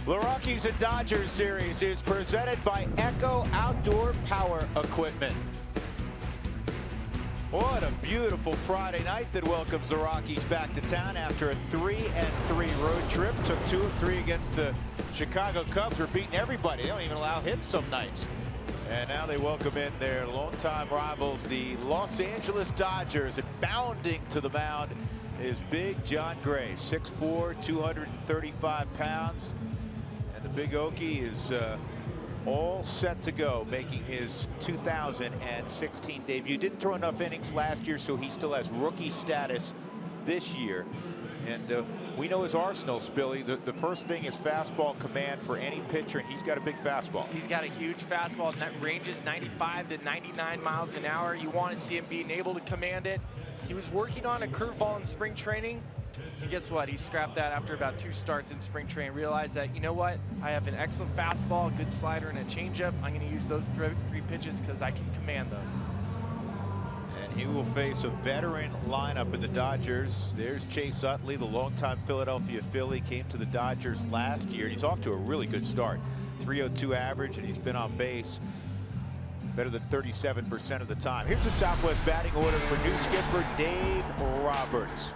The Rockies and Dodgers series is presented by Echo Outdoor Power Equipment. What a beautiful Friday night that welcomes the Rockies back to town after a 3-3 road trip. Took 2 of 3 against the Chicago Cubs. We're beating everybody. They don't even allow hits some nights. And now they welcome in their longtime rivals, the Los Angeles Dodgers, and bounding to the mound is Big Jon Gray, 6'4", 235 pounds. And the Big Okie is all set to go, making his 2016 debut. Didn't throw enough innings last year, so he still has rookie status this year. And we know his arsenals, Billy. The first thing is fastball command for any pitcher, and he's got a big fastball. He's got a huge fastball that ranges 95 to 99 miles an hour. You want to see him being able to command it. He was working on a curveball in spring training. And guess what? He scrapped that after about 2 starts in spring training. Realized that, you know what? I have an excellent fastball, good slider, and a changeup. I'm going to use those three pitches because I can command those. And he will face a veteran lineup in the Dodgers. There's Chase Utley, the longtime Philadelphia Philly, came to the Dodgers last year. And he's off to a really good start. 302 average, and he's been on base better than 37% of the time. Here's the Southwest batting order for new skipper Dave Roberts.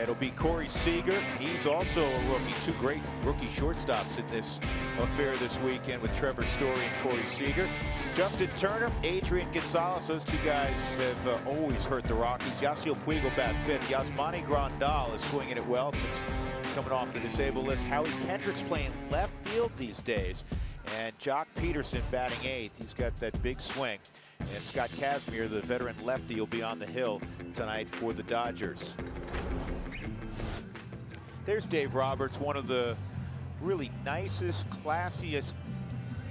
It'll be Corey Seager. He's also a rookie. 2 great rookie shortstops in this affair this weekend with Trevor Story and Corey Seager. Justin Turner, Adrian Gonzalez. Those 2 guys have always hurt the Rockies. Yasiel Puig will bat 5th. Yasmani Grandal is swinging it well since coming off the disabled list. Howie Kendrick's playing left field these days. And Jock Peterson batting 8th. He's got that big swing. And Scott Kazmir, the veteran lefty, will be on the hill tonight for the Dodgers. There's Dave Roberts, one of the really nicest, classiest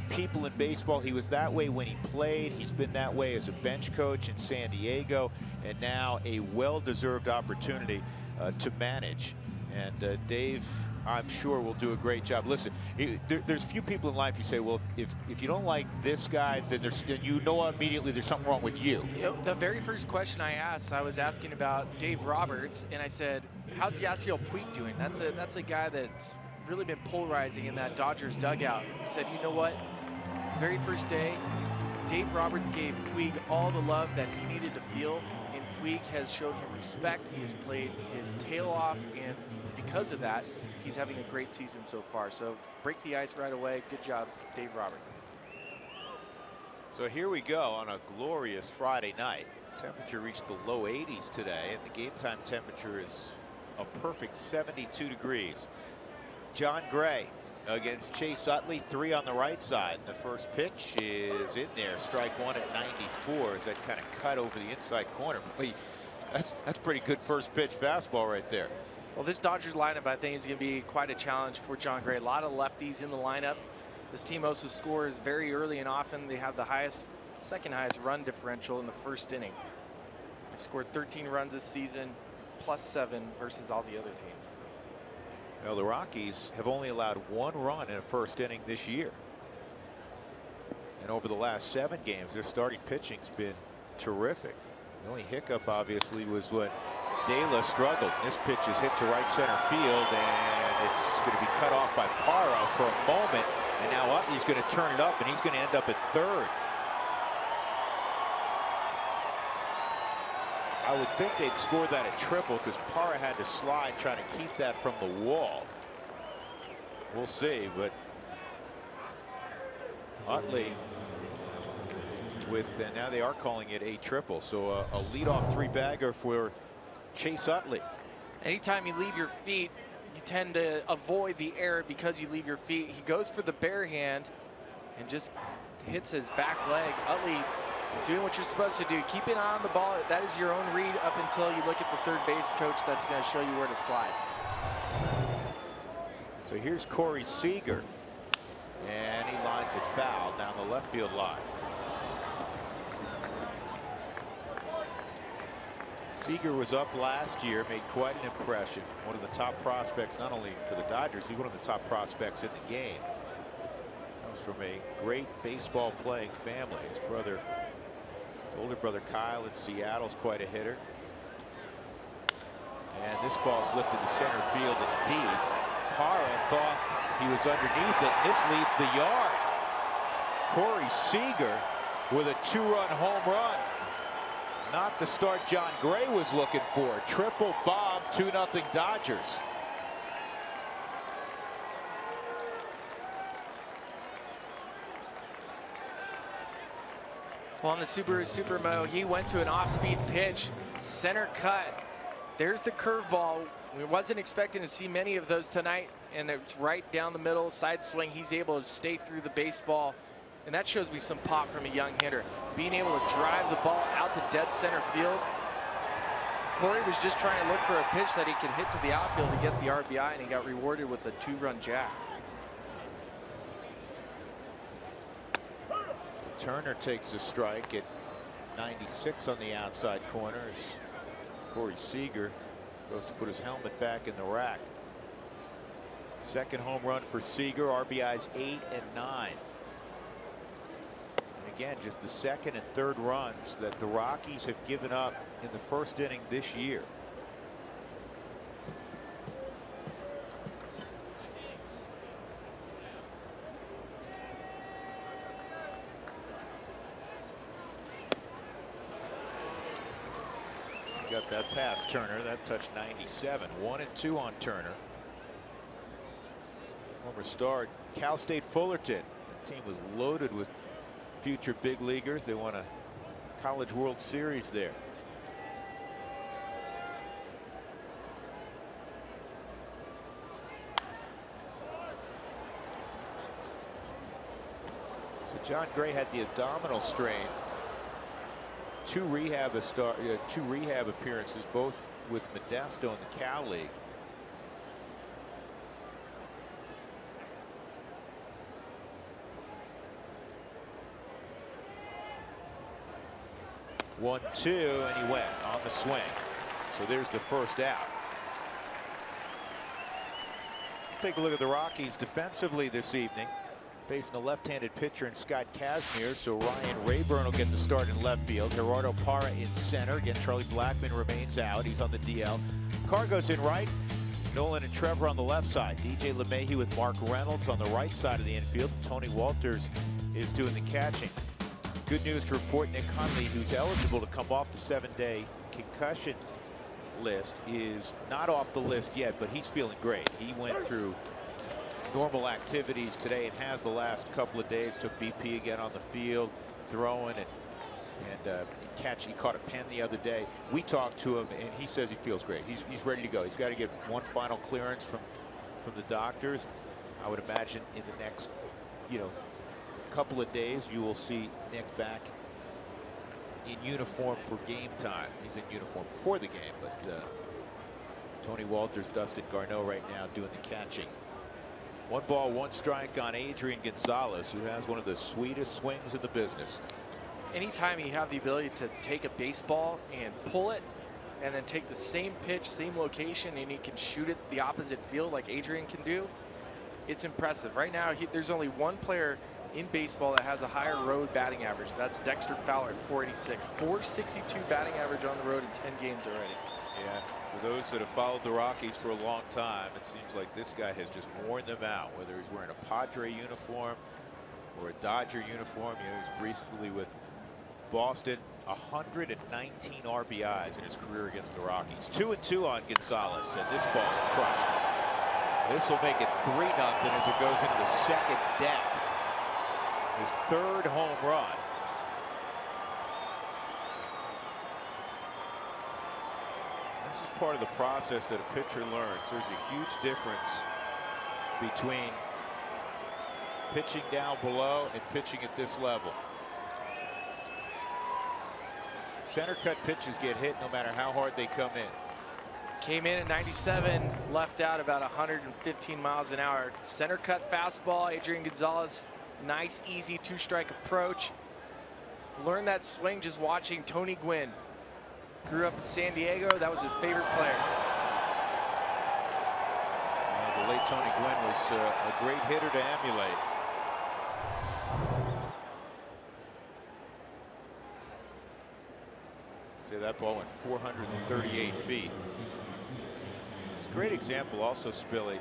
people in baseball. He was that way when he played. He's been that way as a bench coach in San Diego, and now a well-deserved opportunity to manage. And Dave, I'm sure, will do a great job. Listen, there's few people in life you say, well, if you don't like this guy, then you know immediately there's something wrong with you. You know, the very first question I asked, I was asking about Dave Roberts, and I said, how's Yasiel Puig doing? That's a guy that's really been polarizing in that Dodgers dugout. He said, you know what? Very first day, Dave Roberts gave Puig all the love that he needed to feel, and Puig has shown him respect. He has played his tail off, and because of that, he's having a great season so far. So break the ice right away. Good job, Dave Roberts. So here we go on a glorious Friday night. Temperature reached the low 80s today, and the game time temperature is a perfect 72 degrees. Jon Gray against Chase Utley, 3 on the right side. The first pitch is in there. Strike 1 at 94 as that kind of cut over the inside corner. Boy, that's pretty good first pitch fastball right there. Well, this Dodgers lineup, I think, is going to be quite a challenge for Jon Gray. A lot of lefties in the lineup. This team also scores very early and often. They have the second highest run differential in the first inning. They've scored 13 runs this season, +7 versus all the other teams. Well, the Rockies have only allowed 1 run in a first inning this year. And over the last 7 games, their starting pitching's been terrific. The only hiccup, obviously, was when Dela struggled. This pitch is hit to right center field, and it's going to be cut off by Parra for a moment. And now Utley's going to turn it up, and he's going to end up at 3rd. I would think they'd score that at triple because Parra had to slide trying to keep that from the wall. We'll see, but Utley and now they are calling it a triple. So a leadoff 3-bagger for Chase Utley. Anytime you leave your feet, you tend to avoid the air because you leave your feet. He goes for the bare hand and just hits his back leg. Utley doing what you're supposed to do. Keep an eye on the ball. That is your own read up until you look at the third base coach that's going to show you where to slide. So here's Corey Seager, and he lines it foul down the left field line. Seager was up last year, made quite an impression. One of the top prospects, not only for the Dodgers, he's one of the top prospects in the game. Comes from a great baseball playing family. His older brother Kyle in Seattle's quite a hitter. And this ball's lifted to center field and deep. Parra thought he was underneath it. This leads the yard. Corey Seager with a 2-run home run. Not the start John Gray was looking for. Triple bomb, 2-0 Dodgers. Well, on the Subaru Supermo, he went to an off-speed pitch, center cut. There's the curveball. We wasn't expecting to see many of those tonight, and it's right down the middle, side swing. He's able to stay through the baseball, and that shows me some pop from a young hitter. Being able to drive the ball out to dead center field. Corey was just trying to look for a pitch that he could hit to the outfield to get the RBI, and he got rewarded with a 2-run jack. Turner takes a strike at 96 on the outside corner as Corey Seager goes to put his helmet back in the rack. Second home run for Seager, RBIs 8 and 9. And again, just the second and third runs that the Rockies have given up in the first inning this year. Got that pass, Turner. That touched 97. 1-2 on Turner. Former star Cal State Fullerton. The team was loaded with future big leaguers. They won a College World Series there. So John Gray had the abdominal strain. Two rehab appearances, both with Modesto in the Cal League. One, two, and he went on the swing. So there's the first out. Let's take a look at the Rockies defensively this evening. Facing a left-handed pitcher in Scott Kazmir, so Ryan Rayburn will get the start in left field. Gerardo Parra in center. Again, Charlie Blackmon remains out. He's on the DL. Cargo's in right. Nolan and Trevor on the left side. DJ LeMahieu with Mark Reynolds on the right side of the infield. Tony Walters is doing the catching. Good news to report, Nick Hundley, who's eligible to come off the 7-day concussion list, is not off the list yet, but he's feeling great. He went through normal activities today and has the last couple of days. Took BP again on the field, throwing and catch. He caught a pen the other day. We talked to him and he says he feels great. He's ready to go. He's got to get one final clearance from the doctors. I would imagine in the next couple of days you will see Nick back in uniform for game time. He's in uniform before the game, but Tony Walters, Dustin Garneau right now doing the catching. 1 ball, 1 strike on Adrian Gonzalez, who has one of the sweetest swings in the business. Anytime you have the ability to take a baseball and pull it and then take the same pitch, same location, and he can shoot it the opposite field like Adrian can do, it's impressive. Right now, there's only one player in baseball that has a higher road batting average. That's Dexter Fowler at 486. 462 batting average on the road in 10 games already. Yeah, for those that have followed the Rockies for a long time, it seems like this guy has just worn them out, whether he's wearing a Padre uniform or a Dodger uniform. He's briefly with Boston. 119 RBIs in his career against the Rockies. 2-2 on Gonzalez, and this ball's crushed. This will make it 3-0 as it goes into the second deck. His third home run. This is part of the process that a pitcher learns. There's a huge difference between pitching down below and pitching at this level. Center cut pitches get hit no matter how hard they come in. Came in at 97, left out about 115 miles an hour. Center cut fastball. Adrian Gonzalez, nice, easy 2-strike approach. Learned that swing just watching Tony Gwynn. Grew up in San Diego. That was his favorite player. The late Tony Gwynn was a great hitter to emulate. See, that ball went 438 feet. It's a great example also, Spilly,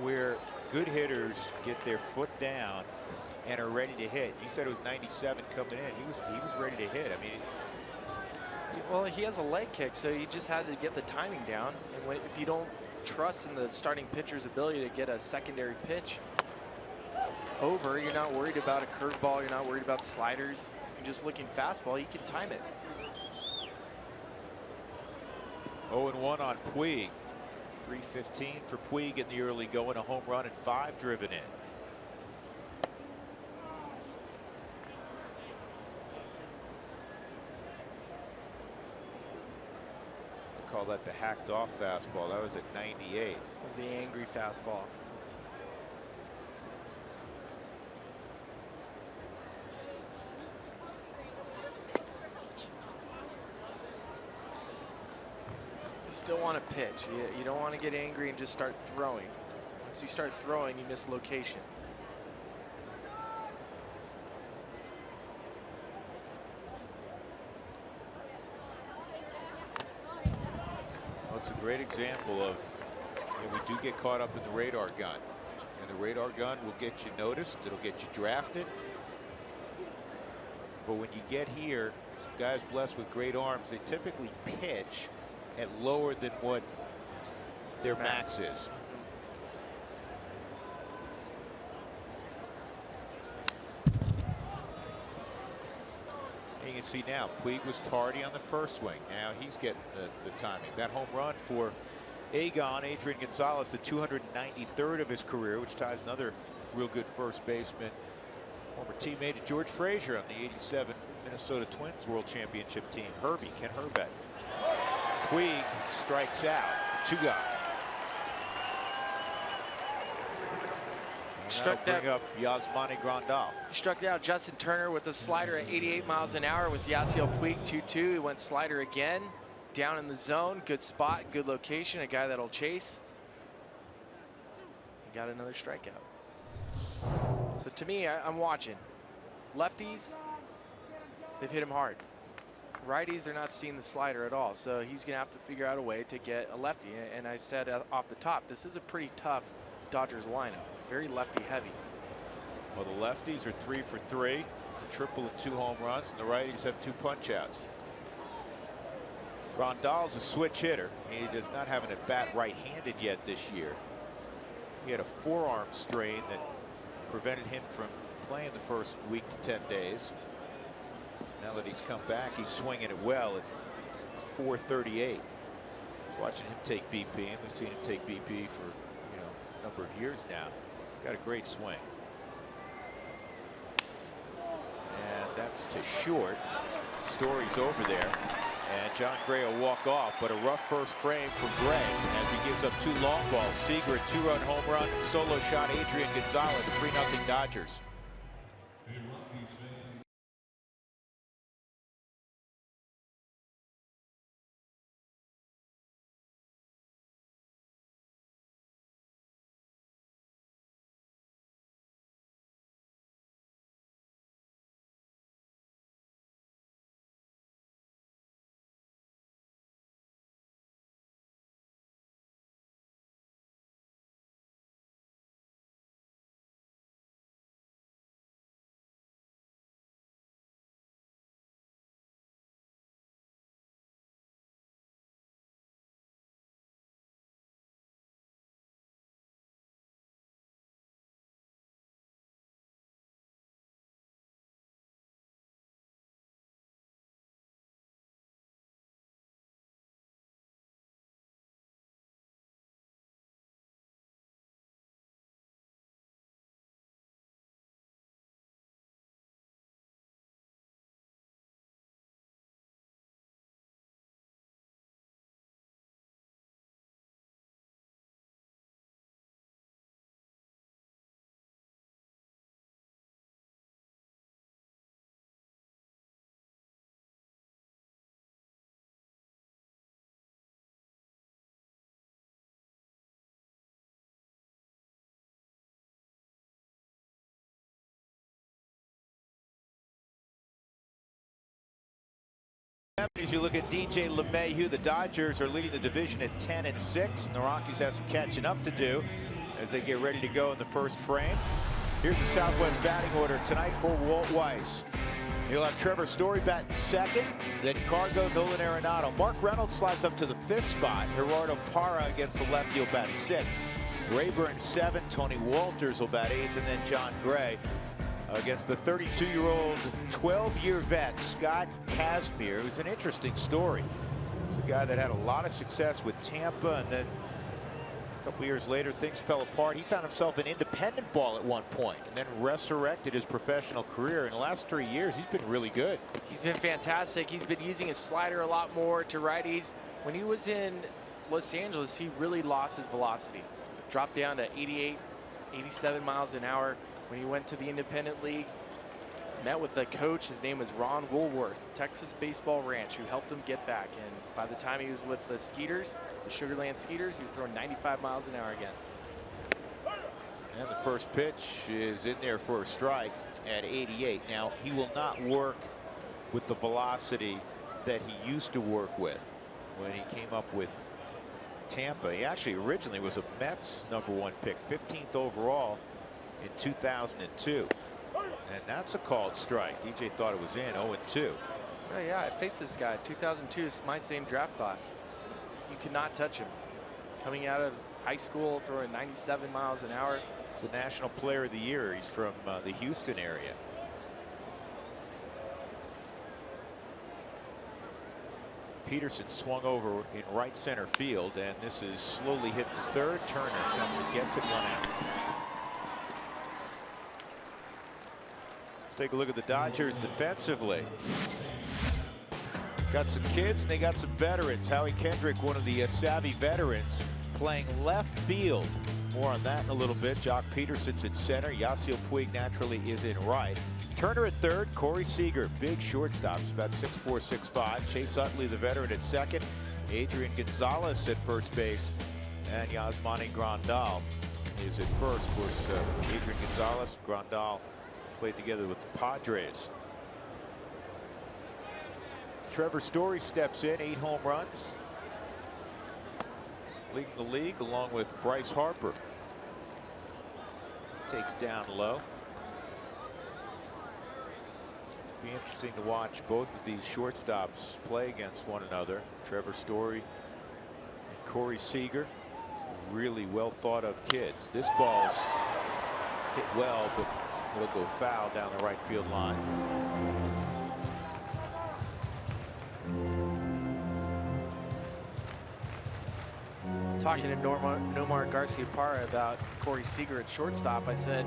where good hitters get their foot down and are ready to hit. You said it was 97 coming in. He was ready to hit. I mean, well, he has a leg kick, so you just had to get the timing down. And if you don't trust in the starting pitcher's ability to get a secondary pitch over, you're not worried about a curveball, you're not worried about sliders, you're just looking fastball, you can time it. 0-1 on Puig. 315 for Puig in the early going, a home run and 5 driven in. I call that the hacked off fastball. That was at 98. That was the angry fastball. Still want to pitch. You don't want to get angry and just start throwing. Once you start throwing, you miss location. Well, it's a great example of, we do get caught up in the radar gun, and the radar gun will get you noticed. It'll get you drafted. But when you get here, some guys blessed with great arms, they typically pitch at lower than what their max is. And you can see now Puig was tardy on the first swing. Now he's getting the timing. That home run for Adrian Gonzalez, the 293rd of his career, which ties another real good first baseman, former teammate of George Frazier on the '87 Minnesota Twins World Championship team, Ken Herbert. Puig strikes out. 2 gone. Struck that bring up Yasmani Grandal. Struck out Justin Turner with a slider at 88 miles an hour with Yasiel Puig 2-2. He went slider again, down in the zone. Good spot, good location. A guy that'll chase. He got another strikeout. So to me, I'm watching. Lefties, they've hit him hard. Righties, they're not seeing the slider at all, so he's going to have to figure out a way to get a lefty. And I said off the top, this is a pretty tough Dodgers lineup, very lefty heavy. Well, the lefties are 3 for 3, a triple and 2 home runs, and the righties have 2 punch outs. Grandal's a switch hitter. He does not have an at bat right-handed yet this year. He had a forearm strain that prevented him from playing the first week to 10 days. Now that he's come back, he's swinging it well at 438. Watching him take BP, and we've seen him take BP for a number of years now. Got a great swing. And that's to short. Story's over there. And John Gray will walk off, but a rough first frame for Gray as he gives up 2 long balls. Seager, a 2-run home run, solo shot Adrian Gonzalez, 3-0 Dodgers. You look at DJ LeMahieu. The Dodgers are leading the division at 10-6, and the Rockies have some catching up to do. as they get ready to go in the first frame. Here's the Southwest batting order tonight for Walt Weiss. You'll have Trevor Story batting second, then Cargo, Nolan Arenado. Mark Reynolds slides up to the 5th spot. Gerardo Parra against the lefty will bat 6th. Rayburn 7, Tony Walters will bat 8th, and then John Gray against the 32-year-old 12-year vet Scott Kazmir, who's an interesting story. He's a guy that had a lot of success with Tampa, and then a couple years later things fell apart. He found himself in independent ball at one point and then resurrected his professional career. In the last 3 years he's been really good. He's been fantastic. He's been using his slider a lot more to righties. When he was in Los Angeles, he really lost his velocity, dropped down to 88, 87 miles an hour. When he went to the independent league, met with the coach, his name was Ron Woolworth, Texas Baseball Ranch, who helped him get back. And by the time he was with the Skeeters, the Sugarland Skeeters, he was throwing 95 miles an hour again. And the first pitch is in there for a strike at 88. Now, he will not work with the velocity that he used to work with when he came up with Tampa. He actually originally was a Mets #1 pick, 15th overall in 2002. And that's a called strike. DJ thought it was in. 0-2. Oh yeah, I faced this guy 2002. Is my same draft class. You could not touch him. Coming out of high school, throwing 97 miles an hour. He's the National Player of the Year. He's from the Houston area. Peterson swung over in right center field, and this is slowly hit the third. Turner comes and gets it, 1 out. Take a look at the Dodgers defensively. Got some kids and they got some veterans. Howie Kendrick, one of the savvy veterans, playing left field. More on that in a little bit. Jock Peterson's at center. Yasiel Puig naturally is in right. Turner at third. Corey Seager, big shortstop. He's about 6'4", 6'5". Chase Utley, the veteran, at second. Adrian Gonzalez at first base. And Yasmani Grandal is at first. Of course, Adrian Gonzalez, Grandal played together with the Padres. Trevor Story steps in, 8 home runs, leading the league along with Bryce Harper. Takes down low. Be interesting to watch both of these shortstops play against one another. Trevor Story and Corey Seager, really well thought of kids. This ball's hit well, but it'll go foul down the right field line. Talking to Nomar Garcia-Parra about Corey Seager at shortstop, I said,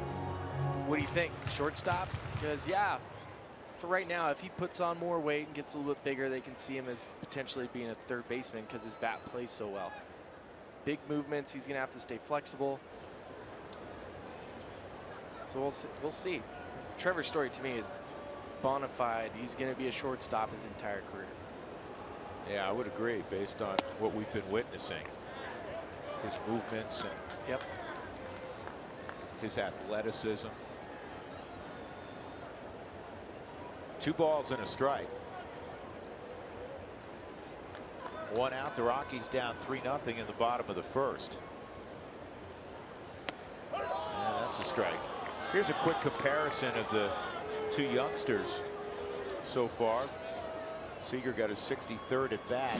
what do you think, shortstop? Because yeah, for right now, if he puts on more weight and gets a little bit bigger, they can see him as potentially being a third baseman because his bat plays so well. Big movements, he's gonna have to stay flexible. So we'll see. Trevor Story to me is bona fide. He's going to be a shortstop his entire career. Yeah, I would agree based on what we've been witnessing. His movements and his athleticism. 2 balls and a strike. 1 out. The Rockies down 3-0 in the bottom of the first. And that's a strike. Here's a quick comparison of the 2 youngsters so far. Seager got his 63rd at bat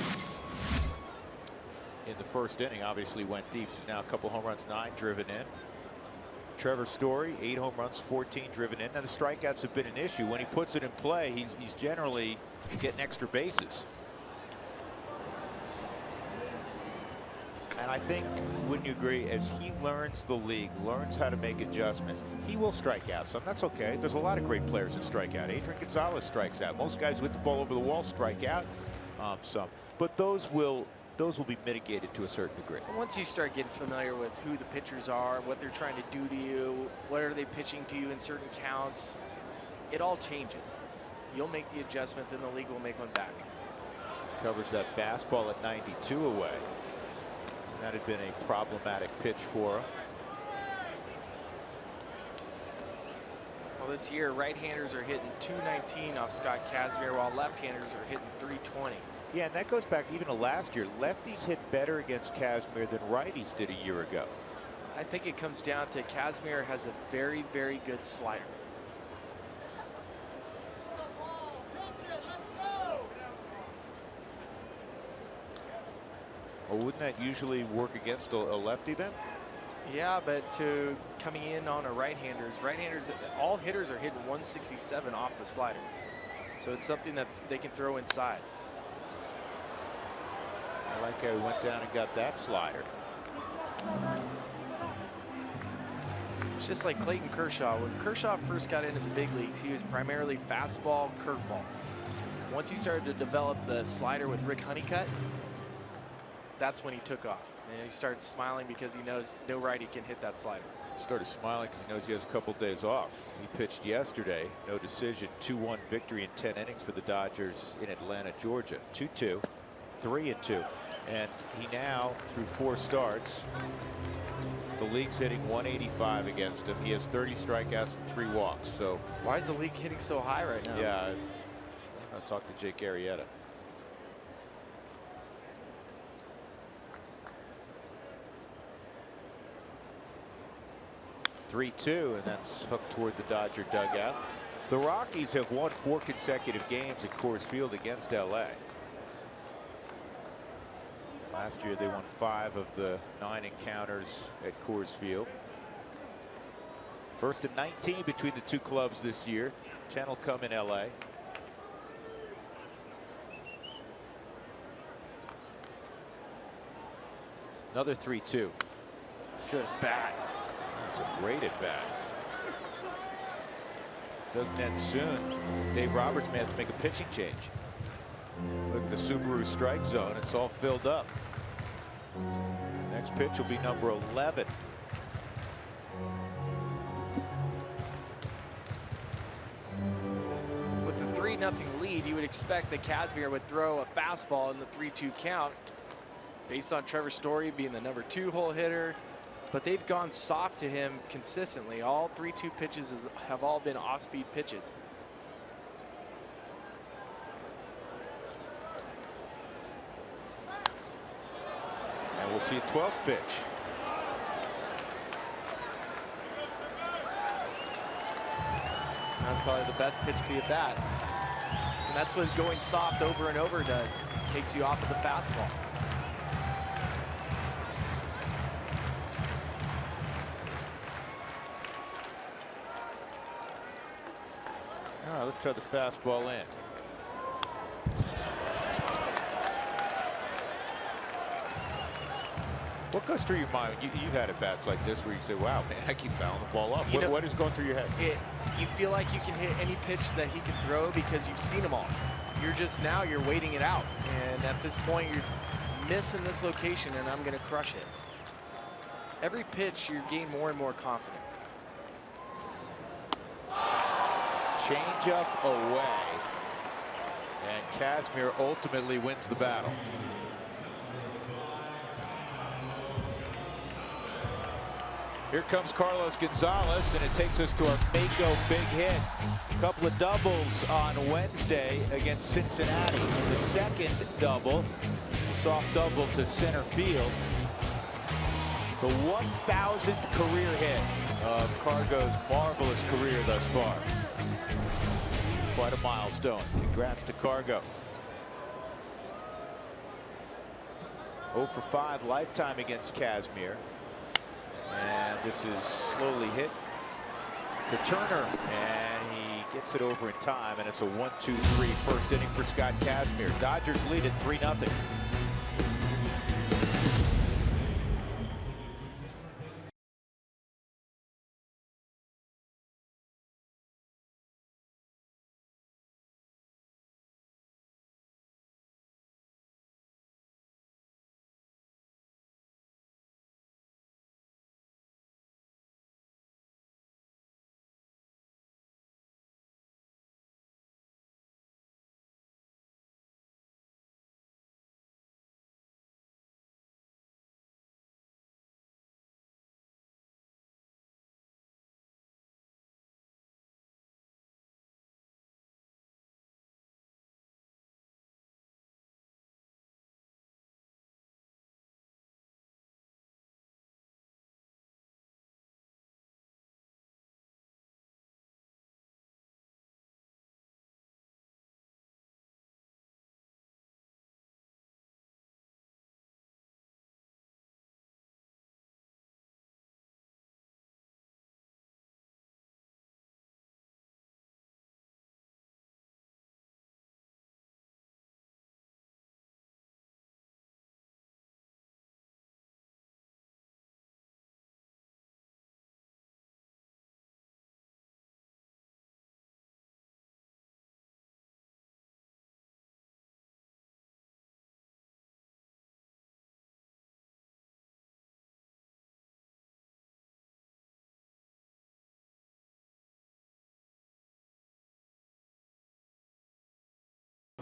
in the first inning. Obviously went deep. So now a couple home runs, 9 driven in. Trevor Story, 8 home runs, 14 driven in. Now the strikeouts have been an issue. When he puts it in play, he's generally getting extra bases. And I think, wouldn't you agree, as he learns the league, learns how to make adjustments, he will strike out some. That's okay. There's a lot of great players that strike out. Adrian Gonzalez strikes out. Most guys with the ball over the wall strike out some. But those will be mitigated to a certain degree. Once you start getting familiar with who the pitchers are, what they're trying to do to you, what are they pitching to you in certain counts, it all changes. You'll make the adjustment, then the league will make one back. Covers that fastball at 92 away. That had been a problematic pitch for him. Well, this year, right-handers are hitting 219 off Scott Kazmir, while left-handers are hitting 320. Yeah, and that goes back even to last year. Lefties hit better against Kazmir than righties did a year ago. I think it comes down to Kazmir has a very, very good slider. Well, wouldn't that usually work against a lefty then? Yeah, but to coming in on a right-handers, all hitters are hitting 167 off the slider. So it's something that they can throw inside. I like how he went down and got that slider. It's just like Clayton Kershaw. When Kershaw first got into the big leagues, he was primarily fastball, curveball. Once he started to develop the slider with Rick Honeycutt, that's when he took off. And he started smiling because he knows no righty can hit that slider. He started smiling because he knows he has a couple days off. He pitched yesterday, no decision, 2-1 victory in 10 innings for the Dodgers in Atlanta, Georgia. 2-2, 3-2. And he now, through 4 starts, the league's hitting 185 against him. He has 30 strikeouts and 3 walks. So why is the league hitting so high right now? Yeah, I'll talk to Jake Arrieta. (3-2), and that's hooked toward the Dodger dugout. The Rockies have won 4 consecutive games at Coors Field against LA. Last year they won 5 of the 9 encounters at Coors Field. First and 19 between the 2 clubs this year. 10 will come in LA. Another 3-2. Good bat. That's a great at bat. Doesn't end soon. Dave Roberts may have to make a pitching change. Look at the Subaru strike zone. It's all filled up. Next pitch will be number 11. With the 3-0 lead, you would expect that Kazmir would throw a fastball in the 3-2 count based on Trevor Story being the number 2 hole hitter. But they've gone soft to him consistently. All 3-2 pitches have all been off-speed pitches. And we'll see a 12th pitch. That's probably the best pitch to the at bat. And that's what going soft over and over does. It takes you off of the fastball. All right, let's try the fastball in. What goes through your mind? You've had at bats like this where you say, wow, man, I keep fouling the ball off. What is going through your head? You feel like you can hit any pitch that he can throw because you've seen them all. You're waiting it out. And at this point, you're missing this location, and I'm going to crush it. Every pitch, you gain more and more confidence. Change up away. And Kazmir ultimately wins the battle. Here comes Carlos Gonzalez, and it takes us to our Mako big hit. A couple of doubles on Wednesday against Cincinnati. The second double, soft double to center field. The 1,000th career hit of Cargo's marvelous career thus far. Quite a milestone. Congrats to Cargo. 0 for 5 lifetime against Kazmir. And this is slowly hit to Turner, and he gets it over in time, and it's a 1-2-3 first inning for Scott Kazmir. Dodgers lead it 3-0.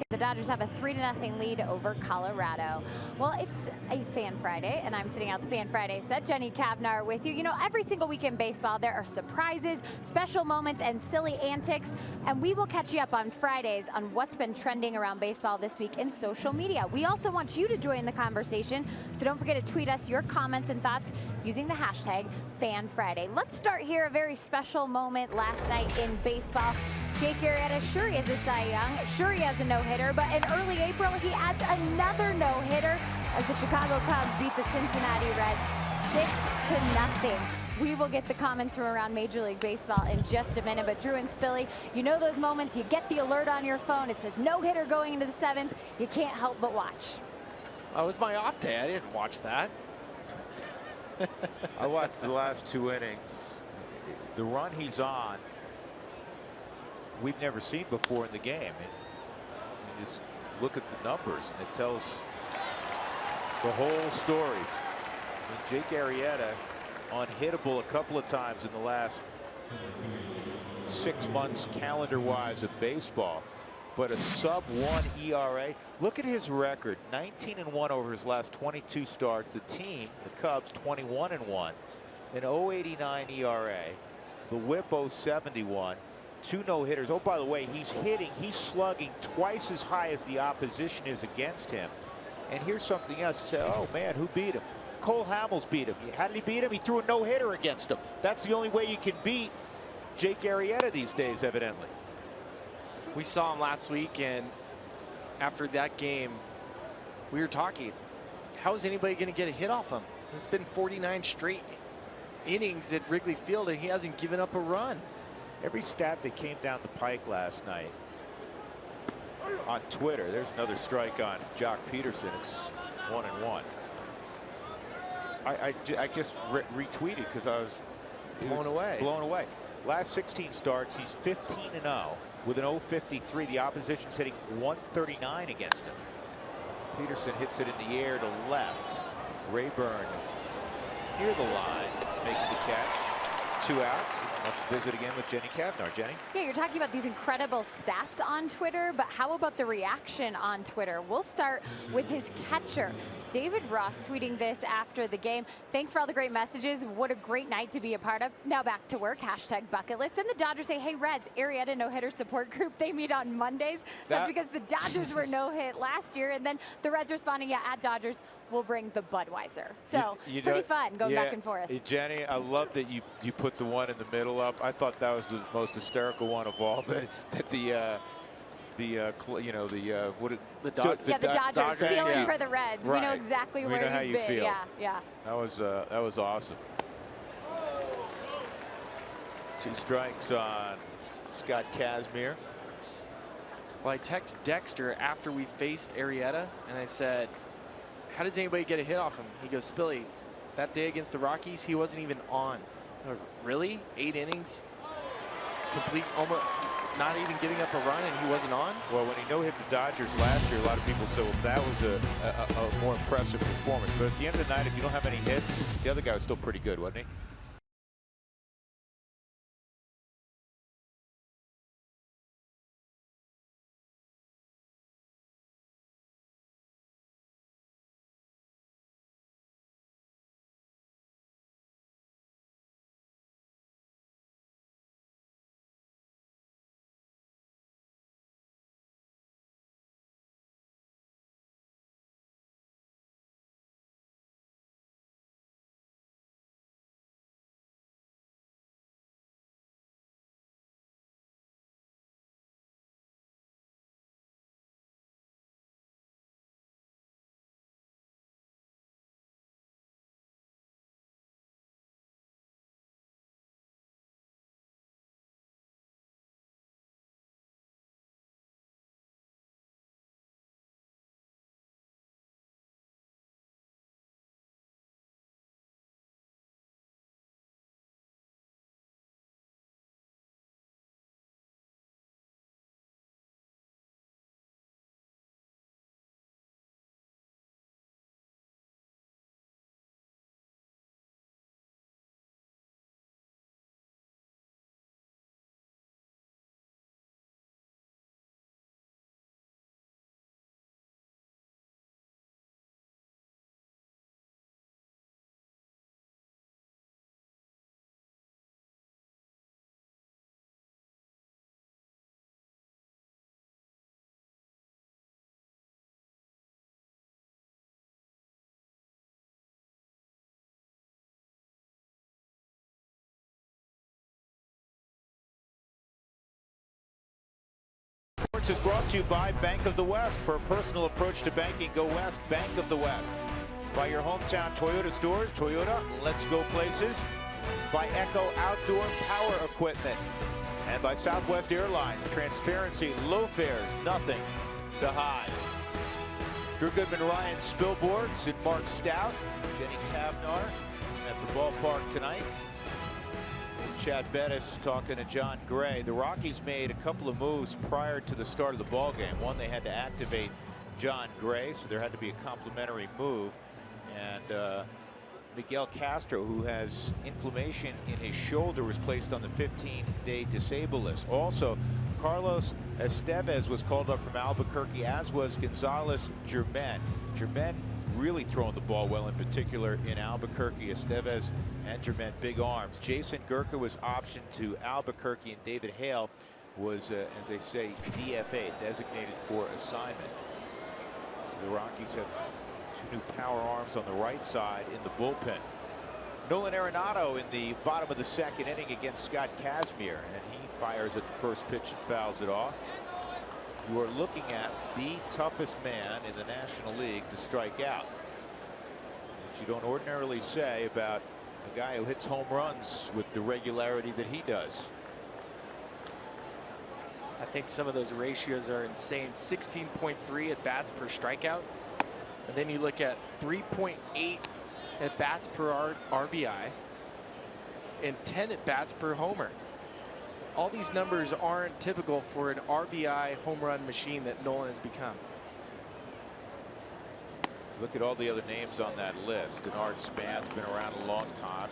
The Dodgers have a 3-0 lead over Colorado. Well, it's a Fan Friday, and I'm sitting out the Fan Friday set. Jenny Kavnar with you. You know, every single week in baseball, there are surprises, special moments, and silly antics. And we will catch you up on Fridays on what's been trending around baseball this week in social media. We also want you to join the conversation, so don't forget to tweet us your comments and thoughts using the hashtag Fan Friday. Let's start here. A very special moment last night in baseball. Jake Arrieta, sure he has a Cy Young, sure he has a no-hitter, but in early April he adds another no-hitter as the Chicago Cubs beat the Cincinnati Reds 6-0. We will get the comments from around Major League Baseball in just a minute, but Drew and Spilly, you know those moments, you get the alert on your phone, it says no-hitter going into the 7th, you can't help but watch. Oh, it was my off day, I didn't watch that. I watched the last 2 innings. The run he's on, we've never seen before in the game. And you just look at the numbers, and it tells the whole story. I mean, Jake Arrieta unhittable a couple of times in the last 6 months calendar-wise of baseball, but a sub-1 ERA. Look at his record, 19-1 over his last 22 starts. The team, the Cubs, 21-1, an 0.89 ERA, the WHIP 0.71. 2 no-hitters. Oh, by the way, he's slugging twice as high as the opposition is against him. And here's something else. You say, oh man, who beat him? Cole Hamels beat him. How did he beat him? He threw a no-hitter against him. That's the only way you can beat Jake Arrieta these days, evidently. We saw him last week, and after that game, we were talking, how is anybody going to get a hit off him? It's been 49 straight innings at Wrigley Field, and he hasn't given up a run. Every stat that came down the pike last night on Twitter, there's another strike on Jock Peterson. It's 1-1. I just retweeted because I was blown away. Last 16 starts, he's 15-0 with an 0.53. The opposition's hitting 139 against him. Peterson hits it in the air to left. Rayburn near the line makes the catch. 2 outs. Let's visit again with Jenny Kavnar. Jenny? Yeah, you're talking about these incredible stats on Twitter, but how about the reaction on Twitter? We'll start with his catcher. David Ross tweeting this after the game. Thanks for all the great messages. What a great night to be a part of. Now back to work. Hashtag bucket list. Then the Dodgers say, hey, Reds, Arrieta no-hitter support group. They meet on Mondays. That's because the Dodgers were no-hit last year. And then the Reds responding, yeah, at Dodgers, we'll bring the Budweiser. So pretty fun going back and forth. Jenny, I love that you put the one in the middle up. I thought that was the most hysterical one of all. That the Dodgers feeling for the Reds. Right. We know exactly we where know how he's you been. feel. Yeah. That was awesome. 2 strikes on Scott Kazmir. Well, I text Dexter after we faced Arrieta, and I said, how does anybody get a hit off him? He goes, Spilly, that day against the Rockies, he wasn't even on. Really? 8 innings? Complete, almost not even giving up a run, and he wasn't on? Well, when he no-hit the Dodgers last year, a lot of people said, well, that was a more impressive performance. But at the end of the night, if you don't have any hits, the other guy was still pretty good, wasn't he? Sports is brought to you by Bank of the West. For a personal approach to banking, go west. Bank of the West. By your hometown Toyota stores. Toyota, let's go places. By Echo Outdoor Power Equipment. And by Southwest Airlines. Transparency, low fares, nothing to hide. Drew Goodman, Ryan Spilborghs, and Mark Stout, Jenny Kavnar at the ballpark tonight. This is Chad Bettis talking to John Gray. The Rockies made a couple of moves prior to the start of the ball game. One, they had to activate John Gray, so there had to be a complimentary move. And Miguel Castro, who has inflammation in his shoulder, was placed on the 15-day disabled list. Also, Carlos Estevez was called up from Albuquerque, as was Gonzalez Germain. Germain really throwing the ball well, in particular in Albuquerque. Estevez and Germain, big arms. Jason Gurka was optioned to Albuquerque, and David Hale was, as they say, DFA, designated for assignment. So the Rockies have two new power arms on the right side in the bullpen. Nolan Arenado in the bottom of the second inning against Scott Kazmir, and he fires at the first pitch and fouls it off. You are looking at the toughest man in the National League to strike out, which you don't ordinarily say about a guy who hits home runs with the regularity that he does. I think some of those ratios are insane. 16.3 at bats per strikeout, and then you look at 3.8 at bats per RBI and 10 at bats per homer. All these numbers aren't typical for an RBI home run machine that Nolan has become. Look at all the other names on that list. Denard Span's been around a long time.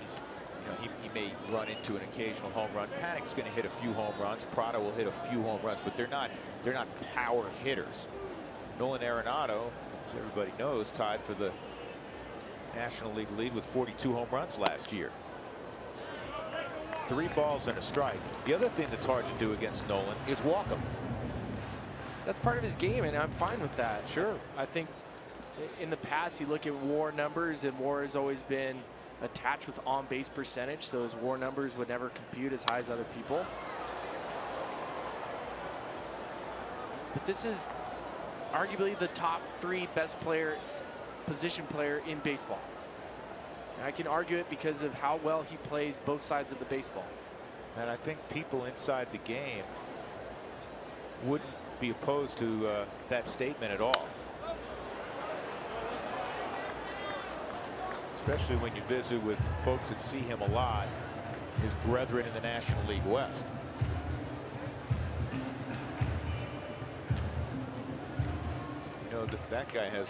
He may run into an occasional home run. Panic's going to hit a few home runs. Prado will hit a few home runs, but they're not power hitters. Nolan Arenado, as everybody knows, tied for the National League lead with 42 home runs last year. 3 balls and a strike. The other thing that's hard to do against Nolan is walk him. That's part of his game, and I'm fine with that. Sure. I think in the past you look at WAR numbers, and WAR has always been attached with on-base percentage, so his WAR numbers would never compute as high as other people. But this is arguably the top 3 best position player in baseball. And I can argue it because of how well he plays both sides of the baseball. And I think people inside the game wouldn't be opposed to that statement at all. Especially when you visit with folks that see him a lot, his brethren in the National League West. You know, that guy has...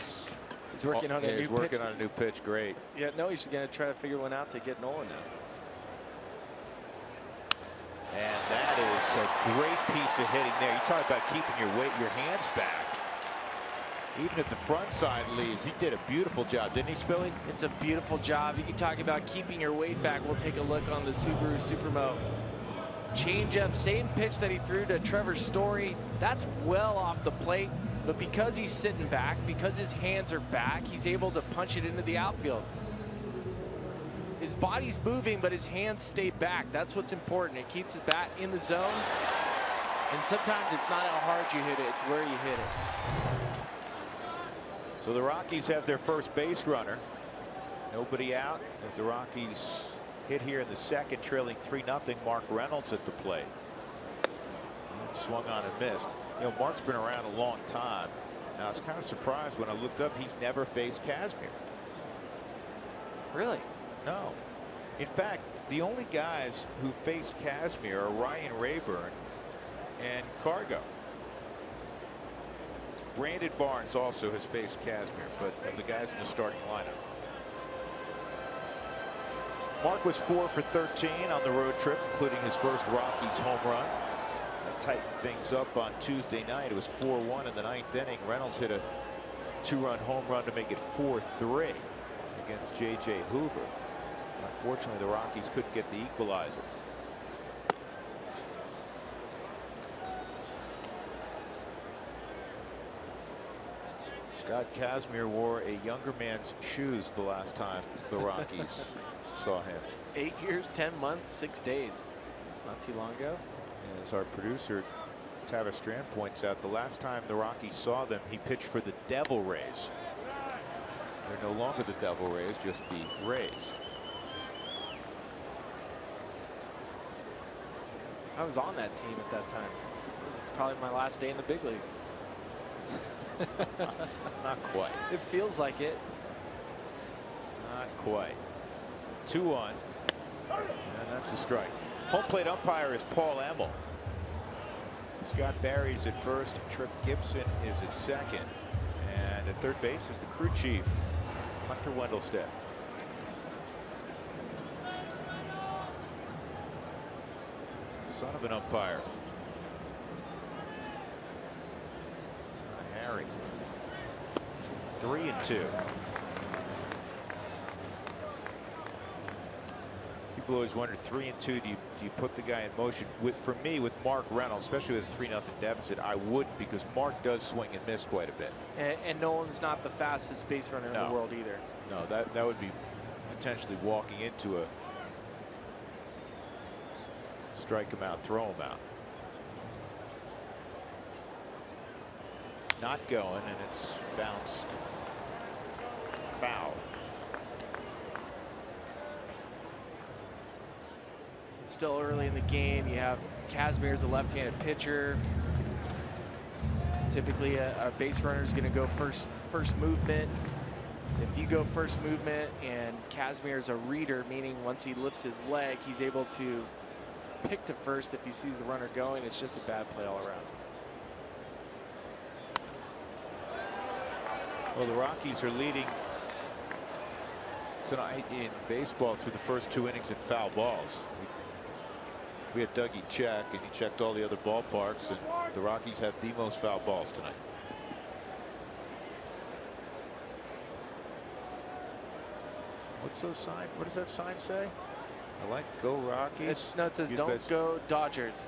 He's working on a new pitch. He's working on a new pitch. Great. Yeah, no, he's going to try to figure one out to get Nolan now. And that is a great piece of hitting there. You talk about keeping your hands back. Even if the front side leaves, he did a beautiful job, didn't he, Spilly? It's a beautiful job. You talk about keeping your weight back. We'll take a look on the Subaru Supermo. Changeup, same pitch that he threw to Trevor Story. That's well off the plate. But because he's sitting back, because his hands are back, he's able to punch it into the outfield. His body's moving, but his hands stay back. That's what's important. It keeps it back in the zone. And sometimes it's not how hard you hit it, it's where you hit it. So the Rockies have their first base runner. Nobody out as the Rockies hit here in the second, trailing 3-0. Mark Reynolds at the plate. Swung on and missed. You know, Mark's been around a long time. Now, I was kind of surprised when I looked up, he's never faced Kazmir. Really? No. In fact, the only guys who faced Kazmir are Ryan Rayburn and Cargo. Brandon Barnes also has faced Kazmir, but of the guys in the starting lineup. Mark was 4 for 13 on the road trip, including his first Rockies home run. That tightened things up on Tuesday night. It was 4-1 in the 9th inning. Reynolds hit a 2-run home run to make it 4-3 against J.J. Hoover. Unfortunately, the Rockies couldn't get the equalizer. Scott Kazmir wore a younger man's shoes the last time the Rockies saw him. 8 years, 10 months, 6 days. It's not too long ago. As our producer Tavis Strand points out, the last time the Rockies saw them, he pitched for the Devil Rays. They're no longer the Devil Rays, just the Rays. I was on that team at that time. It was probably my last day in the big league. Not quite. It feels like it. Not quite. 2-1. And that's a strike. Home plate umpire is Paul Emmel. Scott Barry's at first. Trip Gibson is at second. And at third base is the crew chief, Hunter Wendelstedt. Son of an umpire. Harry. 3-2. People always wonder, 3-2, do you put the guy in motion? For me, with Mark Reynolds, especially with a 3-0 deficit, I wouldn't, because Mark does swing and miss quite a bit. And Nolan's not the fastest base runner in the world either. No, that would be potentially walking into a strike him out, throw him out. Not going, and it's bounced foul. It's still early in the game. You have Kazmir's a left-handed pitcher. Typically, a base runner is going to go first movement. If you go first movement and Kazmir is a reader, meaning once he lifts his leg, he's able to pick to first if he sees the runner going. It's just a bad play all around. Well, the Rockies are leading tonight in baseball through the first 2 innings in foul balls. We had Dougie check, and he checked all the other ballparks, and the Rockies have the most foul balls tonight. What's those sign? What does that sign say? I like go Rockies. No, it says don't go Dodgers.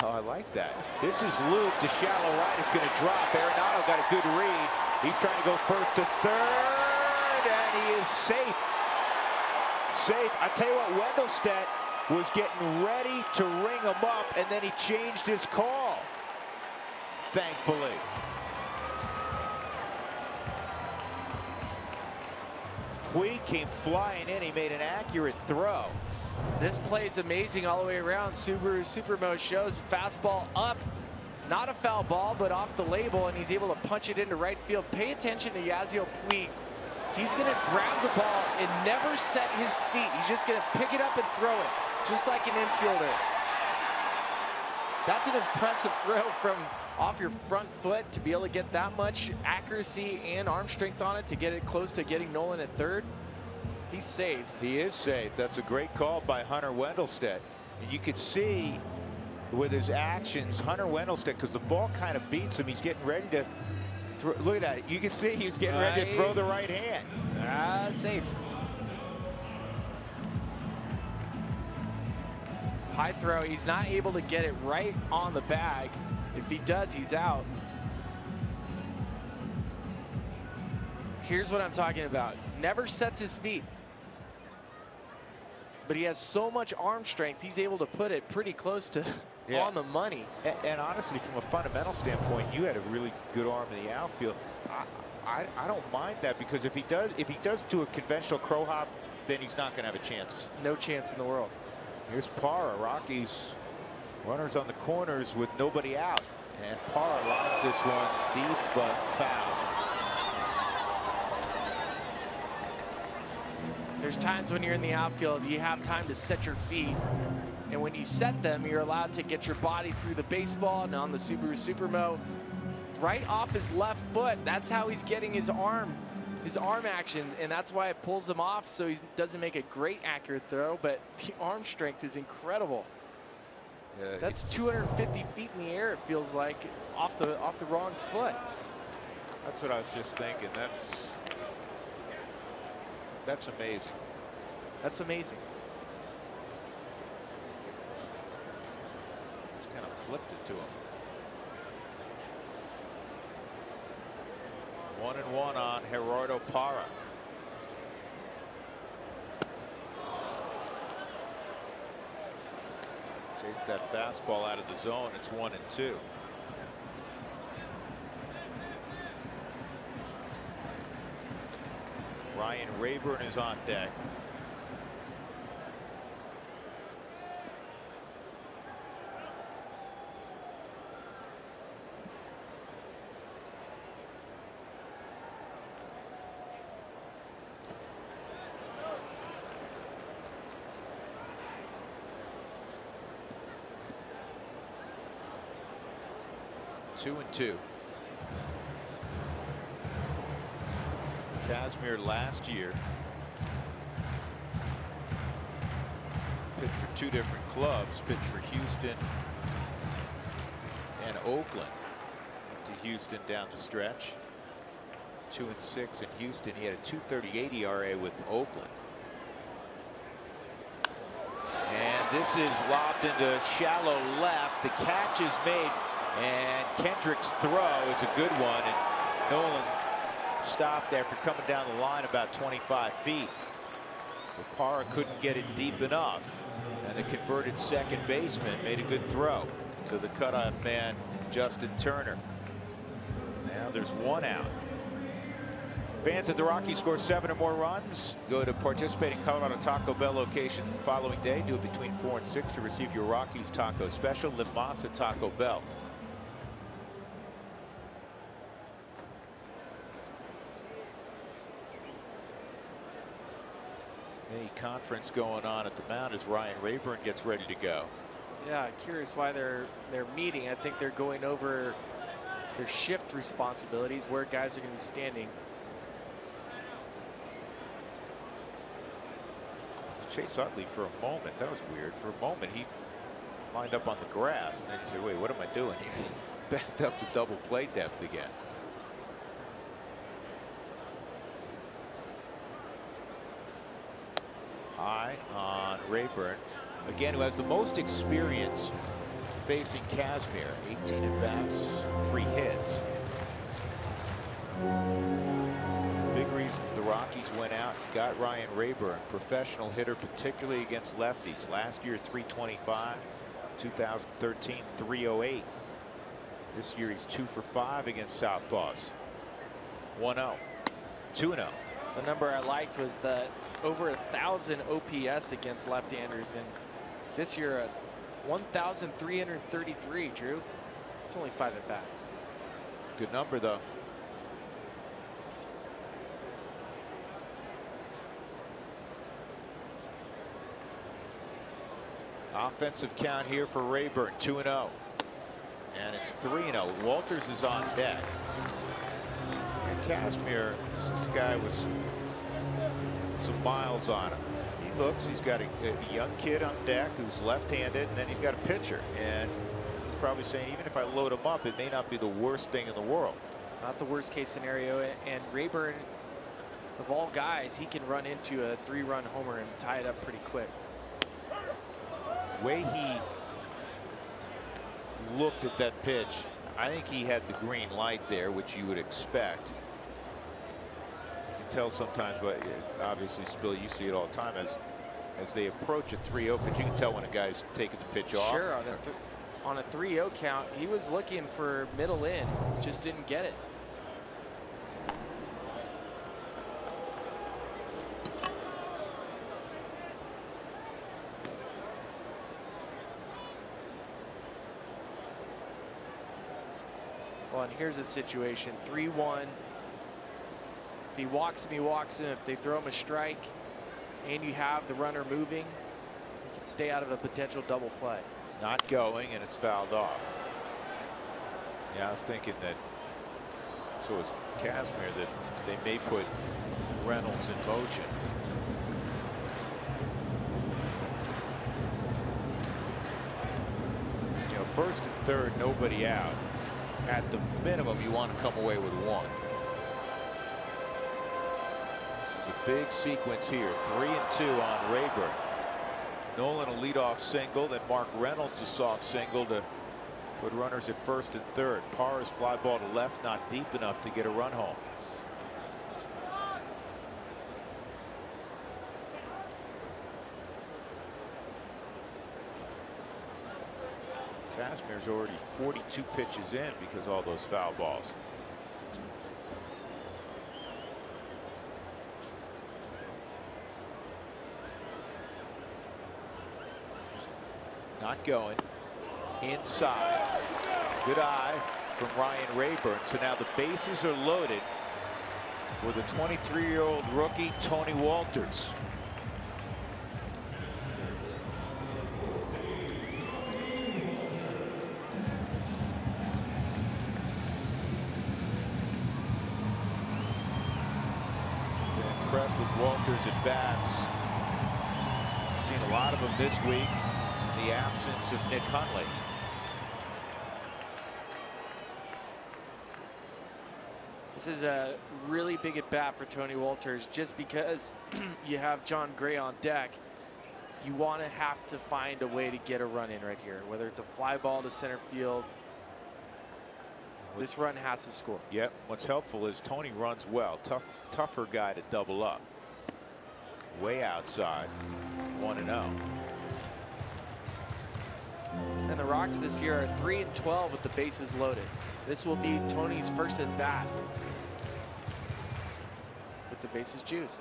Oh, I like that. This is Luke to shallow right. It's going to drop. Arenado got a good read. He's trying to go first to third, and he is safe. Safe. I tell you what, Wendelstedt was getting ready to ring him up, and then he changed his call, thankfully. Puig came flying in. He made an accurate throw. This play is amazing all the way around. Subaru Super Mode shows fastball up. Not a foul ball, but off the label, and he's able to punch it into right field. Pay attention to Yasiel Puig. He's going to grab the ball and never set his feet. He's just going to pick it up and throw it, just like an infielder. That's an impressive throw from off your front foot to be able to get that much accuracy and arm strength on it to get it close to getting Nolan at third. He's safe. He is safe. That's a great call by Hunter Wendelstedt. And you could see with his actions, Hunter Wendelstedt, because the ball kind of beats him, he's getting ready to throw. Look at that. You can see he's getting ready to throw the right hand. Safe. High throw. He's not able to get it right on the bag. If he does, he's out. Here's what I'm talking about. Never sets his feet. But he has so much arm strength, he's able to put it pretty close to on the money. And honestly, from a fundamental standpoint, you had a really good arm in the outfield. I don't mind that, because if he does do a conventional crow hop, then he's not going to have a chance. No chance in the world. Here's Parra. Rockies runners on the corners with nobody out, and Parra lines this one deep but foul. There's times when you're in the outfield, you have time to set your feet. And when you set them, you're allowed to get your body through the baseball. And on the Subaru Supermo, right off his left foot, that's how he's getting his arm action. And that's why it pulls him off, so he doesn't make a great accurate throw. But the arm strength is incredible. Yeah, that's 250 feet in the air, it feels like, off the wrong foot. That's what I was just thinking. That's amazing. That's amazing. Just kind of flipped it to him. 1-1 on Gerardo Parra. Takes that fastball out of the zone. It's 1-2. Ryan Rayburn is on deck. Two and two. Kazmir last year pitched for two different clubs, pitched for Houston and Oakland. Went to Houston down the stretch. 2-6 in Houston. He had a .238 ERA with Oakland. And this is lobbed into shallow left. The catch is made. And Kendrick's throw is a good one, and Nolan stopped after coming down the line about 25 feet. So Parra couldn't get it deep enough, and the converted second baseman made a good throw to the cutoff man, Justin Turner. Now there's one out. Fans of the Rockies score 7 or more runs. Go to participating Colorado Taco Bell locations the following day. Do it between 4 and 6 to receive your Rockies taco special. Live Mas at Taco Bell. A conference going on at the mound as Ryan Rayburn gets ready to go. Yeah, curious why they're meeting. I think they're going over their shift responsibilities, where guys are going to be standing. Chase Utley for a moment. That was weird. For a moment, he lined up on the grass, and then he said, wait, what am I doing? He backed up to double play depth again. High on Rayburn, again, who has the most experience facing Kazmir. 18 at bats, 3 hits. Big reasons the Rockies went out and got Ryan Rayburn, professional hitter, particularly against lefties. Last year, .325, 2013, .308. This year, he's 2 for 5 against southpaws. 1-0, 2-0. The number I liked was the over 1,000 OPS against left-handers, and this year 1,333. Drew, it's only 5 at bats. Good number though. Offensive count here for Rayburn, 2-0. And it's 3-0. Walters is on deck. And Kazmir, this is a guy with some miles on him. He looks, he's got a young kid on deck who's left-handed, and then he's got a pitcher. And he's probably saying, even if I load him up, it may not be the worst thing in the world. Not the worst case scenario. And Rayburn, of all guys, he can run into a 3-run homer and tie it up pretty quick. The way he looked at that pitch, I think he had the green light there, which you would expect. You can tell sometimes, but obviously, Spill, you see it all the time as they approach a 3-0 pitch. You can tell when a guy's taking the pitch off. Sure, on a 3-0 count, he was looking for middle in, just didn't get it. Well, and here's a situation, 3-1. If he walks him, he walks him. If they throw him a strike and you have the runner moving, you can stay out of a potential double play. Not going, and it's fouled off. Yeah, I was thinking that, so is Kazmir, that they may put Reynolds in motion. You know, first and third, nobody out. At the minimum, you want to come away with 1. This is a big sequence here. 3-2 on Rayburn. Nolan a leadoff single, then Mark Reynolds a soft single to put runners at first and third. Parra's fly ball to left, not deep enough to get a run home. Kazmir's already 42 pitches in because all those foul balls. Not going. Inside. Good eye from Ryan Rayburn. So now the bases are loaded with a 23-year-old rookie, Tony Walters. Impressed with Walters at bats. Seen a lot of them this week in the absence of Nick Hundley. This is a really big at bat for Tony Walters, just because you have John Gray on deck. You want to have to find a way to get a run in right here, whether it's a fly ball to center field. This run has to score. Yep. What's helpful is Tony runs well. Tougher guy to double up. Way outside. 1-0. And the Rocks this year are 3-12 with the bases loaded. This will be Tony's first at bat with the bases juiced.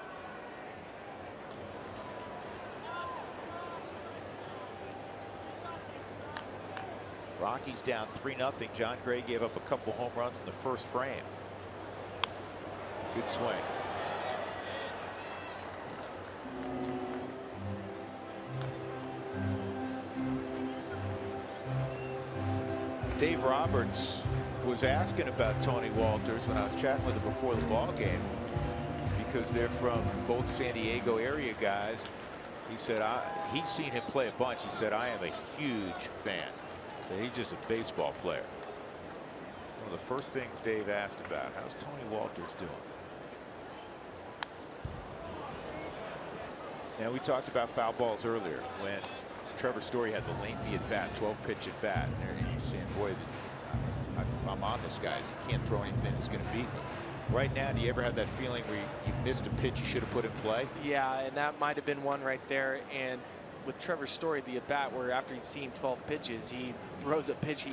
Rockies down 3-0. John Gray gave up a couple home runs in the first frame. Good swing. Dave Roberts was asking about Tony Walters when I was chatting with him before the ball game, because they're from both San Diego area guys. He said he's seen him play a bunch. He said, I am a huge fan. So he's just a baseball player. One of the first things Dave asked about, how's Tony Walters doing? Now, we talked about foul balls earlier when Trevor Story had the lengthy at bat, 12-pitch at bat, and there you're saying, boy, I'm on this guy. He can't throw anything that's going to beat me. Right now, do you ever have that feeling where you missed a pitch you should have put in play? Yeah, and that might have been one right there. And with Trevor Story, the at bat where after you've seen 12 pitches, he throws a pitch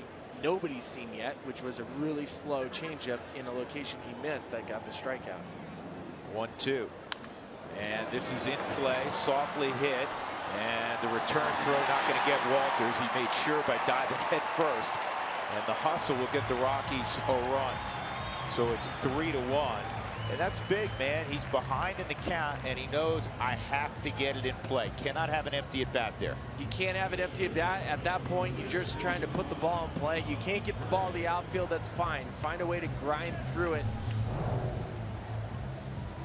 nobody's seen yet, which was a really slow changeup in a location he missed that got the strikeout. 1-2. And this is in play, softly hit, and the return throw not going to get Walters. He made sure by diving head first, and the hustle will get the Rockies a run. So it's 3-1, and that's big, man. He's behind in the count, and he knows I have to get it in play. Cannot have an empty at bat there. You can't have an empty at bat. At that point, you're just trying to put the ball in play. You can't get the ball to the outfield. That's fine. Find a way to grind through it.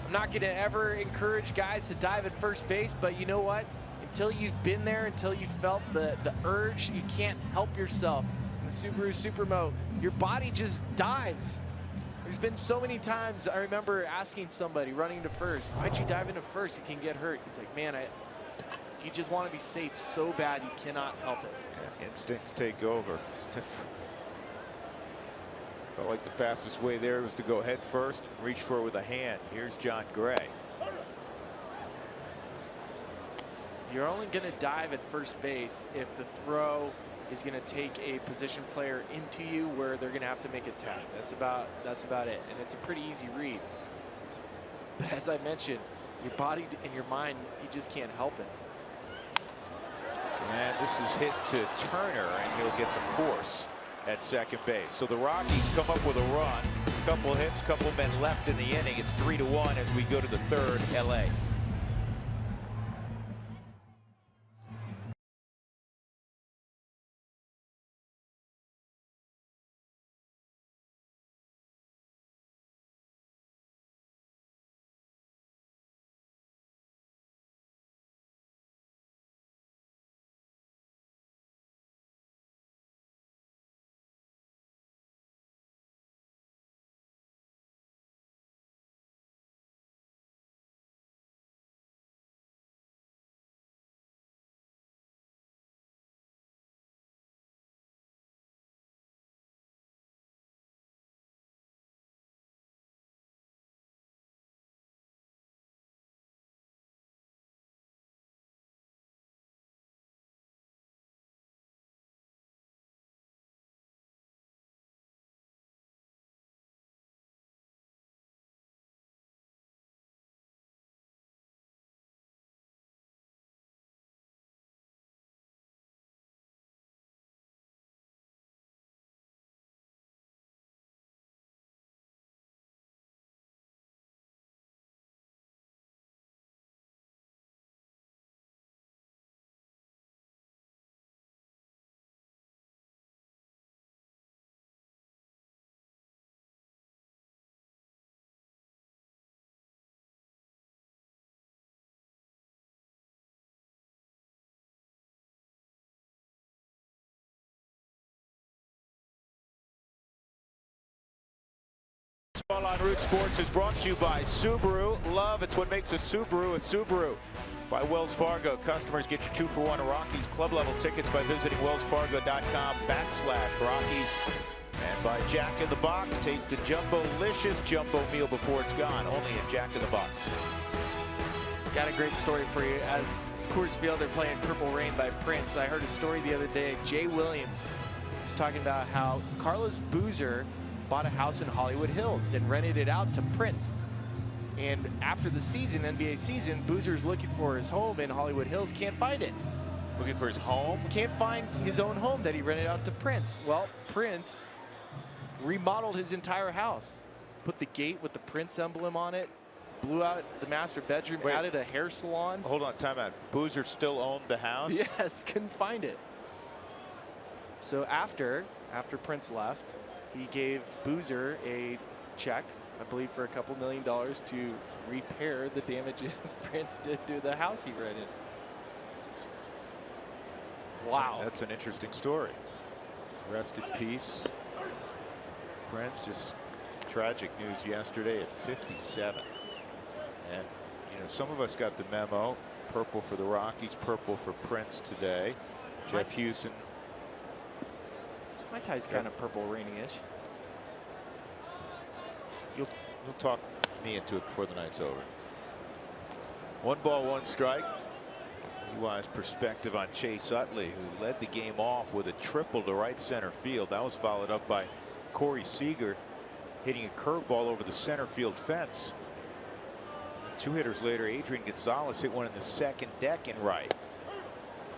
I'm not going to ever encourage guys to dive at first base, but you know what? Until you've been there, until you felt the urge, you can't help yourself. In the Subaru Supermo, your body just dives. There's been so many times I remember asking somebody running to first, why'd you dive into first? You can get hurt. He's like, man, you just want to be safe so bad you cannot help it. Yeah, instincts take over. Felt like the fastest way there was to go head first and reach for it with a hand. Here's John Gray. You're only going to dive at first base if the throw is going to take a position player into you where they're going to have to make a tag. That's about it. And it's a pretty easy read. But as I mentioned, your body and your mind, you just can't help it. And this is hit to Turner, and he'll get the force at second base. So the Rockies come up with a run. Couple hits, couple men left in the inning. It's 3-1 as we go to the third. LA. All on Root Sports is brought to you by Subaru. Love, it's what makes a Subaru a Subaru. By Wells Fargo, customers get your 2-for-1 Rockies club level tickets by visiting wellsfargo.com/Rockies. And by Jack in the Box, taste the Jumbo-licious jumbo meal before it's gone, only at Jack in the Box. Got a great story for you. As Coors Field, they're playing Purple Rain by Prince. I heard a story the other day. Jay Williams was talking about how Carlos Boozer bought a house in Hollywood Hills and rented it out to Prince. And after the season, NBA season, Boozer's looking for his home in Hollywood Hills, can't find it. Looking for his home? Can't find his own home that he rented out to Prince. Well, Prince remodeled his entire house. Put the gate with the Prince emblem on it, blew out the master bedroom, added a hair salon. Hold on, time out. Boozer still owned the house? Yes, couldn't find it. So after Prince left, he gave Boozer a check, I believe for a couple $1 million, to repair the damages Prince did to the house he rented. Wow. That's an interesting story. Rest in peace. Prince, just tragic news yesterday at 57. And, you know, some of us got the memo. Purple for the Rockies, purple for Prince today. Jeff Houston. My tie's kind of purple rainy-ish. You'll talk me into it before the night's over. 1 ball, 1 strike. EY's perspective on Chase Utley, who led the game off with a triple to right center field. That was followed up by Corey Seager hitting a curveball over the center field fence. 2 hitters later, Adrian Gonzalez hit one in the second deck in right.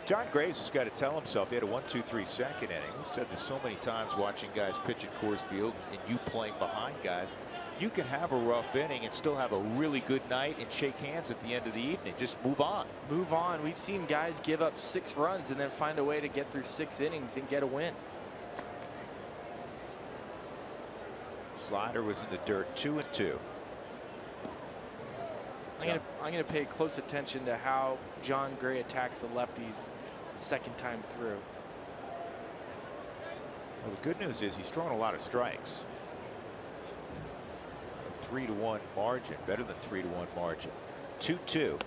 John Graves has got to tell himself he had a 1-2-3 second inning. We've said this so many times watching guys pitch at Coors Field and you playing behind guys. You can have a rough inning and still have a really good night and shake hands at the end of the evening. Just move on. Move on. We've seen guys give up 6 runs and then find a way to get through 6 innings and get a win. Slider was in the dirt, 2-2. I'm gonna pay close attention to how John Gray attacks the lefties second time through. Well, the good news is he's throwing a lot of strikes. A 3-1 margin, better than 3-1 margin. 2-2.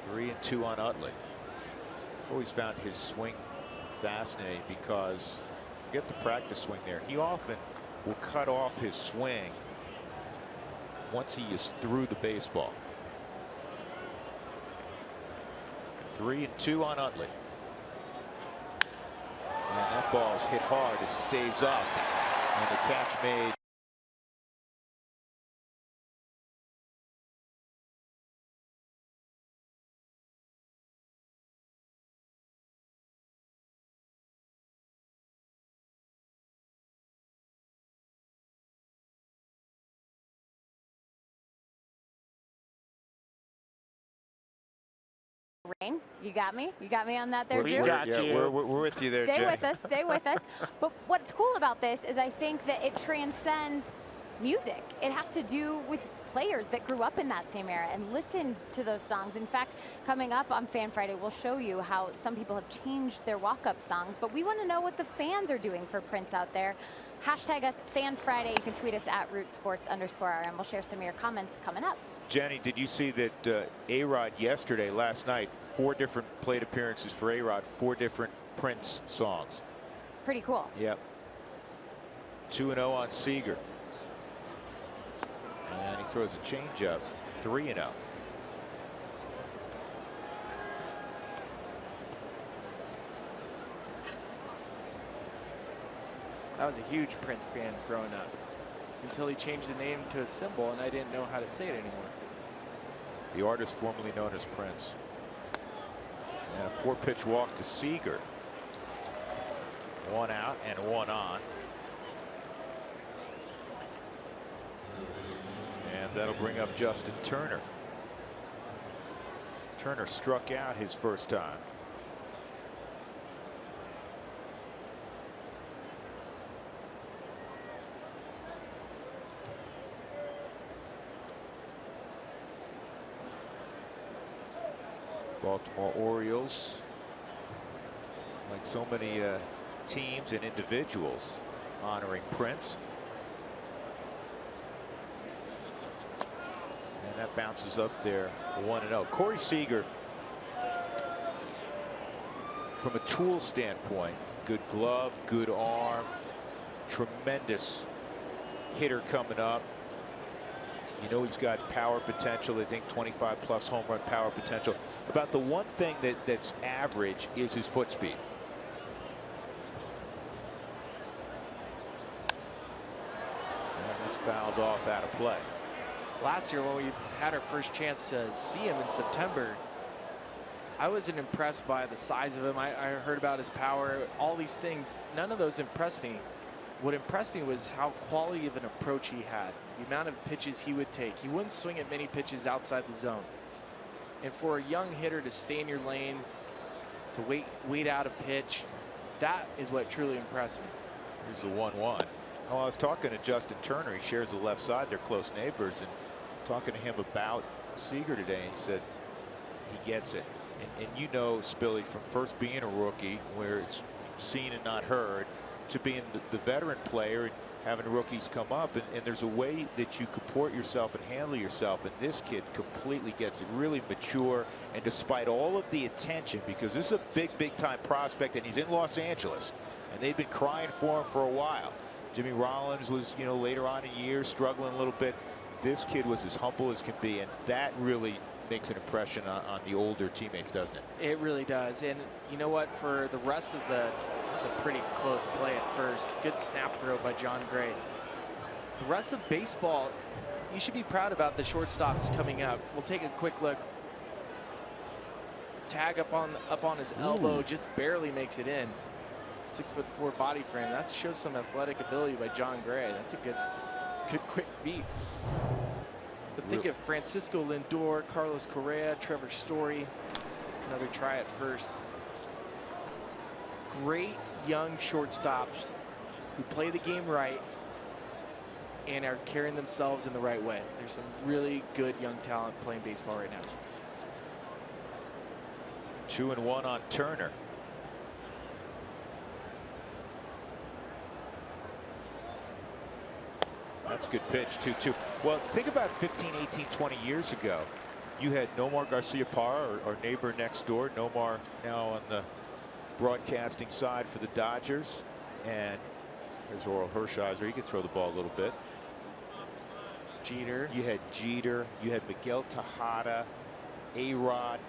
3-2 on Utley. Always found his swing fascinating because get the practice swing there. He often will cut off his swing once he is through the baseball. 3-2 on Utley. And that ball's hit hard. It stays up. And the catch made. Rain, you got me on that there, Drew? We're with you there, Stay Jay. with us, stay with us. But what's cool about this is I think that it transcends music. It has to do with players that grew up in that same era and listened to those songs. In fact, coming up on Fan Friday, we'll show you how some people have changed their walk-up songs, but we want to know what the fans are doing for Prince out there. Hashtag us Fan Friday. You can tweet us at RootSports_RM. We'll share some of your comments coming up. Jenny, did you see that A-Rod yesterday, last night, 4 different plate appearances for A-Rod, 4 different Prince songs? Pretty cool. Yep. 2-0 on Seager. And he throws a changeup, 3-0. I was a huge Prince fan growing up until he changed the name to a symbol and I didn't know how to say it anymore. The artist formerly known as Prince. And a 4-pitch walk to Seager. 1 out and 1 on. And that'll bring up Justin Turner. Turner struck out his first time. Baltimore Orioles, like so many teams and individuals, honoring Prince. And that bounces up there 1-0. Corey Seager, from a tool standpoint, good glove, good arm, tremendous hitter coming up. You know he's got power potential. I think 25+ home run power potential. About the one thing that's average is his foot speed. And that's fouled off out of play. Last year when we had our first chance to see him in September, I wasn't impressed by the size of him. I heard about his power, all these things. None of those impressed me. What impressed me was how quality of an approach he had, the amount of pitches he would take. He wouldn't swing at many pitches outside the zone. And for a young hitter to stay in your lane, to wait out a pitch, that is what truly impressed me. Here's the 1-1. Oh, I was talking to Justin Turner. He shares the left side. They're close neighbors. And talking to him about Seager today, and he said he gets it. And you know, Spilly, from first being a rookie, where it's seen and not heard, to being the veteran player and having rookies come up, and there's a way that you comport yourself and handle yourself, and this kid completely gets it. Really mature, and despite all of the attention, because this is a big time prospect, and he's in Los Angeles, and they've been crying for him for a while. Jimmy Rollins was, you know, later on in years struggling a little bit. This kid was as humble as can be, and that really makes an impression on the older teammates, doesn't it? It really does. And you know what, for the rest of that's a pretty close play at first. Good snap throw by John Gray. The rest of baseball, you should be proud about the shortstops coming up. We'll take a quick look. Tag up on his elbow, just barely makes it in. 6'4" body frame. That shows some athletic ability by John Gray. That's a good quick feat. But think of Francisco Lindor, Carlos Correa, Trevor Story. Another try at first. Great young shortstops who play the game right and are carrying themselves in the right way. There's some really good young talent playing baseball right now. 2-1 on Turner. That's a good pitch, 2-2. Well, think about 15, 18, 20 years ago. You had Nomar Garciaparra, our neighbor next door. Nomar now on the broadcasting side for the Dodgers. And there's Oral Hershiser. He could throw the ball a little bit. Jeter. You had Jeter. You had Miguel Tejada, A-Rod.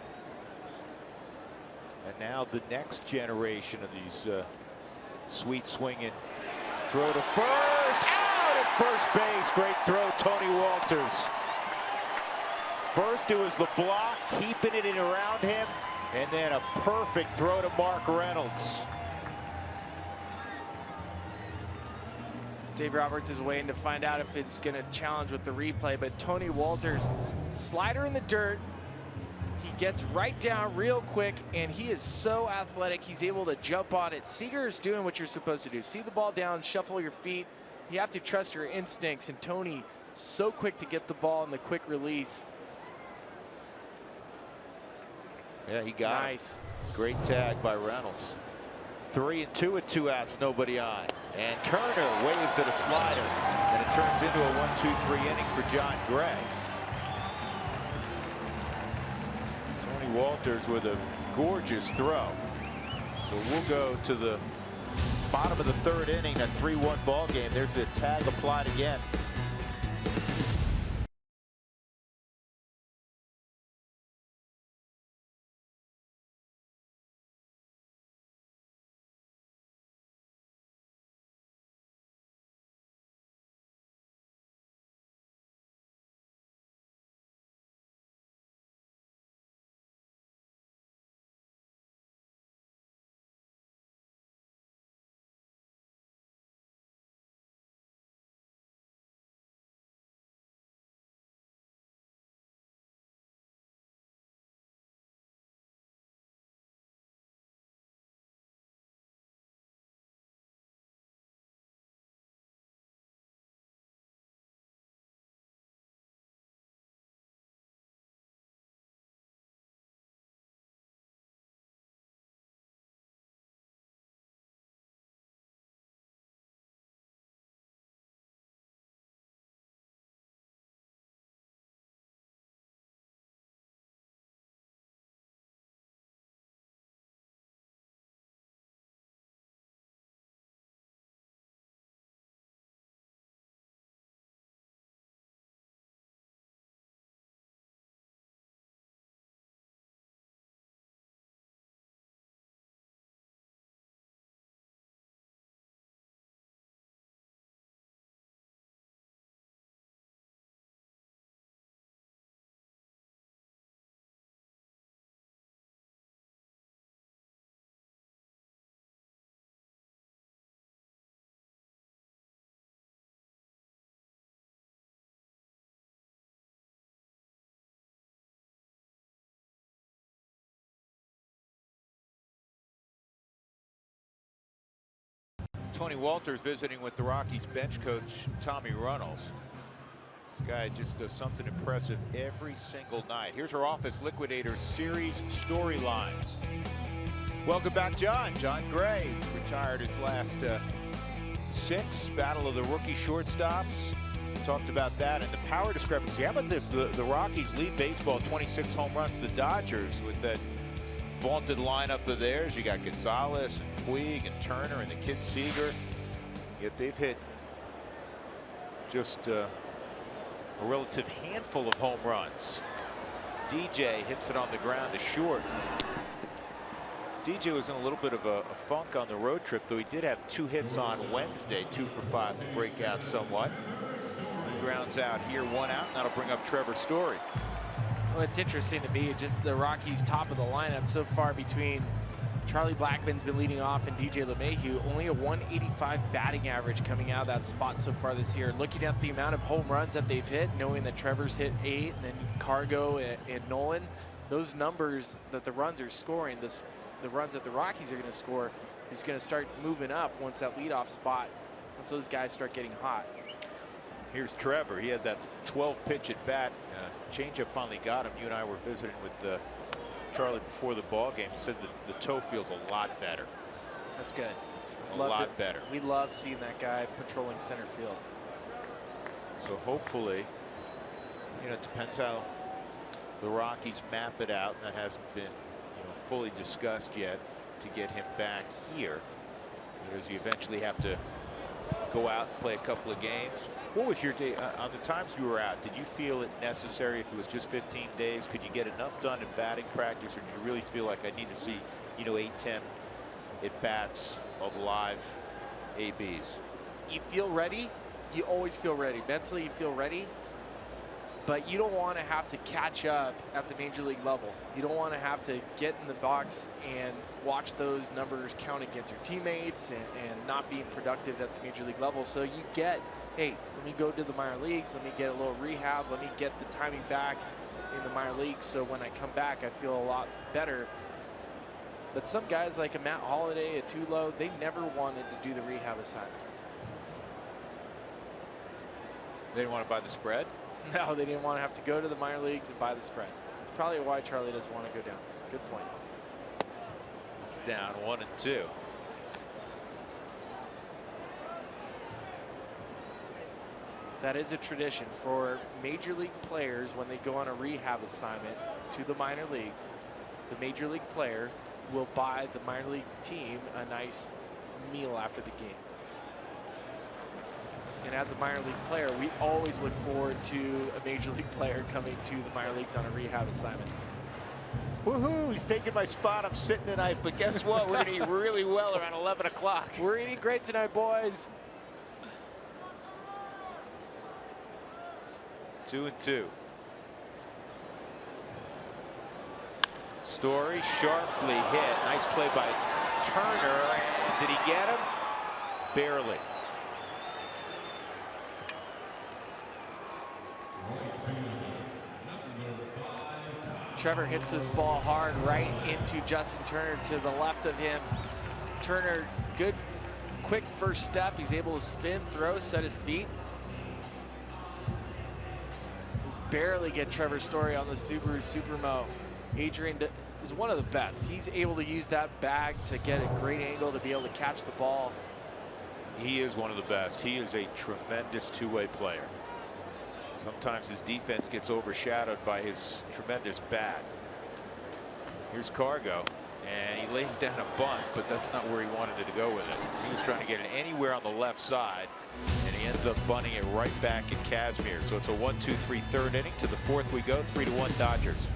And now the next generation of these sweet swinging. Throw to first. First base, great throw, Tony Walters. First it was the block, keeping it in around him, and then a perfect throw to Mark Reynolds. Dave Roberts is waiting to find out if it's going to challenge with the replay, but Tony Walters, slider in the dirt. He gets right down real quick, and he is so athletic, he's able to jump on it. Seager is doing what you're supposed to do. See the ball down, shuffle your feet. You have to trust your instincts, and Tony so quick to get the ball in the quick release. Yeah, he got nice. It. Great tag by Reynolds. 3-2 with 2 outs, nobody on. And Turner waves at a slider, and it turns into a 1-2-3 inning for John Gray. Tony Walters with a gorgeous throw. So we'll go to the bottom of the 3rd inning, a 3-1 ball game. There's a tag applied again. Tony Walters visiting with the Rockies bench coach Tommy Runnels. This guy just does something impressive every single night. Here's our Office Liquidators series storylines. Welcome back, John. John Gray retired his last 6. Battle of the rookie shortstops. Talked about that and the power discrepancy. How about this? The Rockies lead baseball 26 home runs. The Dodgers with that vaunted lineup of theirs. You got Gonzalez and Puig and Turner and the kid Seager. Yet they've hit just a relative handful of home runs. DJ hits it on the ground to short. DJ was in a little bit of a funk on the road trip, though he did have 2 hits on Wednesday, 2 for 5 to break out somewhat. He grounds out here, 1 out. That'll bring up Trevor Story. Well, it's interesting to me, just the Rockies top of the lineup so far between Charlie Blackmon's been leading off and DJ LeMahieu. Only a 185 batting average coming out of that spot so far this year. Looking at the amount of home runs that they've hit, knowing that Trevor's hit 8 and then Cargo and Nolan, those numbers that the runs are scoring, the runs that the Rockies are going to score is going to start moving up once that leadoff spot, once those guys start getting hot. Here's Trevor. He had that 12 pitch at bat. Changeup finally got him. You and I were visiting with Charlie before the ball game. He said the toe feels a lot better. That's good. A lot better. We love seeing that guy patrolling center field. So hopefully, you know, it depends how the Rockies map it out. That hasn't been fully discussed yet to get him back here, because you eventually have to go out and play a couple of games. What was your day on the times you were out? Did you feel it necessary if it was just 15 days? Could you get enough done in batting practice, or did you really feel like I need to see 8-10 at bats of live ABs? You feel ready. You always feel ready. Mentally you feel ready, but you don't want to have to catch up at the major league level. You don't want to have to get in the box and watch those numbers count against your teammates and not being productive at the major league level. So you get, hey, let me go to the minor leagues, let me get a little rehab, let me get the timing back in the minor leagues, so when I come back I feel a lot better. But some guys like a Matt Holliday, a Tulo, they never wanted to do the rehab assignment. They didn't want to buy the spread? No, they didn't want to have to go to the minor leagues and buy the spread. It's probably why Charlie doesn't want to go down. Good point. It's down 1-2. That is a tradition for major league players when they go on a rehab assignment to the minor leagues. The major league player will buy the minor league team a nice meal after the game. And as a minor league player, we always look forward to a major league player coming to the minor leagues on a rehab assignment. Woohoo, he's taking my spot. I'm sitting tonight, but guess what? We're going to eat really well around 11 o'clock. We're eating great tonight, boys. 2-2. Story sharply hit. Nice play by Turner. And did he get him? Barely. Trevor hits this ball hard right into Justin Turner to the left of him. Turner, good quick first step. He's able to spin, throw, set his feet. Barely get Trevor Story on the Subaru Supermo. Adrian is one of the best. He's able to use that bag to get a great angle to be able to catch the ball. He is one of the best. He is a tremendous two-way player. Sometimes his defense gets overshadowed by his tremendous bat. Here's Cargo, and he lays down a bunt, but that's not where he wanted it to go with it. He was trying to get it anywhere on the left side, and he ends up bunting it right back at Kazmir. So it's a 1-2-3 third inning. To the fourth we go, 3-1 Dodgers.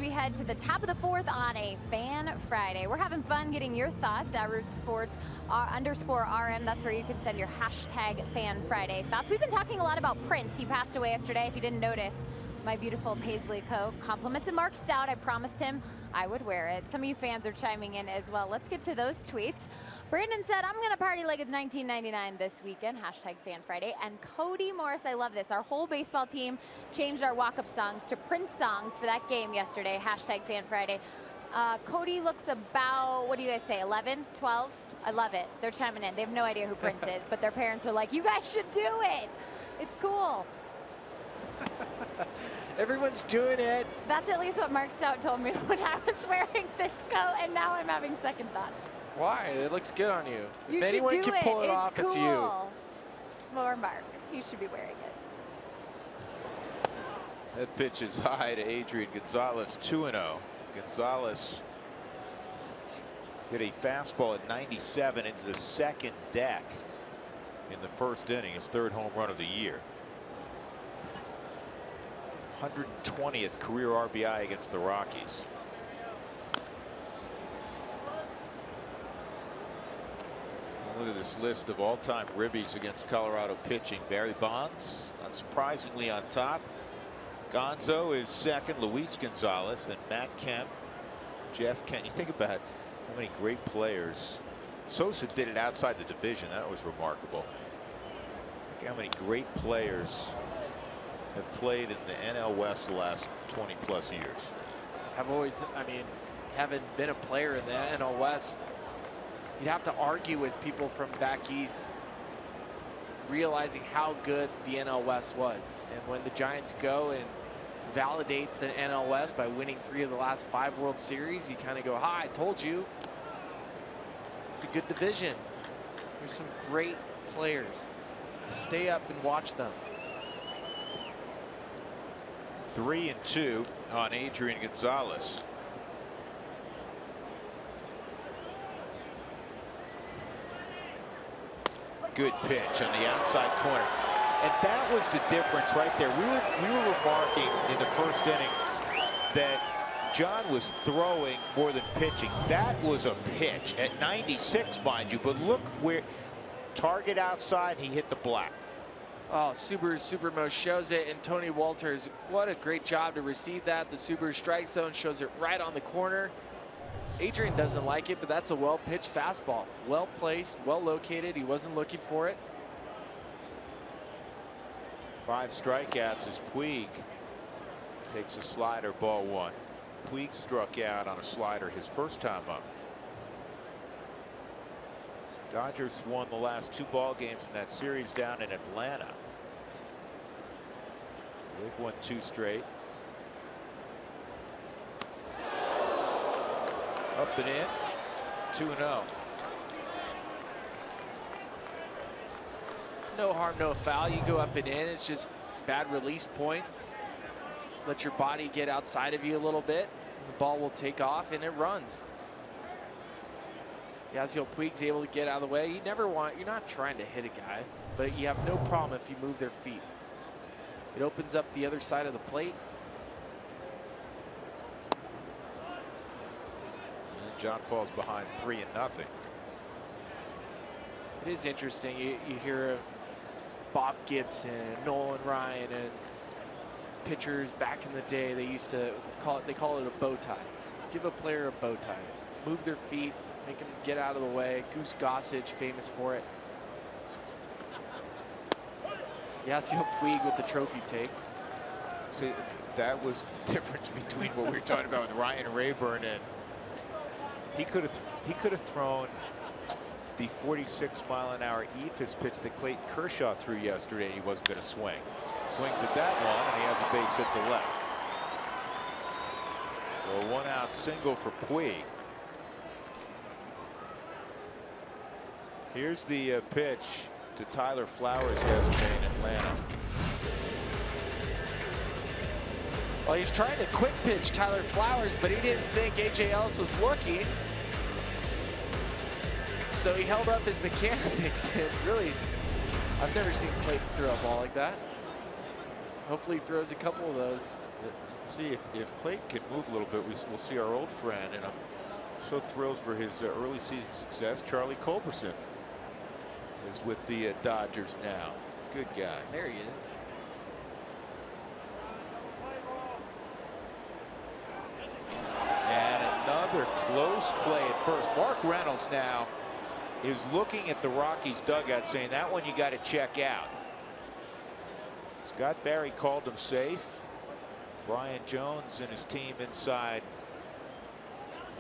We head to the top of the fourth on a Fan Friday. We're having fun getting your thoughts at Root Sports _RM. That's where you can send your hashtag Fan Friday thoughts. We've been talking a lot about Prince. He passed away yesterday. If you didn't notice, my beautiful Paisley coat. Compliments of Mark Stout. I promised him I would wear it. Some of you fans are chiming in as well. Let's get to those tweets. Brandon said, I'm going to party like it's 1999 this weekend. Hashtag Fan Friday. And Cody Morris, I love this. Our whole baseball team changed our walk-up songs to Prince songs for that game yesterday. Hashtag Fan Friday. Cody looks about, what do you guys say, 11, 12? I love it. They're chiming in. They have no idea who Prince is, but their parents are like, you guys should do it. It's cool. Everyone's doing it. That's at least what Mark Stout told me when I was wearing this coat, and now I'm having second thoughts. Why? It looks good on you. You if anyone should do can pull it off, cool. it's you. Or Mark. You should be wearing it. That pitch is high to Adrian Gonzalez, 2-0. Gonzalez hit a fastball at 97 into the second deck in the first inning, his third home run of the year. 120th career RBI against the Rockies. Look at this list of all-time ribbies against Colorado pitching. Barry Bonds, unsurprisingly, on top. Gonzo is second. Luis Gonzalez, then Matt Kemp, Jeff Kent. You think about how many great players. Sosa did it outside the division. That was remarkable. Look how many great players have played in the NL West the last 20+ years. I've always, I mean, haven't been a player in the NL West. You'd have to argue with people from back east, realizing how good the NL West was. And when the Giants go and validate the NL West by winning 3 of the last 5 World Series, you kind of go, hi, I told you. It's a good division. There's some great players. Stay up and watch them. 3-2 on Adrian Gonzalez. Good pitch on the outside corner. And that was the difference right there. We were remarking in the first inning that John was throwing more than pitching. That was a pitch at 96, mind you, but look where target outside, he hit the black. Oh, Subaru Supermo shows it, and Tony Walters, what a great job to receive that. The Subaru strike zone shows it right on the corner. Adrian doesn't like it, but that's a well-pitched fastball. Well-placed, well-located. He wasn't looking for it. 5 strikeouts as Puig takes a slider, ball 1. Puig struck out on a slider his first time up. Dodgers won the last 2 ball games in that series down in Atlanta. They've won 2 straight. Up and in, 2-0. There's no harm, no foul. You go up and in. It's just bad release point. Let your body get outside of you a little bit. The ball will take off and it runs. Yasiel Puig's able to get out of the way. You're not trying to hit a guy, but you have no problem if you move their feet. It opens up the other side of the plate. John falls behind 3-0. It is interesting. You hear of Bob Gibson, Nolan Ryan, and pitchers back in the day. They used to call it a bow tie. Give a player a bow tie. Move their feet, make them get out of the way. Goose Gossage, famous for it. Yasiel Puig with the trophy take. See, that was the difference between what we were talking about with Ryan Rayburn, and he could have thrown the 46-mile-an-hour eephus pitch that Clayton Kershaw threw yesterday, and he wasn't going to swing. Swings at that one, and he has a base hit to left. So a 1-out single for Puig. Here's the pitch to Tyler Flowers yesterday in Atlanta. Well, he's trying to quick pitch Tyler Flowers, but he didn't think A.J. Ellis was looking. So he held up his mechanics, and really, I've never seen Clayton throw a ball like that. Hopefully he throws a couple of those Let's see if Clayton can move a little bit. We'll see our old friend, and I'm so thrilled for his early season success. Charlie Culberson is with the Dodgers now. Good guy. There he is. And another close play at first. Mark Reynolds now is looking at the Rockies dugout saying that one you got to check out. Scott Barry called him safe. Brian Jones and his team inside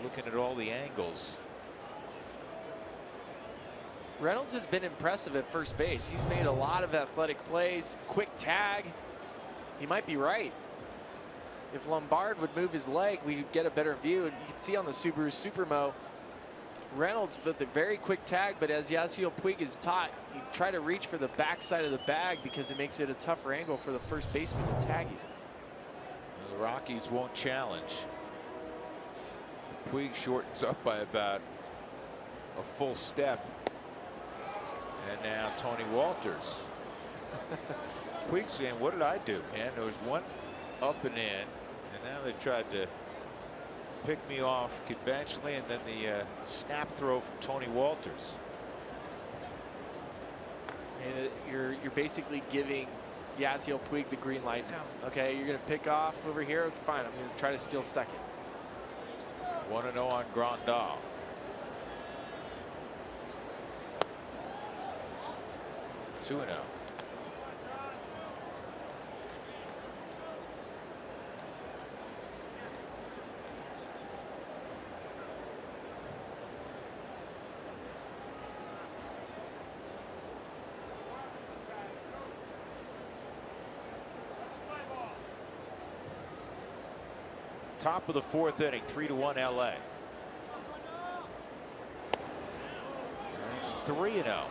looking at all the angles. Reynolds has been impressive at first base. He's made a lot of athletic plays, quick tag. He might be right. If Lombard would move his leg, we'd get a better view. And you can see on the Subaru Supermo, Reynolds with a very quick tag, but as Yasiel Puig is taught, you try to reach for the backside of the bag because it makes it a tougher angle for the first baseman to tag you. The Rockies won't challenge. Puig shortens up by about a full step. And now Tony Walters. Puig saying, what did I do, man? There was one up and in, and now they tried to pick me off conventionally, and then the snap throw from Tony Walters. And you're basically giving Yasiel Puig the green light now. Okay, you're going to pick off over here. Fine, I'm going to try to steal second. 1-0 on Grandal. Two 2-0. Top of the fourth inning, 3-1 LA. It's 3-0.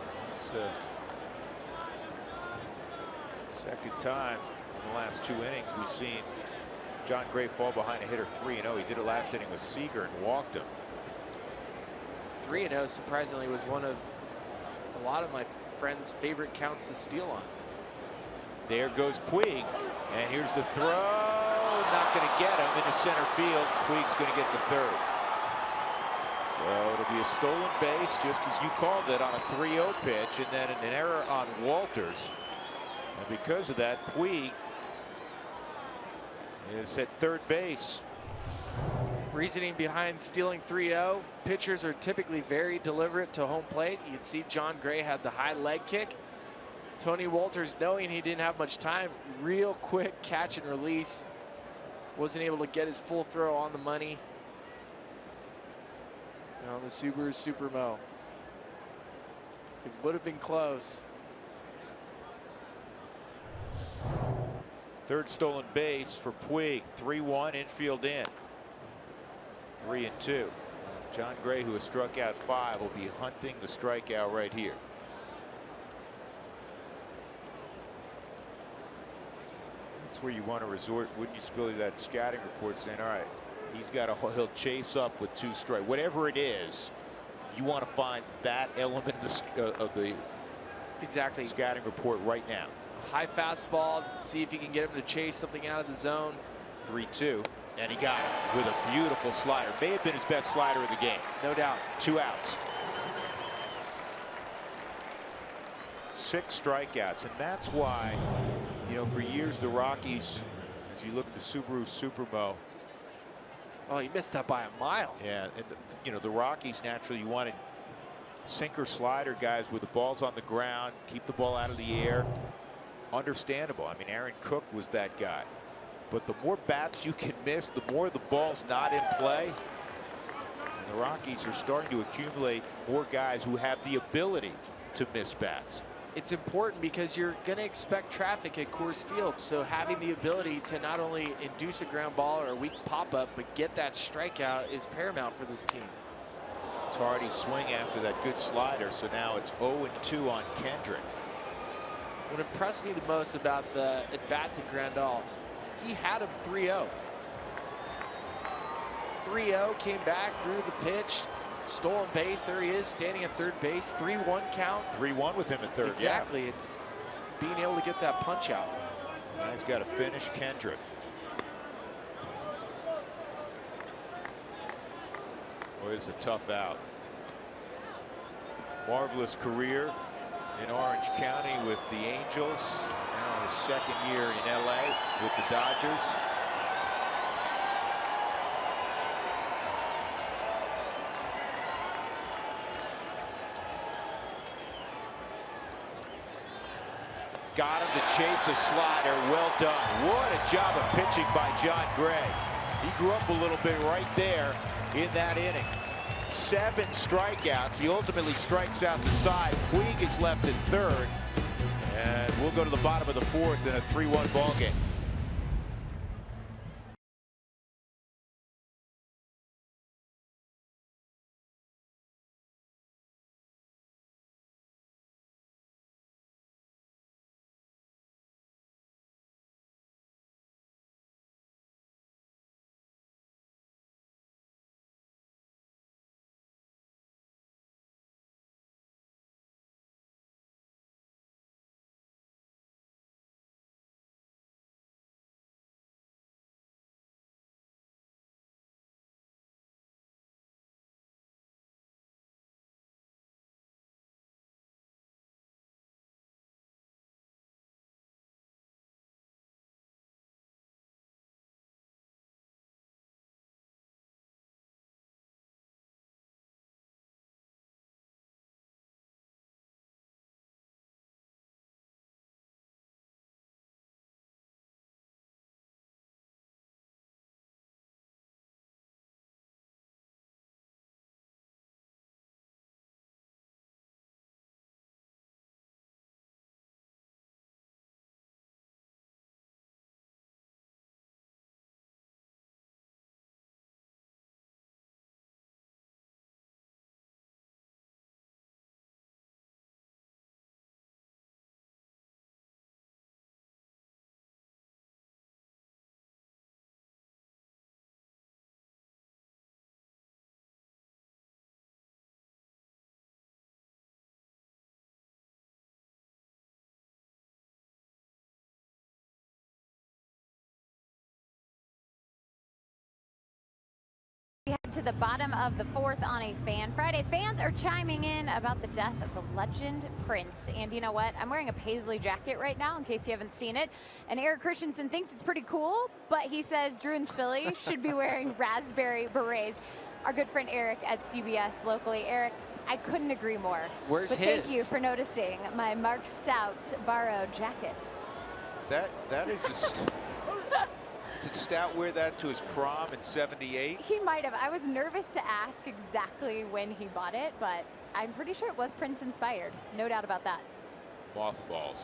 It's second time in the last 2 innings we've seen John Gray fall behind a hitter 3-0. He did it last inning with Seager and walked him. 3-0 surprisingly was one of a lot of my friends' favorite counts to steal on. There goes Puig, and here's the throw. Not going to get him into center field. Puig's going to get the third. So it'll be a stolen base, just as you called it, on a 3-0 pitch, and then an error on Walters. And because of that, Puig is at third base. Reasoning behind stealing 3-0, pitchers are typically very deliberate to home plate. You can see John Gray had the high leg kick. Tony Walters, knowing he didn't have much time, real quick catch and release. Wasn't able to get his full throw on the money. And on the Subaru Supermo. It would have been close. Third stolen base for Puig. 3-1, infield in. 3-2. John Gray, who has struck out 5, will be hunting the strikeout right here. That's where you want to resort, wouldn't you, Spilly, that scouting report saying, all right, he'll chase up with 2 strikes. Whatever it is, you want to find that element of the exactly scouting report right now. High fastball, see if you can get him to chase something out of the zone. 3-2, and he got it with a beautiful slider. May have been his best slider of the game. No doubt. 2 outs. 6 strikeouts, and that's why, you know, for years the Rockies, as you look at the Subaru Supermo. Oh, he missed that by a mile. Yeah, and you know, the Rockies naturally, you wanted sinker slider guys with the balls on the ground, keep the ball out of the air. Understandable. I mean, Aaron Cook was that guy. But the more bats you can miss, the more the ball's not in play. And the Rockies are starting to accumulate more guys who have the ability to miss bats. It's important because you're going to expect traffic at Coors Field. So having the ability to not only induce a ground ball or a weak pop-up, but get that strikeout is paramount for this team. Tardy swing after that good slider. So now it's 0-2 on Kendrick. What impressed me the most about the at-bat to Grandal, he had him 3-0. 3-0, came back, threw the pitch, stolen base. There he is, standing at third base. 3-1 count. 3-1 with him at third. Exactly. Yeah. Being able to get that punch out. Now he's got to finish Kendrick. Boy, it's a tough out. Marvelous career in Orange County with the Angels. Now his second year in LA with the Dodgers. Got him to chase a slider. Well done. What a job of pitching by John Gray. He grew up a little bit right there in that inning. 7 strikeouts. He ultimately strikes out the side. Puig is left in third. And we'll go to the bottom of the 4th in a 3-1 ball game. We head to the bottom of the 4th on a Fan Friday. Fans are chiming in about the death of the legend Prince. And you know what? I'm wearing a paisley jacket right now in case you haven't seen it. And Eric Christensen thinks it's pretty cool, but he says Drew and Spilly should be wearing raspberry berets. Our good friend Eric at CBS locally. Eric, I couldn't agree more. Where's but his? Thank you for noticing my Mark Stout borrowed jacket. That is just... Did Stout wear that to his prom in '78? He might have. I was nervous to ask exactly when he bought it, but I'm pretty sure it was Prince inspired. No doubt about that. Mothballs.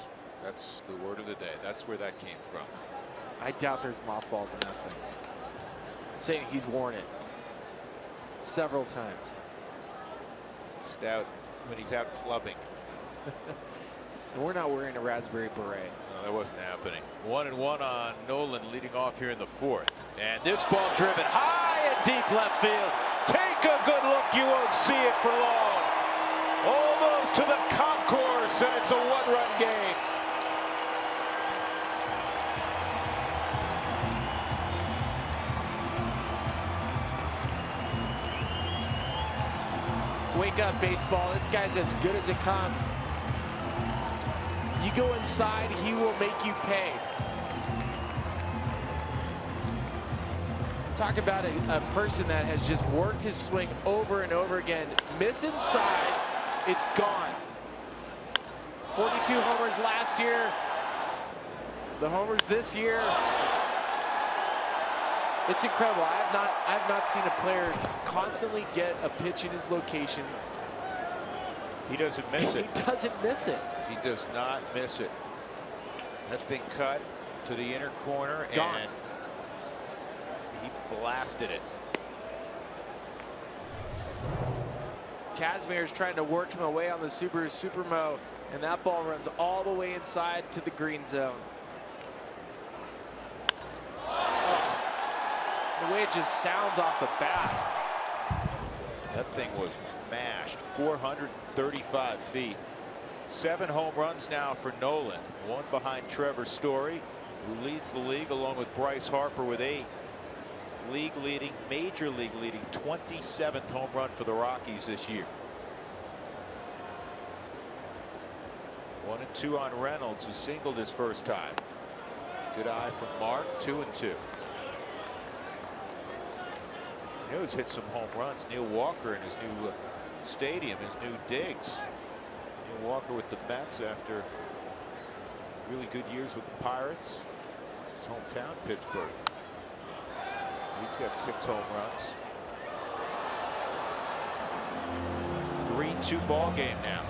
That's the word of the day. That's where that came from. I doubt there's mothballs in that thing. I'm saying he's worn it several times. Stout when he's out clubbing. And we're not wearing a raspberry beret. No, that wasn't happening. 1-1 on Nolan leading off here in the 4th. And this ball driven high and deep left field. Take a good look. You won't see it for long. Almost to the concourse, and it's a 1-run game. Wake up, baseball. This guy's as good as it comes. You go inside, he will make you pay. Talk about a person that has just worked his swing over and over again. Miss inside, it's gone. 42 homers last year. The homers this year. It's incredible. I have not seen a player constantly get a pitch in his location. He doesn't miss it. He doesn't miss it. He does not miss it. That thing cut to the inner corner, Gone. and he blasted it. Kazmier's trying to work him away on the Subaru Supermo, and that ball runs all the way inside to the green zone. Oh, the way it just sounds off the bat. That thing was mashed. 435 feet. 7 home runs now for Nolan. 1 behind Trevor Story, who leads the league along with Bryce Harper with 8. league leading, major league leading 27th home run for the Rockies this year. 1-2 on Reynolds, who singled his first time. Good eye from Mark. 2-2. He's hit some home runs. Neil Walker in his new stadium, his new digs. Neil Walker with the Mets after really good years with the Pirates. His hometown, Pittsburgh. He's got 6 home runs. 3-2 ball game now.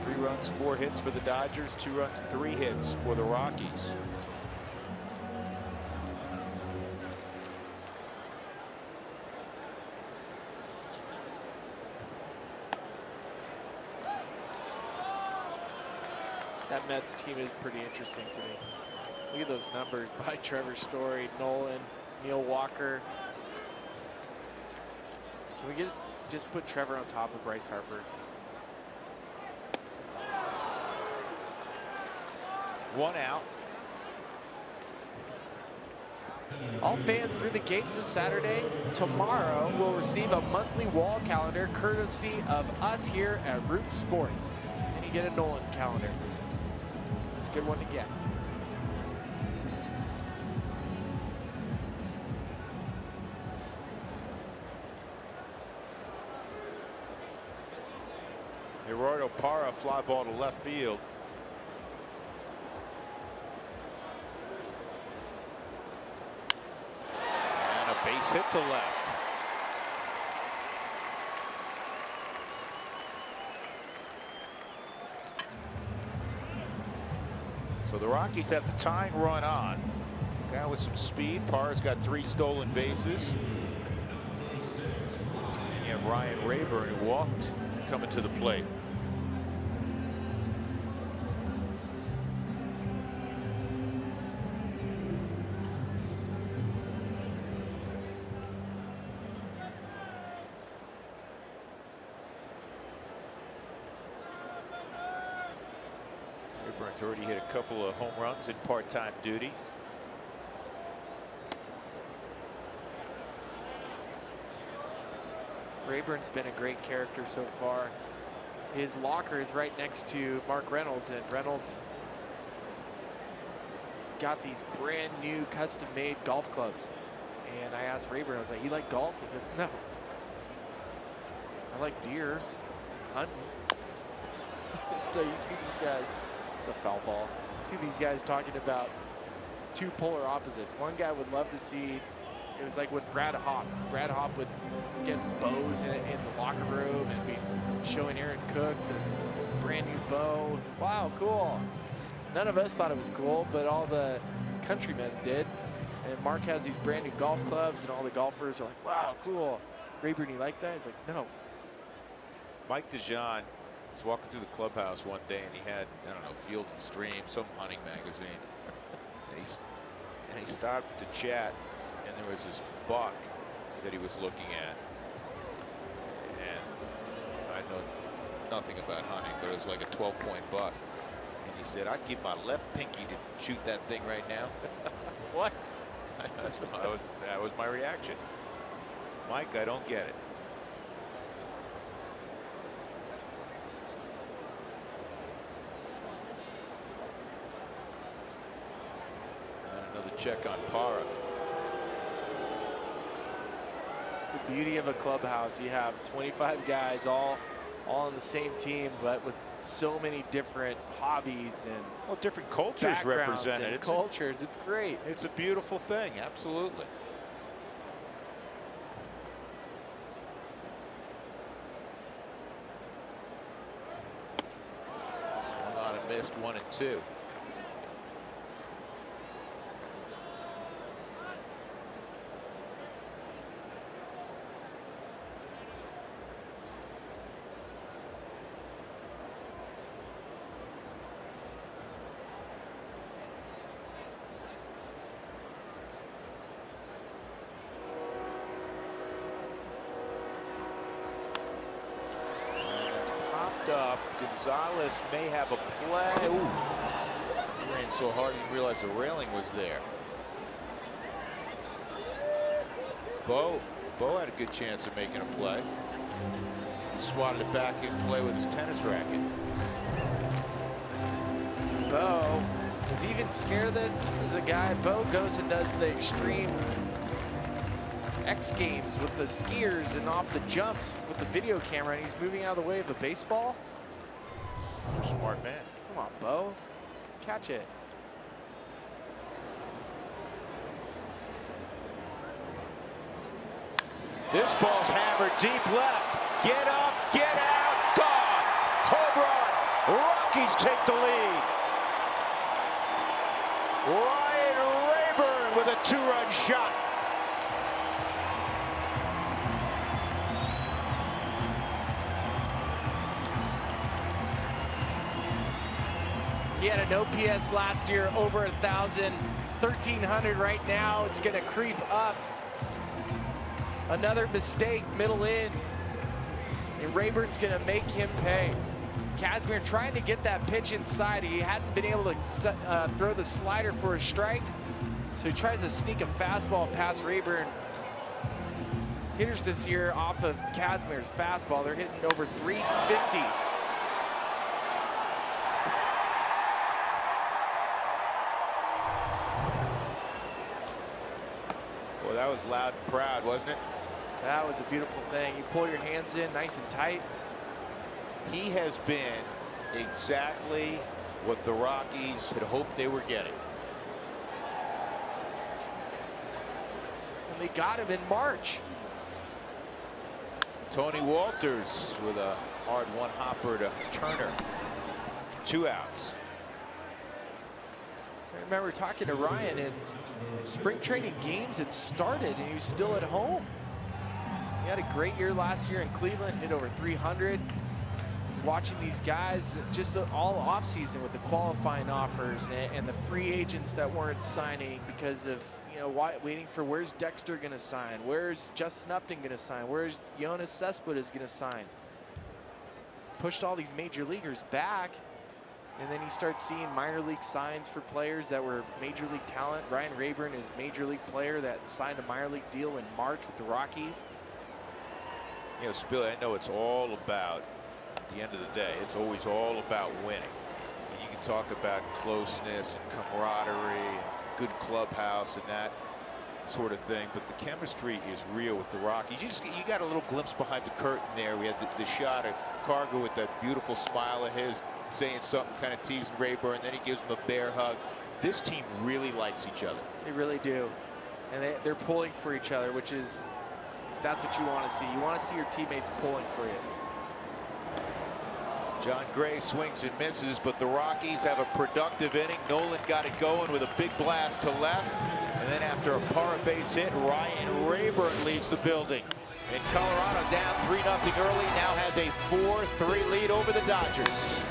3 runs, 4 hits for the Dodgers. 2 runs, 3 hits for the Rockies. That Mets team is pretty interesting to me. Look at those numbers by Trevor Story, Nolan, Neil Walker. Can we just put Trevor on top of Bryce Harper? 1 out. All fans through the gates this Saturday. Tomorrow will receive a monthly wall calendar courtesy of us here at Root Sports. And you get a Nolan calendar. It's a good one to get. Gerardo Parra, fly ball to left field. And a base hit to left. So the Rockies have the tying run on. Guy with some speed. Parra's got 3 stolen bases. And you have Ryan Rayburn, who walked, coming to the plate. Rayburn's already hit a couple of home runs in part-time duty. Rayburn's been a great character so far. His locker is right next to Mark Reynolds, and Reynolds got these brand new custom-made golf clubs. And I asked Rayburn, I was like, "You like golf?" He goes, "No. I like deer, hunting." So you see these guys, it's a foul ball. You see these guys talking about 2 polar opposites. One guy would love to see, it was like when Brad Hopp would get bows in the locker room and be showing Aaron Cook this brand new bow. Wow, cool. None of us thought it was cool, but all the countrymen did. And Mark has these brand new golf clubs, and all the golfers are like, "Wow, cool." Rayburn, you like that? He's like, "No." Mike DeJean was walking through the clubhouse one day, and he had, I don't know, Field and Stream, some hunting magazine. And he stopped to chat, and there was this buck that he was looking at. And I know nothing about hunting, but it was like a 12-point buck. And he said, "I'd give my left pinky to shoot that thing right now." What? That was my reaction. Mike, I don't get it. Another check on Parra. It's the beauty of a clubhouse. You have 25 guys all on the same team, but with so many different hobbies and different cultures represented. It's great. It's a beautiful thing. Absolutely. Swung on and missed. 1-2. Up. Gonzalez may have a play. Ooh. He ran so hard he didn't realize the railing was there. Bo had a good chance of making a play. He swatted it back in play with his tennis racket. Bo, does he even scare this? This is a guy, Bo goes and does the extreme X Games with the skiers and off the jumps with the video camera, and he's moving out of the way of the baseball. You're a smart man. Come on, Bo. Catch it. This ball's hammered deep left. Get up, get out, gone. Home run. Rockies take the lead. Ryan Rayburn with a 2-run shot. He had an OPS last year over 1,000, 1,300 right now. It's going to creep up. Another mistake, middle in, and Rayburn's going to make him pay. Kazmir trying to get that pitch inside. He hadn't been able to throw the slider for a strike, so he tries to sneak a fastball past Rayburn. Hitters this year off of Kazmir's fastball, they're hitting over 350. Well, that was loud and proud, wasn't it? That was a beautiful thing. You pull your hands in nice and tight. He has been exactly what the Rockies had hoped they were getting. And they got him in March. Tony Walters with a hard one-hopper to Turner. 2 outs. I remember talking to Ryan, and spring training games had started and he was still at home. He had a great year last year in Cleveland, hit over 300. Watching these guys just all offseason with the qualifying offers and the free agents that weren't signing because of, you know, waiting for where's Dexter going to sign, where's Justin Upton going to sign, where's Jonas Cespedes going to sign. Pushed all these major leaguers back, and then you start seeing minor league signs for players that were major league talent. Ryan Rayburn is a major league player that signed a minor league deal in March with the Rockies. You know, Spilly, I know it's all about, at the end of the day, it's always all about winning. And you can talk about closeness and camaraderie and good clubhouse and that sort of thing, but the chemistry is real with the Rockies. You got a little glimpse behind the curtain there. We had the shot of Cargo with that beautiful smile of his, saying something, kind of teasing Rayburn, then he gives him a bear hug. This team really likes each other. They really do. And they're pulling for each other, which is, that's what you want to see. You want to see your teammates pulling for you. John Gray swings and misses, but the Rockies have a productive inning. Nolan got it going with a big blast to left. And then after a Parra base hit, Ryan Rayburn leads the building. And Colorado down 3-0 early, now has a 4-3 lead over the Dodgers.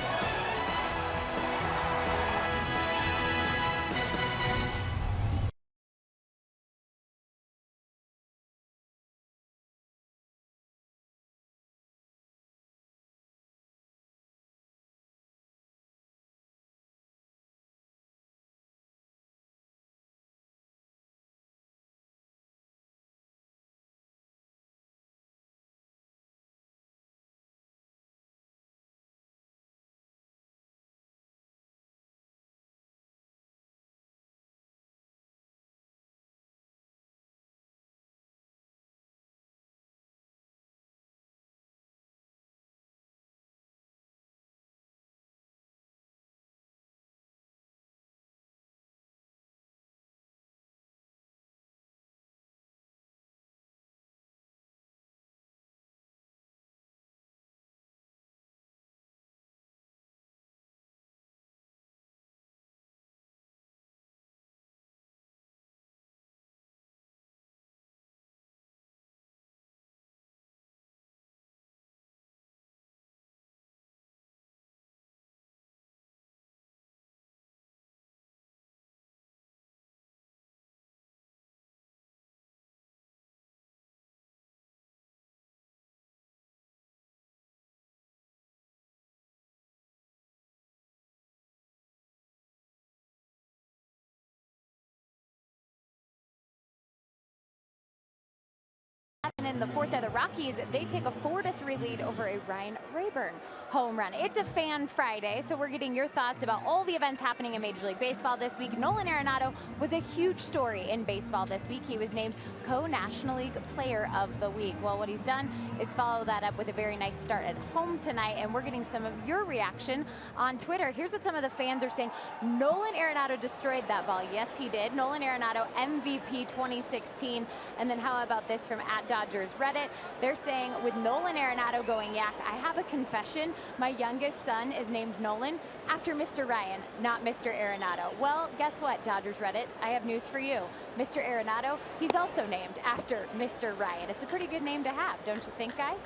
in the fourth, the Rockies, they take a 4-3 lead over a Ryan Rayburn home run. It's a Fan Friday, so we're getting your thoughts about all the events happening in Major League Baseball this week. Nolan Arenado was a huge story in baseball this week. He was named Co-National League Player of the Week. Well, what he's done is follow that up with a very nice start at home tonight, and we're getting some of your reaction on Twitter. Here's what some of the fans are saying. Nolan Arenado destroyed that ball. Yes, he did. Nolan Arenado, MVP 2016. And then how about this from @Dodgers Reddit? They're saying, with Nolan Arenado going yak, I have a confession. My youngest son is named Nolan after Mr. Ryan, not Mr. Arenado. Well, guess what, Dodgers Reddit? I have news for you. Mr. Arenado, he's also named after Mr. Ryan. It's a pretty good name to have, don't you think, guys?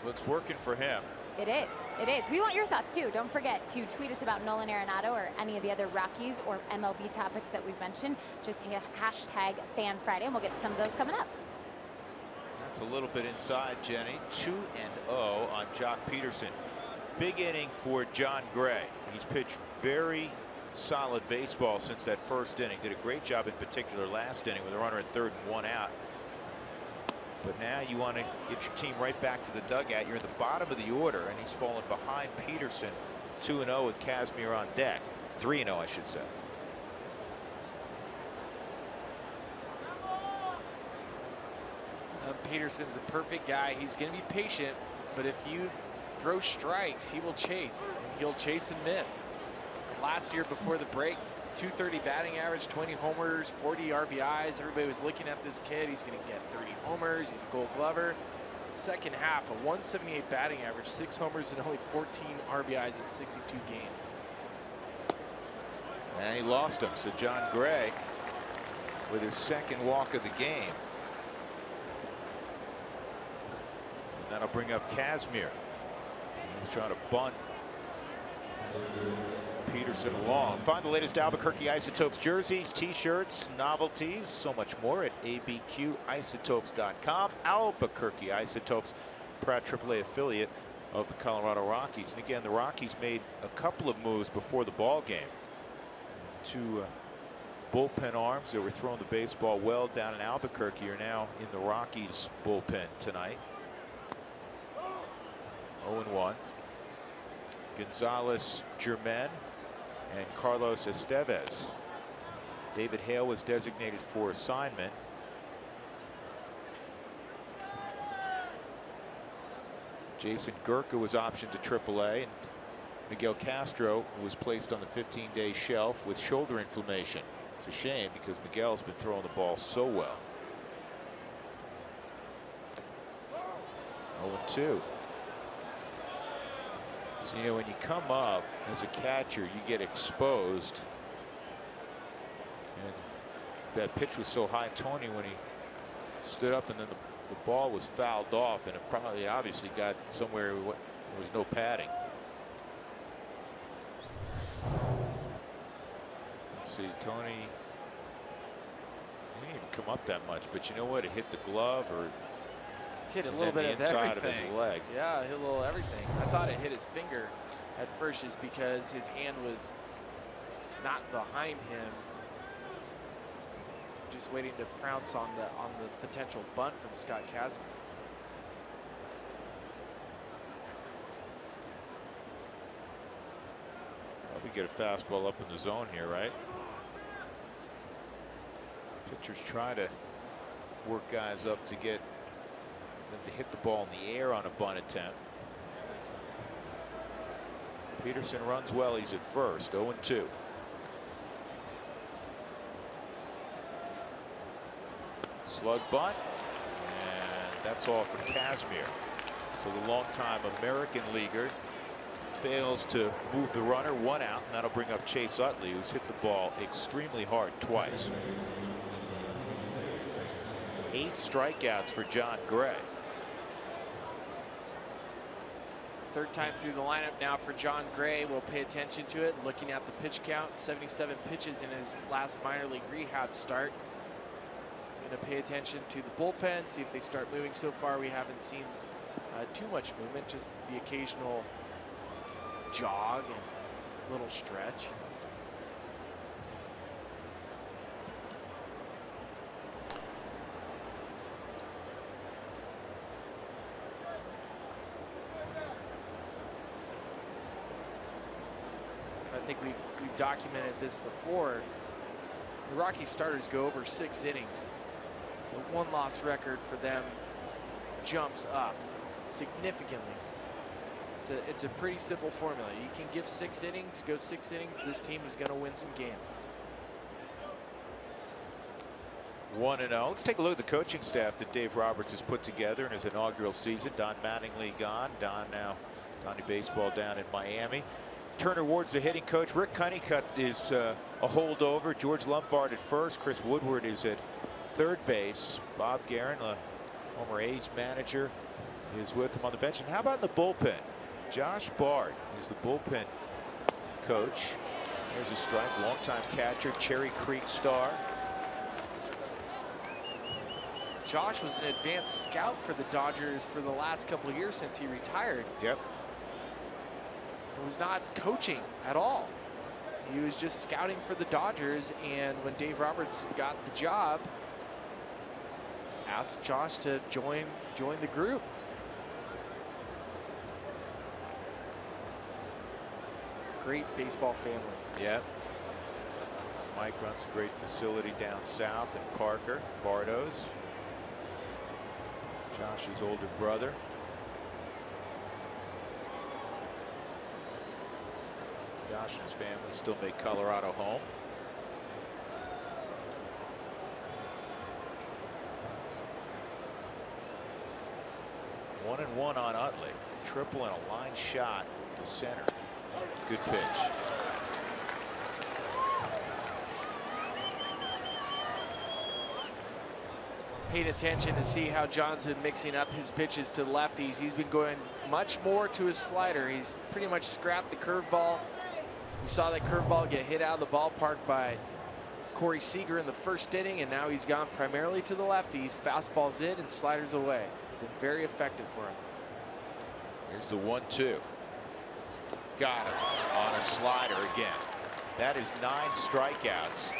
Well, it's working for him. It is. It is. We want your thoughts, too. Don't forget to tweet us about Nolan Arenado or any of the other Rockies or MLB topics that we've mentioned. Just hashtag Fan Friday, and we'll get to some of those coming up. That's a little bit inside, Jenny. 2-0 on Jock Peterson. Big inning for John Gray. He's pitched very solid baseball since that first inning. Did a great job in particular last inning with a runner at third and 1 out. But now you want to get your team right back to the dugout. You're in the bottom of the order, and he's fallen behind Peterson. 2-0 with Kazmir on deck. 3-0, I should say. Peterson's a perfect guy. He's going to be patient, but if you throw strikes, he will chase. He'll chase and miss. Last year before the break, 230 batting average, 20 homers, 40 RBIs. Everybody was looking at this kid. He's going to get 30 homers. He's a Gold Glover. Second half, a 178 batting average, 6 homers and only 14 RBIs in 62 games. And he lost him. So John Gray with his second walk of the game. And that'll bring up Kazmir. He's trying to bunt Peterson along. Find the latest Albuquerque Isotopes jerseys, t-shirts, novelties, so much more at abqisotopes.com. Albuquerque Isotopes, proud AAA affiliate of the Colorado Rockies. And again, the Rockies made a couple of moves before the ball game. Two bullpen arms that were throwing the baseball well down in Albuquerque are now in the Rockies bullpen tonight. 0-1. Gonzalez, Germain, and Carlos Estevez. David Hale was designated for assignment. Jason Gurka was optioned to AAA, and Miguel Castro was placed on the 15-day shelf with shoulder inflammation. It's a shame because Miguel's been throwing the ball so well. 0-2. So, you know, when you come up as a catcher, you get exposed. And that pitch was so high, Tony, when he stood up and then the ball was fouled off, and it probably obviously got somewhere where there was no padding. Let's see, Tony, he didn't even come up that much, but you know what? It hit the glove or hit a little bit of inside everything. of his leg. Yeah, it hit a little everything. I thought it hit his finger at first just because his hand was not behind him, just waiting to pounce on the potential bunt from Scott Kazmir. Probably get a fastball up in the zone here, right? Pitchers try to work guys up to get them to hit the ball in the air on a bunt attempt. Peterson runs well. He's at first. 0-2. Slug bunt, and that's all from Kazmir. So the longtime American leaguer fails to move the runner, 1 out, and that'll bring up Chase Utley, who's hit the ball extremely hard twice. 8 strikeouts for John Gray. Third time through the lineup now for John Gray. We'll pay attention to it. Looking at the pitch count, 77 pitches in his last minor league rehab start. Going to pay attention to the bullpen, see if they start moving. So far, we haven't seen too much movement, just the occasional jog and little stretch. think we've documented this before. The Rockies starters go over 6 innings. The 1-loss record for them jumps up significantly. It's a pretty simple formula. You can give 6 innings, go 6 innings. This team is going to win some games. 1-0. Let's take a look at the coaching staff that Dave Roberts has put together in his inaugural season. Don Mattingly gone. Don now Donnie Baseball down in Miami. Turner Ward's the hitting coach. Rick Honeycutt is a holdover. George Lombard at first. Chris Woodward is at third base. Bob Guerin, a former A's manager, is with him on the bench. And how about in the bullpen? Josh Bard is the bullpen coach. There's a strike. Longtime catcher, Cherry Creek star. Josh was an advanced scout for the Dodgers for the last couple of years since he retired. Yep. He was not coaching at all. He was just scouting for the Dodgers, and when Dave Roberts got the job, asked Josh to join the group. Great baseball family. Yep. Mike runs a great facility down south in Parker, Bardos. Josh's older brother. Josh and his family still make Colorado home. One and one on Utley. Triple and a line shot to center. Good pitch. Paying attention to see how John's been mixing up his pitches to lefties. He's been going much more to his slider. He's pretty much scrapped the curveball. We saw that curveball get hit out of the ballpark by Corey Seager in the first inning, and now he's gone primarily to the lefties. Fastballs in and sliders away. It's been very effective for him. Here's the 1-2. Got him on a slider again. That is 9 strikeouts.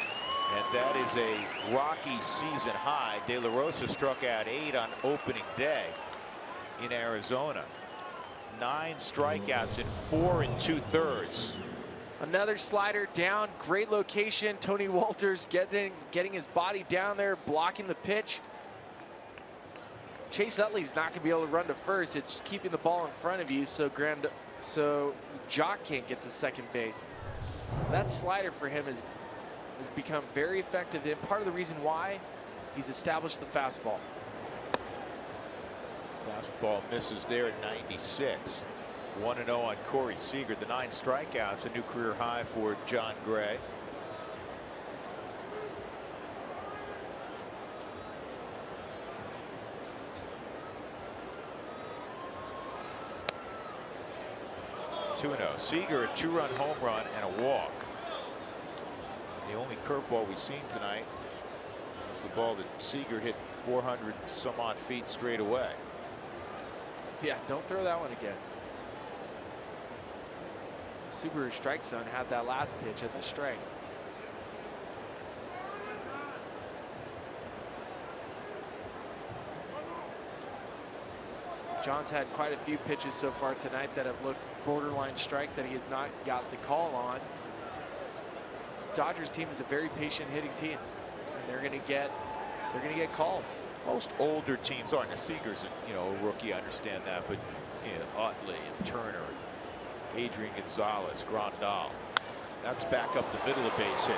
And that is a Rockies season high. De La Rosa struck out 8 on opening day in Arizona. 9 strikeouts in 4 2/3. Another slider down. Great location. Tony Walters getting his body down there, blocking the pitch. Chase Utley's not going to be able to run to first. It's just keeping the ball in front of you so Jock can't get to second base. That slider for him has become very effective, and part of the reason why he's established the fastball. Fastball misses there at 96. 1-0 on Corey Seager. The 9 strikeouts, a new career high for John Gray. Seager, a 2-run home run and a walk. The only curveball we've seen tonight was the ball that Seager hit 400 some odd feet straight away. Yeah, don't throw that one again. Subaru strike zone had that last pitch as a strike. John's had quite a few pitches so far tonight that have looked borderline strike that he has not got the call on. Dodgers team is a very patient hitting team, and they're going to get calls. Most older teams aren't. Now Seager's a rookie, I understand that, but Utley and Turner, Adrian Gonzalez, Grandal. That's back up the middle of base hit.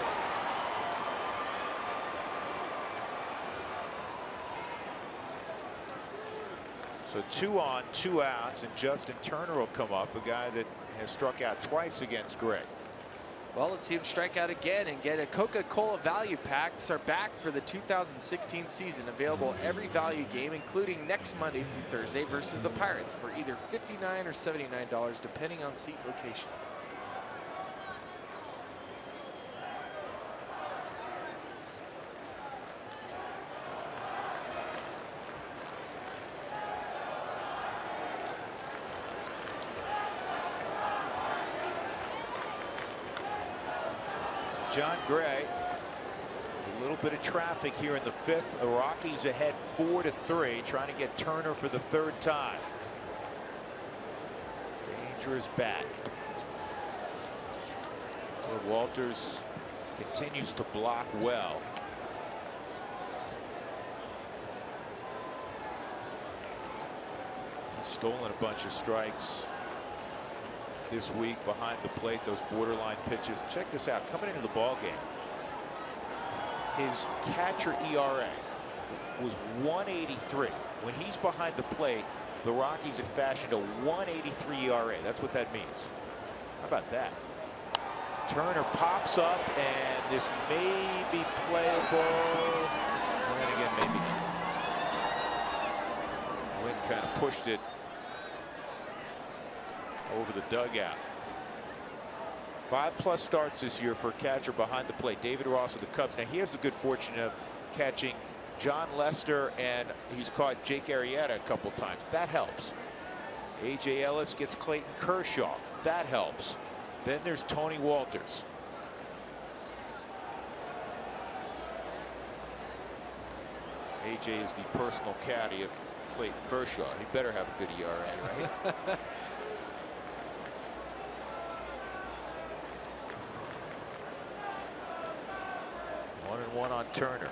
So 2 on, 2 outs, and Justin Turner will come up, a guy that has struck out twice against Gray. Well, let's see him strike out again and get a Coca-Cola value packs are back for the 2016 season. Available every value game, including next Monday through Thursday versus the Pirates for either $59 or $79, depending on seat location. John Gray, a little bit of traffic here in the 5th. The Rockies ahead 4-3, trying to get Turner for the 3rd time. Dangerous bat. Walters continues to block well. He's stolen a bunch of strikes this week behind the plate, those borderline pitches. Check this out, coming into the ball game, his catcher ERA was 183. When he's behind the plate, the Rockies had fashioned a 183 ERA. That's what that means. How about that? Turner pops up, and this may be playable. And then again, maybe not. Wynn kind of pushed it over the dugout. 5+ starts this year for a catcher behind the plate. David Ross of the Cubs. Now he has the good fortune of catching John Lester, and he's caught Jake Arrieta a couple times. That helps. A.J. Ellis gets Clayton Kershaw. That helps. Then there's Tony Walters. A.J. is the personal caddy of Clayton Kershaw. He better have a good ERA, right? 1-1 on Turner.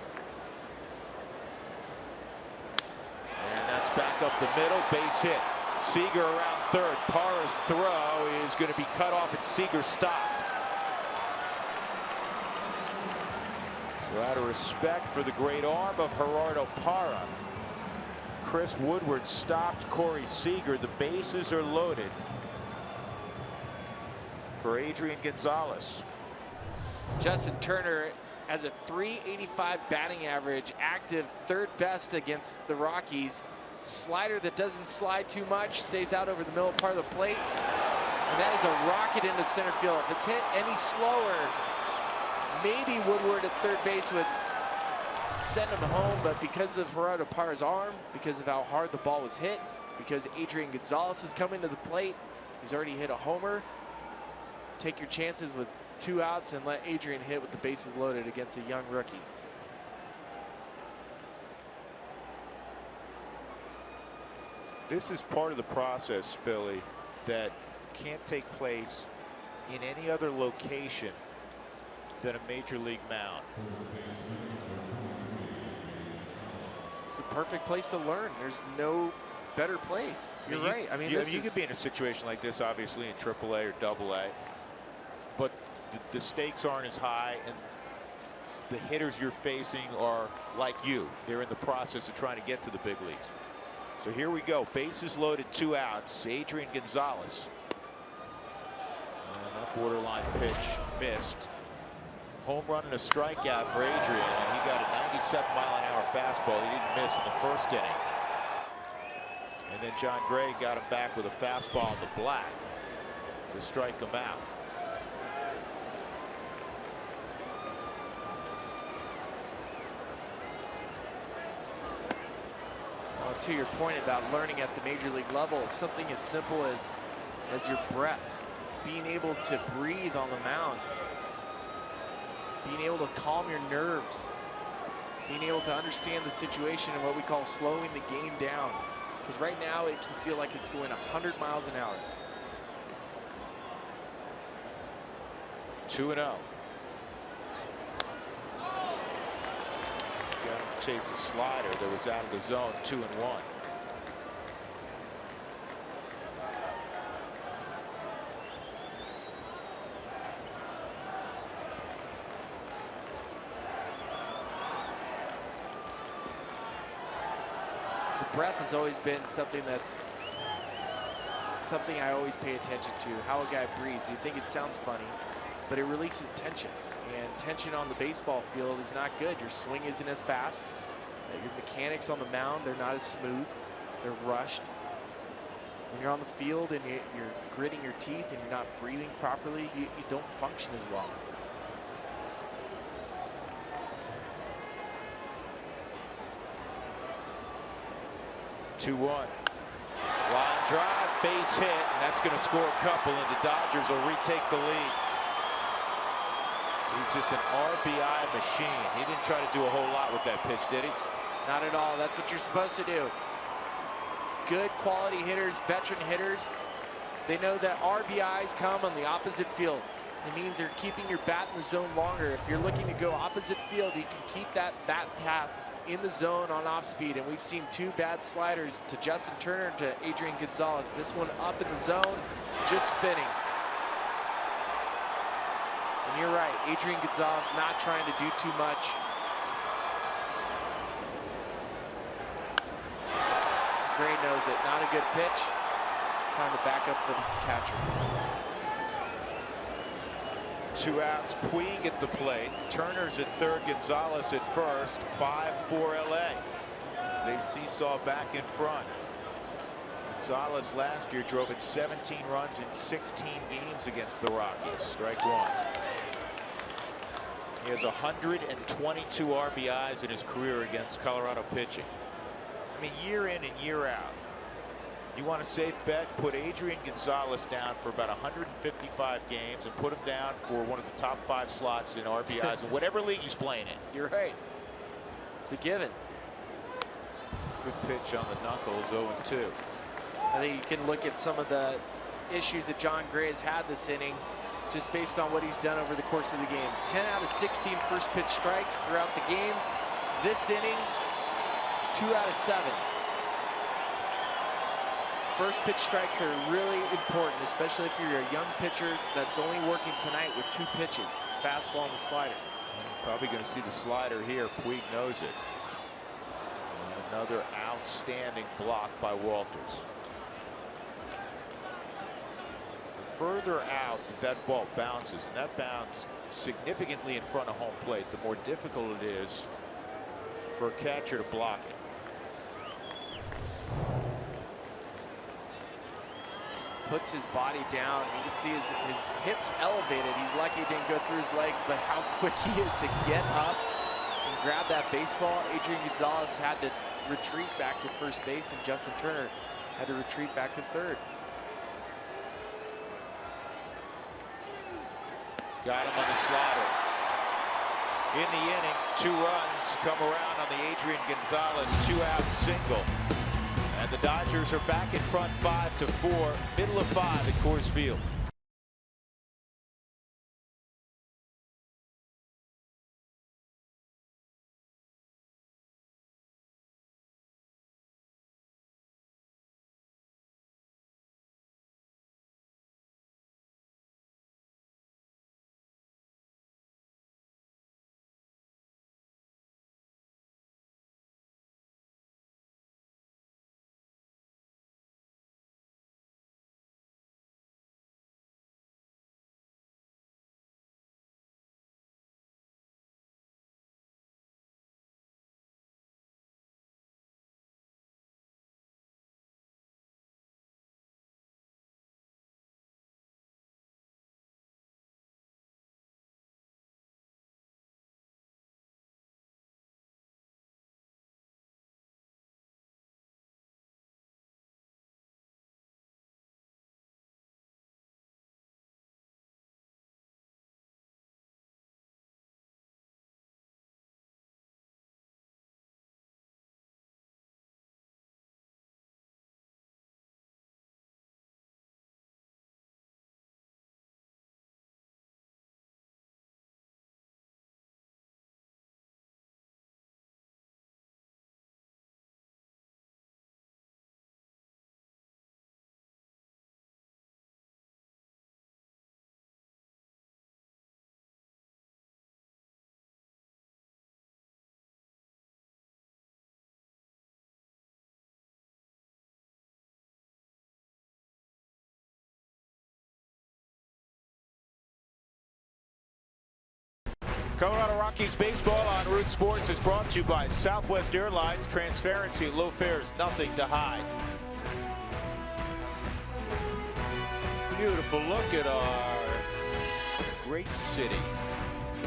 And that's back up the middle, base hit. Seager around third. Parra's throw is going to be cut off, and Seager stopped. So out of respect for the great arm of Gerardo Parra, Chris Woodward stopped Corey Seager. The bases are loaded for Adrian Gonzalez. Justin Turner has a .385 batting average, active third best against the Rockies. Slider that doesn't slide too much, stays out over the middle part of the plate, and that is a rocket into center field. If it's hit any slower, maybe Woodward at third base would send him home, but because of Gerardo Parra's arm, because of how hard the ball was hit, because Adrian Gonzalez is coming to the plate, he's already hit a homer. Take your chances with 2 outs and let Adrian hit with the bases loaded against a young rookie. This is part of the process, Billy, that can't take place in any other location than a major league mound. It's the perfect place to learn. There's no better place. You're right. I mean, you could be in a situation like this, obviously, in AAA or AA, but the stakes aren't as high, and the hitters you're facing are like you. They're in the process of trying to get to the big leagues. So here we go. Bases loaded, 2 outs. Adrian Gonzalez. And that borderline pitch missed. Home run and a strikeout for Adrian, and he got a 97-mile-an-hour fastball. He didn't miss in the first inning. And then John Gray got him back with a fastball on the black to strike him out. To your point about learning at the major league level, something as simple as your breath, being able to breathe on the mound, being able to calm your nerves, being able to understand the situation and what we call slowing the game down, because right now it can feel like it's going 100 miles an hour. 2-0. Chase a slider that was out of the zone. 2-1. The breath has always been something I always pay attention to. How a guy breathes. You think it sounds funny, but it releases tension. And tension on the baseball field is not good. Your swing isn't as fast. Your mechanics on the mound, they're not as smooth. They're rushed. When you're on the field and you're gritting your teeth and you're not breathing properly, you don't function as well. Two-one. Line drive, base hit, and that's going to score a couple, and the Dodgers will retake the lead. He's just an RBI machine. He didn't try to do a whole lot with that pitch, did he? Not at all. That's what you're supposed to do. Good quality hitters, veteran hitters, they know that RBIs come on the opposite field. It means you're keeping your bat in the zone longer. If you're looking to go opposite field, you can keep that bat path in the zone on off speed. And we've seen 2 bad sliders to Justin Turner and to Adrian Gonzalez. This one up in the zone, just spinning. And you're right, Adrian Gonzalez not trying to do too much. Gray knows it, not a good pitch. Time to back up the catcher. 2 outs, Puig at the plate. Turner's at third, Gonzalez at first. 5-4 LA. They seesaw back in front. Gonzalez last year drove in 17 runs in 16 games against the Rockies. Strike 1. He has 122 RBIs in his career against Colorado pitching. I mean, year in and year out. You want a safe bet? Put Adrian Gonzalez down for about 155 games and put him down for one of the top 5 slots in RBIs in whatever league he's playing in. You're right. It's a given. Good pitch on the knuckles, 0-2. I think you can look at some of the issues that John Gray has had this inning just based on what he's done over the course of the game. 10 out of 16 first pitch strikes throughout the game. This inning, 2 out of 7. First pitch strikes are really important, especially if you're a young pitcher that's only working tonight with 2 pitches, fastball and the slider. Probably going to see the slider here. Puig knows it. And another outstanding block by Walters. The further out that ball bounces, and that bounce significantly in front of home plate, the more difficult it is for a catcher to block it. Puts his body down. You can see his hips elevated. He's lucky he didn't go through his legs, but how quick he is to get up and grab that baseball. Adrian Gonzalez had to retreat back to first base, and Justin Turner had to retreat back to third. Got him on the slider. In the inning, 2 runs come around on the Adrian Gonzalez 2-out single. And the Dodgers are back in front 5-4, middle of 5 at Coors Field. Colorado Rockies baseball on Root Sports is brought to you by Southwest Airlines. Transparency, low fares, nothing to hide. Beautiful look at our great city.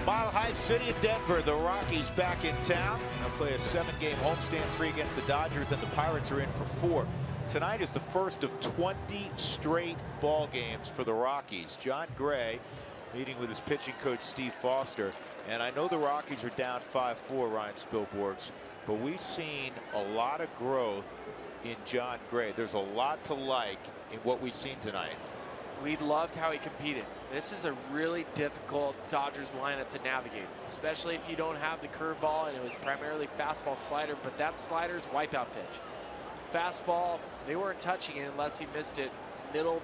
Mile High City of Denver, the Rockies back in town. They'll play a 7-game homestand, 3 against the Dodgers, and the Pirates are in for 4. Tonight is the first of 20 straight ball games for the Rockies. John Gray meeting with his pitching coach Steve Foster. And I know the Rockies are down 5-4, Ryan Spilborghs, but we've seen a lot of growth in John Gray. There's a lot to like in what we've seen tonight. We loved how he competed. This is a really difficult Dodgers lineup to navigate, especially if you don't have the curveball, and it was primarily fastball slider, but that slider's wipeout pitch. Fastball, they weren't touching it unless he missed it middle.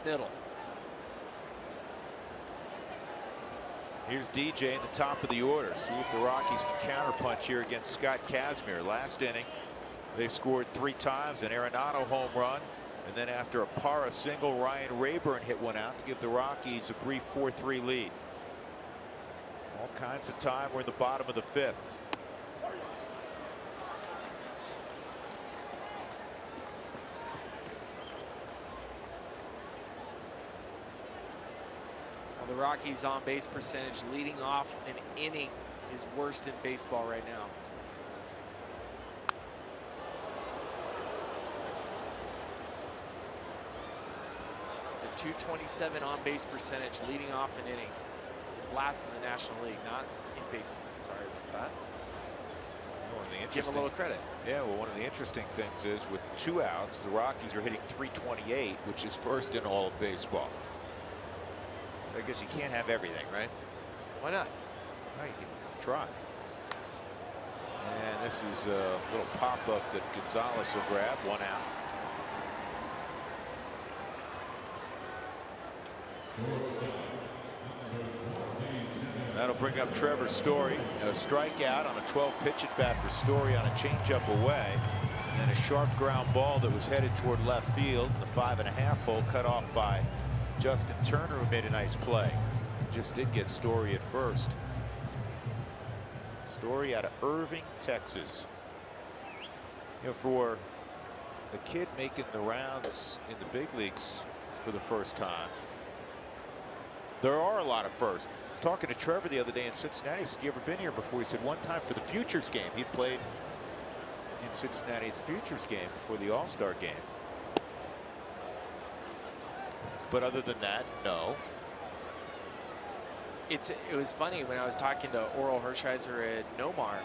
Here's DJ in the top of the order. See if the Rockies can counterpunch here against Scott Kazmir. Last inning, they scored 3 times, an Arenado home run. And then after a Parra single, Ryan Rayburn hit one out to give the Rockies a brief 4-3 lead. All kinds of time. We're in the bottom of the 5th. Well, the Rockies on base percentage leading off an inning is worst in baseball right now. .227 on base percentage leading off an inning. It's last in the National League, not in baseball. Sorry about that. Give him a little credit. Yeah, well, one of the interesting things is with 2 outs, the Rockies are hitting .328, which is first in all of baseball. So I guess you can't have everything, right? Why not? Well, you can try. And this is a little pop-up that Gonzalez will grab. 1 out. That'll bring up Trevor Story. A strikeout on a 12-pitch at bat for Story on a changeup away. And a sharp ground ball that was headed toward left field. The 5.5 hole cut off by Justin Turner, who made a nice play. Just did get Story at first. Story out of Irving, Texas. You know, for a kid making the rounds in the big leagues for the first time, there are a lot of firsts. I was talking to Trevor the other day in Cincinnati. I said, "You ever been here before?" He said one time for the Futures game. He'd played in Cincinnati at the Futures game before the All-Star game. But other than that, no. It was funny when I was talking to Oral Hershiser at Nomar.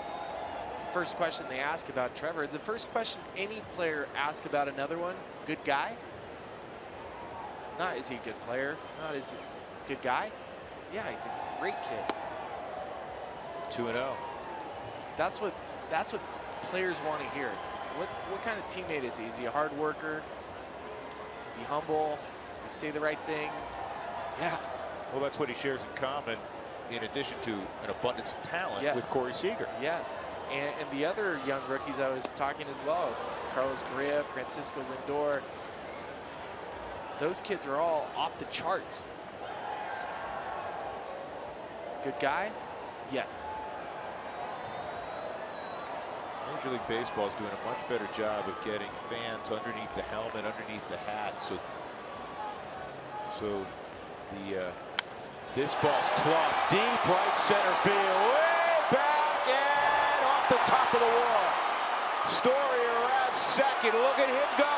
First question they ask about Trevor, the first question any player asks about another one, good guy? Not is he a good player? Not is he a good guy? Yeah, he's a great kid. 2-0. That's what players want to hear. What kind of teammate is he? Is he a hard worker? Is he humble? Does he say the right things? Yeah. Well, that's what he shares in common, in addition to an abundance of talent, yes, with Corey Seager. Yes. And the other young rookies I was talking as well, Carlos Correa, Francisco Lindor, those kids are all off the charts. Good guy? Yes. Major League Baseball is doing a much better job of getting fans underneath the helmet, underneath the hat. So this ball's clocked deep right center field, way back and off the top of the wall. Story around second. Look at him go.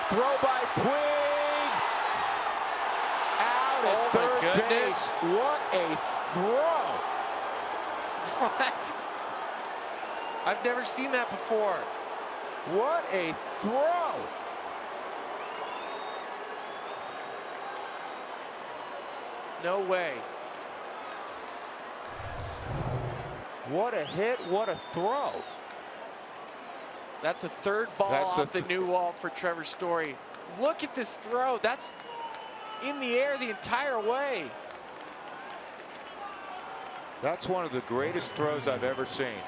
Throw by Puig. Out at third base. What a throw. What? I've never seen that before. What a throw. No way. What a hit, what a throw. That's a third ball off the new wall for Trevor Story. Look at this throw. That's in the air the entire way. That's one of the greatest throws I've ever seen.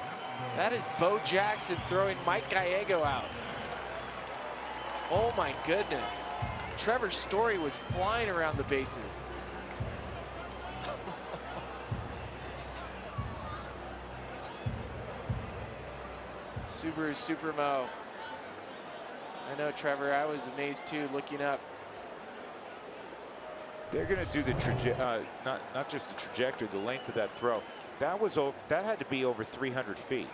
That is Bo Jackson throwing Mike Gallego out. Oh my goodness. Trevor Story was flying around the bases. Subaru Supermo. I know, Trevor, I was amazed too looking up. They're going to do the not just the trajectory, the length of that throw. That had to be over 300 feet.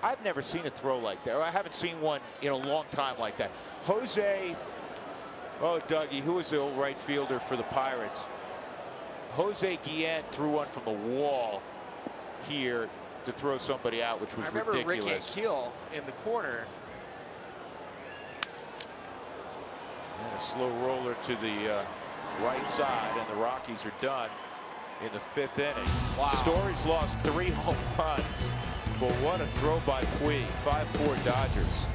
I've never seen a throw like that. I haven't seen one in a long time like that. Dougie, who was the old right fielder for the Pirates? Jose Guillen threw one from the wall here to throw somebody out, which was ridiculous. I remember Ricky Keel in the corner. And a slow roller to the right side, and the Rockies are done in the 5th inning. Wow. Story's lost 3 home runs, but what a throw by Puig. 5-4 Dodgers.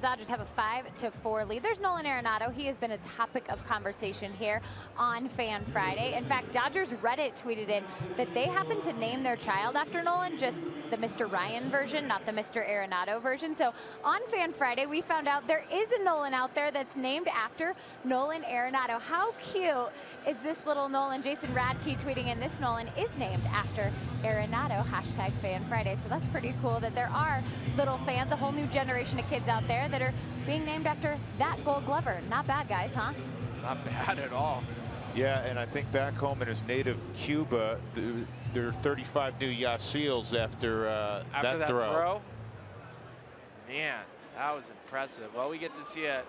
Dodgers have a 5-4 lead. There's Nolan Arenado. He has been a topic of conversation here on Fan Friday. In fact, Dodgers Reddit tweeted in that they happen to name their child after Nolan, just the Mr. Ryan version, not the Mr. Arenado version. So on Fan Friday, we found out there is a Nolan out there that's named after Nolan Arenado. How cute is this little Nolan? Jason Radke tweeting in, this Nolan is named after Arenado, hashtag Fan Friday. So that's pretty cool that there are little fans, a whole new generation of kids out there that are being named after that Gold Glover. Not bad, guys, huh? Not bad at all. Yeah, and I think back home in his native Cuba, there are 35 new Yasiels after that throw. Man, that was impressive. Well, we get to see a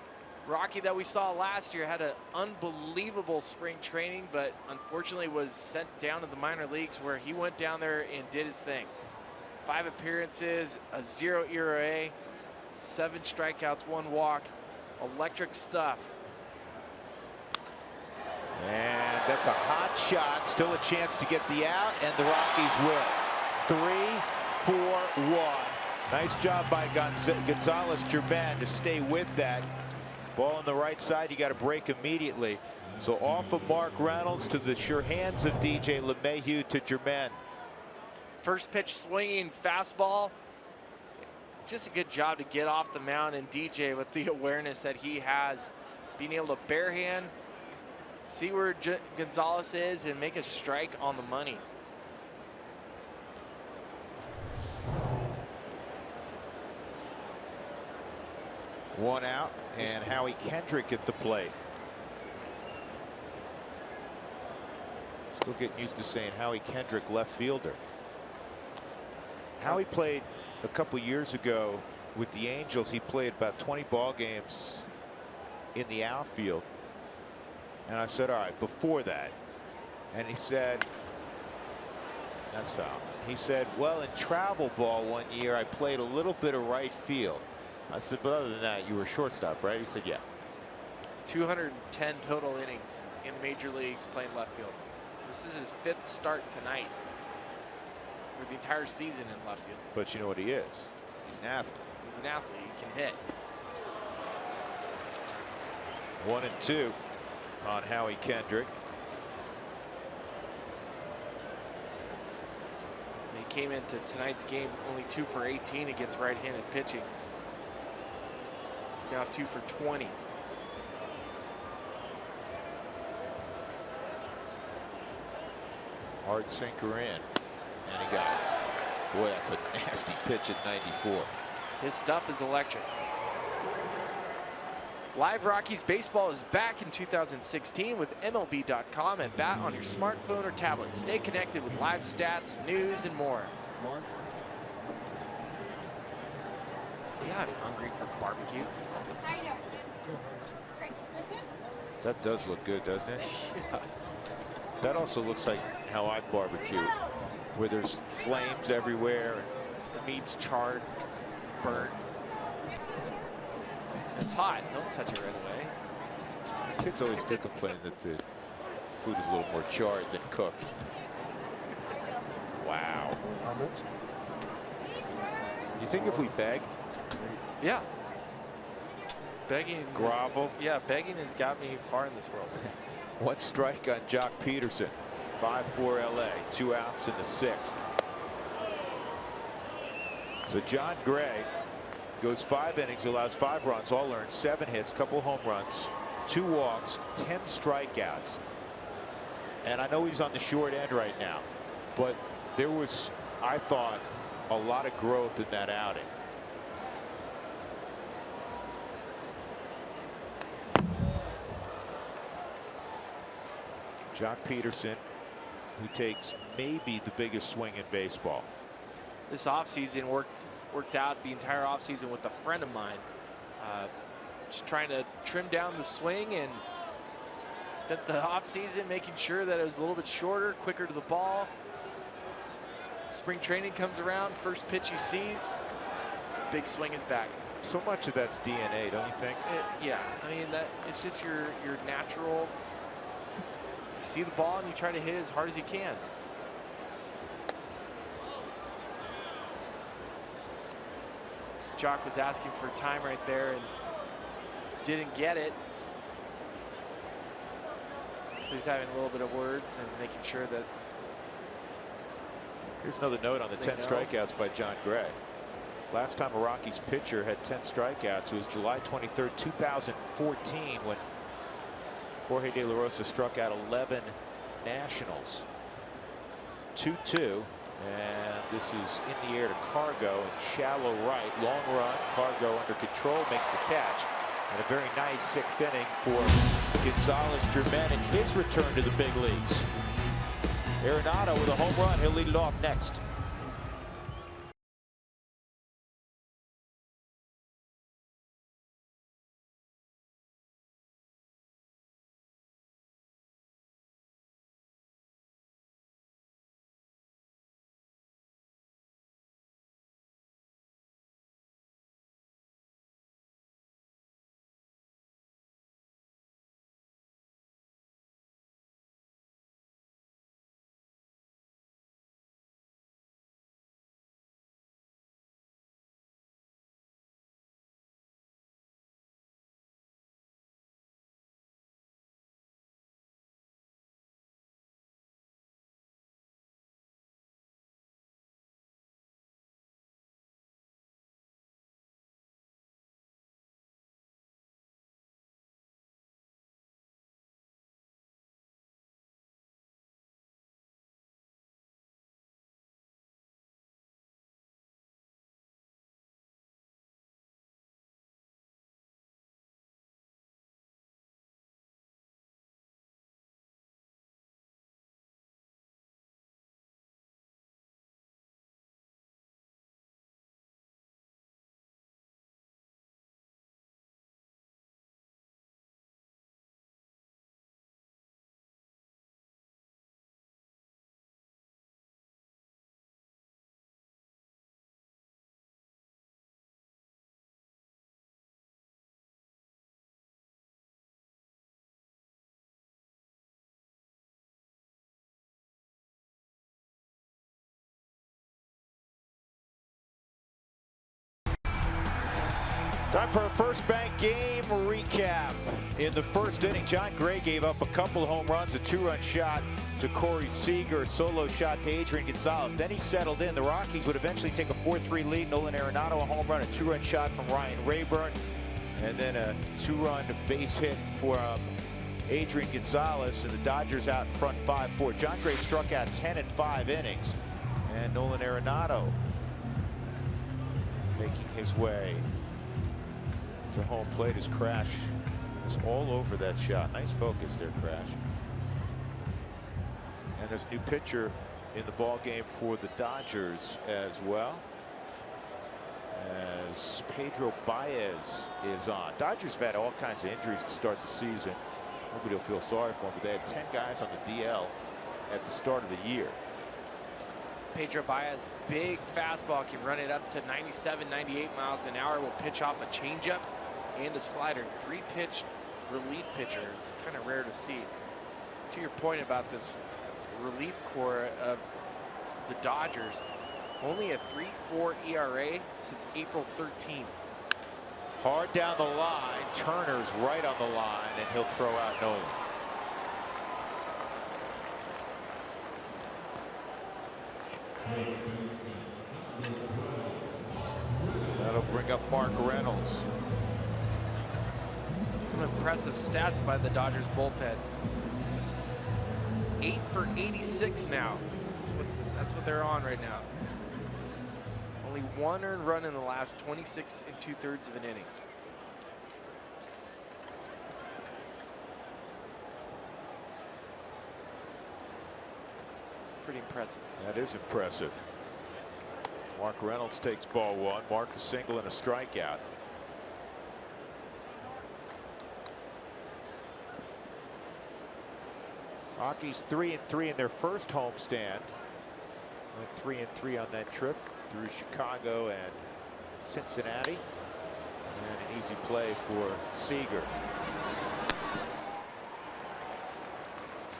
Rocky that we saw last year had an unbelievable spring training, but unfortunately was sent down to the minor leagues, where he went down there and did his thing. 5 appearances, a 0 ERA, 7 strikeouts, 1 walk. Electric stuff. And that's a hot shot. Still a chance to get the out, and the Rockies win. 3-4-1. Nice job by Gonzalez Germain to stay with that. Ball on the right side, you got to break immediately. So off of Mark Reynolds to the sure hands of DJ LeMahieu to Germain. First pitch swinging fastball. Just a good job to get off the mound, and DJ, with the awareness that he has, being able to barehand, see where Gonzalez is, and make a strike on the money. One out, and Howie Kendrick at the plate. Still getting used to saying Howie Kendrick, left fielder. Howie played a couple years ago with the Angels. He played about 20 ball games in the outfield. And I said, all right, before that. And he said, that's foul. He said, well, in travel ball one year, I played a little bit of right field. I said, but other than that, you were shortstop, right? He said, yeah. 210 total innings in major leagues playing left field. This is his 5th start tonight for the entire season in left field. But you know what he is? He's an athlete. He's an athlete. He can hit. 1-2 on Howie Kendrick. He came into tonight's game only 2 for 18 against right-handed pitching. He's now 2 for 20. Hard sinker in, and he got it. Boy, that's a nasty pitch at 94. His stuff is electric. Live Rockies baseball is back in 2016 with MLB.com and bat on your smartphone or tablet. Stay connected with live stats, news, and more. Yeah, I'm hungry for barbecue. How you doing? Great. That does look good, doesn't it? Yeah. That also looks like how I barbecue, where there's flames everywhere. The meat's charred, burnt. It's hot. Don't touch it right away. Kids always do complain that the food is a little more charred than cooked. Wow. You think if we beg? Yeah. Begging. Grovel? Yeah, begging has got me far in this world. One strike on Jock Peterson. 5-4 LA. 2 outs in the 6th. So John Gray goes 5 innings, allows 5 runs, all earned, 7 hits, couple home runs, 2 walks, 10 strikeouts. And I know he's on the short end right now, but there was, I thought, a lot of growth in that outing. Jock Peterson, who takes maybe the biggest swing in baseball. This offseason worked out the entire offseason with a friend of mine. Just trying to trim down the swing, and spent the offseason making sure that it was a little bit shorter, quicker to the ball. Spring training comes around, first pitch he sees, big swing is back. So much of that's DNA, don't you think? Yeah, I mean, that it's just your natural. You see the ball and you try to hit it as hard as you can. Jock was asking for time right there and didn't get it. So he's having a little bit of words and making sure that. Here's another note on the 10 strikeouts by John Gray. Last time a Rockies pitcher had 10 strikeouts was July 23rd, 2014, when Jorge De La Rosa struck out 11 Nationals. 2-2. And this is in the air to Cargo and shallow right. Long run. Cargo under control, makes the catch. And a very nice 6th inning for Gonzalez-Germain in his return to the big leagues. Arenado with a home run. He'll lead it off next. Time for our first bank game recap. In the first inning, John Gray gave up a couple home runs, a 2-run shot to Corey Seager, a solo shot to Adrian Gonzalez. Then he settled in. The Rockies would eventually take a 4-3 lead. Nolan Arenado, a home run, a 2-run shot from Ryan Rayburn, and then a 2-run base hit for Adrian Gonzalez, and the Dodgers out in front 5-4. John Gray struck out 10 in 5 innings, and Nolan Arenado making his way to home plate. His crash is all over that shot. Nice focus there, Crash. And there's a new pitcher in the ball game for the Dodgers as well, as Pedro Baez is on. Dodgers have had all kinds of injuries to start the season. Nobody will feel sorry for them, but they had 10 guys on the DL at the start of the year. Pedro Baez, big fastball, can run it up to 97, 98 miles an hour. Will pitch off a changeup and a slider. 3-pitch relief pitcher. It's kind of rare to see. To your point about this relief core of the Dodgers, only a 3.4 ERA since April 13th. Hard down the line. Turner's right on the line, and he'll throw out Nolan. That'll bring up Mark Reynolds. Some impressive stats by the Dodgers bullpen. 8 for 86 now. That's what they're on right now. Only 1 earned run in the last 26 2/3 of an inning. It's pretty impressive. That is impressive. Mark Reynolds takes ball 1. Mark a single and a strikeout. Rockies 3-3 in their first homestand. Went 3-3 on that trip through Chicago and Cincinnati. And an easy play for Seager.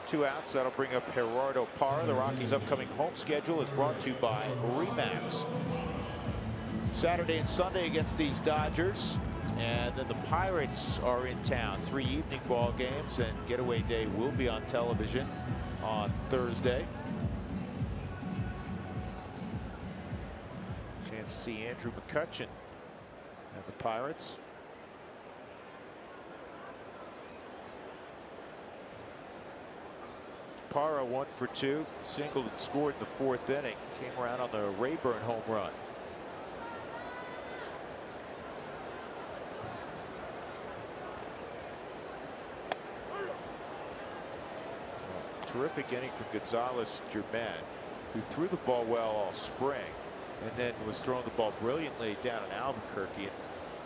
2 outs. That'll bring up Gerardo Parra. The Rockies' upcoming home schedule is brought to you by Remax. Saturday and Sunday against these Dodgers. And then the Pirates are in town. 3 evening ball games, and Getaway Day will be on television on Thursday. Chance to see Andrew McCutchen and the Pirates. Parra 1 for 2, singled and scored in the 4th inning. Came around on the Rayburn home run. Terrific inning from Gonzalez Germain, who threw the ball well all spring and then was throwing the ball brilliantly down in Albuquerque. And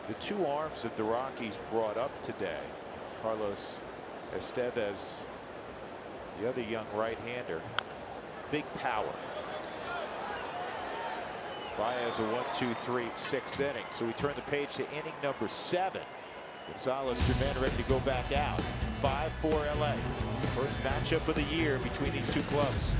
the 2 arms that the Rockies brought up today, Carlos Estevez, the other young right-hander, big power. Baez a 1-2-3 6th inning. So we turn the page to inning number 7. Gonzalez Germain ready to go back out. 5-4 LA. First matchup of the year between these 2 clubs.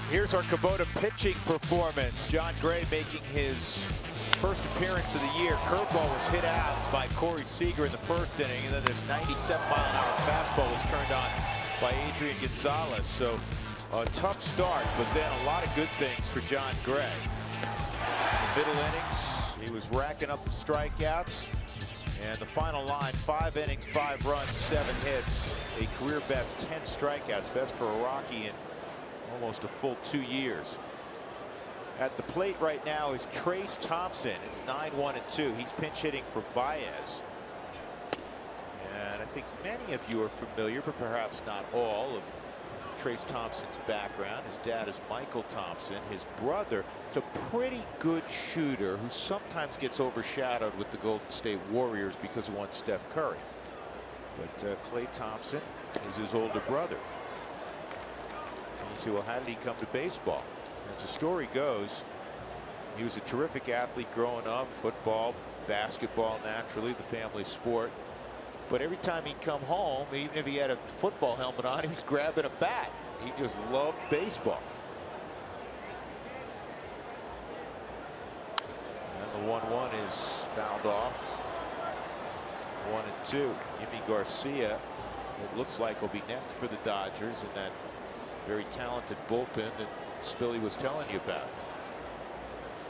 Here's our Kubota pitching performance. John Gray making his first appearance of the year. Curveball was hit out by Corey Seager in the 1st inning, and then this 97-mile-an-hour fastball was turned on by Adrian Gonzalez. So a tough start, but then a lot of good things for John Gray. In the middle innings, he was racking up the strikeouts. And the final line, 5 innings, 5 runs, 7 hits, a career best 10 strikeouts, best for a Rocky in almost a full 2 years. At the plate right now is Trayce Thompson. It's 9-1-2. He's pinch hitting for Baez. And I think many of you are familiar, but perhaps not all, of Trayce Thompson's background. His dad is Michael Thompson. His brother is a pretty good shooter who sometimes gets overshadowed with the Golden State Warriors because of one Steph Curry. But Klay Thompson is his older brother. And you say, well, how did he come to baseball? As the story goes, he was a terrific athlete growing up, football, basketball, naturally, the family sport. But every time he'd come home, even if he had a football helmet on, he was grabbing a bat. He just loved baseball. And the 1-1 is fouled off. 1-2. Jimmy Garcia, it looks like, will be next for the Dodgers, and that very talented bullpen that Spilly was telling you about.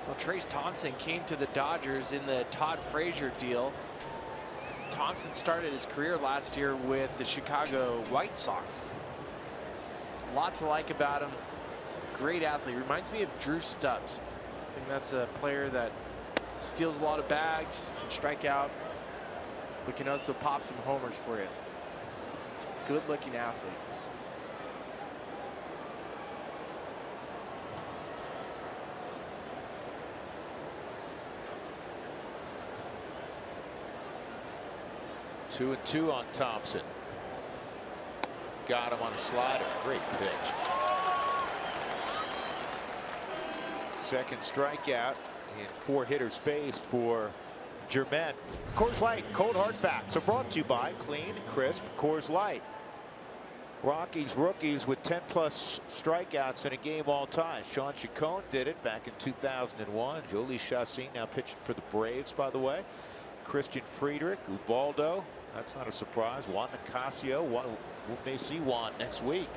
Well, Trayce Thompson came to the Dodgers in the Todd Frazier deal. Thompson started his career last year with the Chicago White Sox. A lot to like about him. Great athlete. Reminds me of Drew Stubbs. I think that's a player that steals a lot of bags, can strike out, but can also pop some homers for you. Good looking athlete. 2-2 on Thompson. Got him on a slider. Great pitch. Second strikeout in 4 hitters faced for Germain. Coors Light, cold hard facts are brought to you by clean, crisp Coors Light. Rockies rookies with 10+ strikeouts in a game all time. Sean Chacon did it back in 2001. Jolie Chassin now pitching for the Braves, by the way. Christian Friedrich, Ubaldo. That's not a surprise. Juan Nicasio. We may see Juan next week.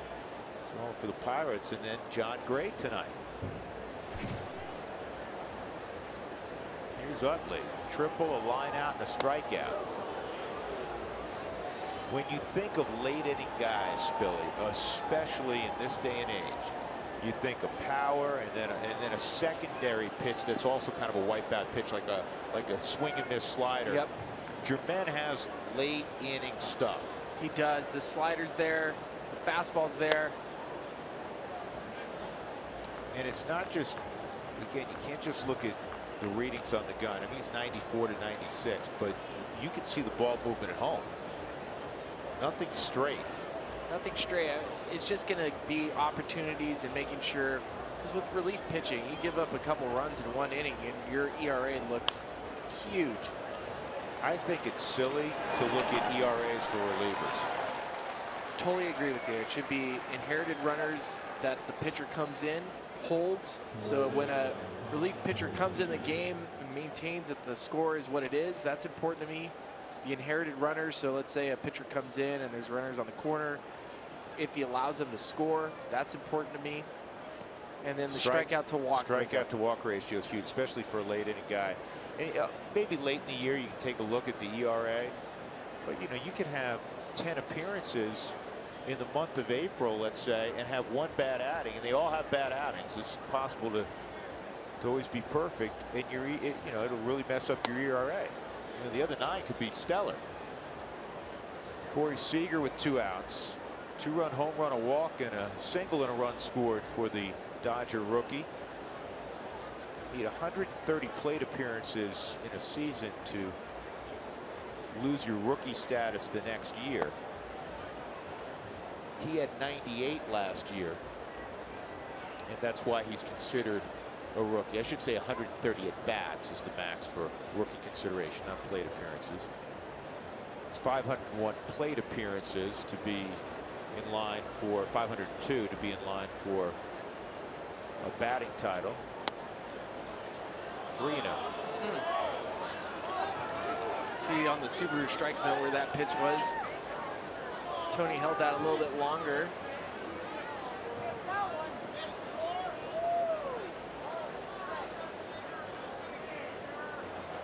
So for the Pirates, and then John Gray tonight. Here's Utley. Triple, a line out, and a strikeout. When you think of late inning guys, Spilly, especially in this day and age, you think of power and then a secondary pitch that's also kind of a wipeout pitch, like a swing and miss slider. Yep. Germain has late inning stuff. He does. The slider's there, the fastball's there. And it's not just, again, you can't just look at the readings on the gun. I mean, he's 94 to 96, but you can see the ball movement at home. Nothing straight. Nothing straight. It's just going to be opportunities and making sure, because with relief pitching, you give up a couple runs in 1 inning and your ERA looks huge. I think it's silly to look at ERAs for relievers. Totally agree with you. It should be inherited runners that the pitcher comes in, holds. So when a relief pitcher comes in the game and maintains that the score is what it is, that's important to me. The inherited runners, so let's say a pitcher comes in and there's runners on the corner. If he allows them to score, that's important to me. And then the strikeout to walk. Strikeout to walk ratio is huge, especially for a late inning guy. And, maybe late in the year you can take a look at the ERA, but you know, you can have 10 appearances in the month of April, let's say, and have 1 bad outing, and they all have bad outings. It's impossible to always be perfect, and you know, it'll really mess up your ERA. You know, the other 9 could be stellar. Corey Seager with 2 outs, 2-run home run, a walk, and a single and a run scored for the Dodger rookie. Need 130 plate appearances in a season to lose your rookie status the next year. He had 98 last year, and that's why he's considered a rookie. I should say 130 at bats is the max for rookie consideration, not plate appearances. It's 501 plate appearances to be in line for 502 to be in line for a batting title. 3-0. See on the Subaru strike zone where that pitch was. Tony held that a little bit longer.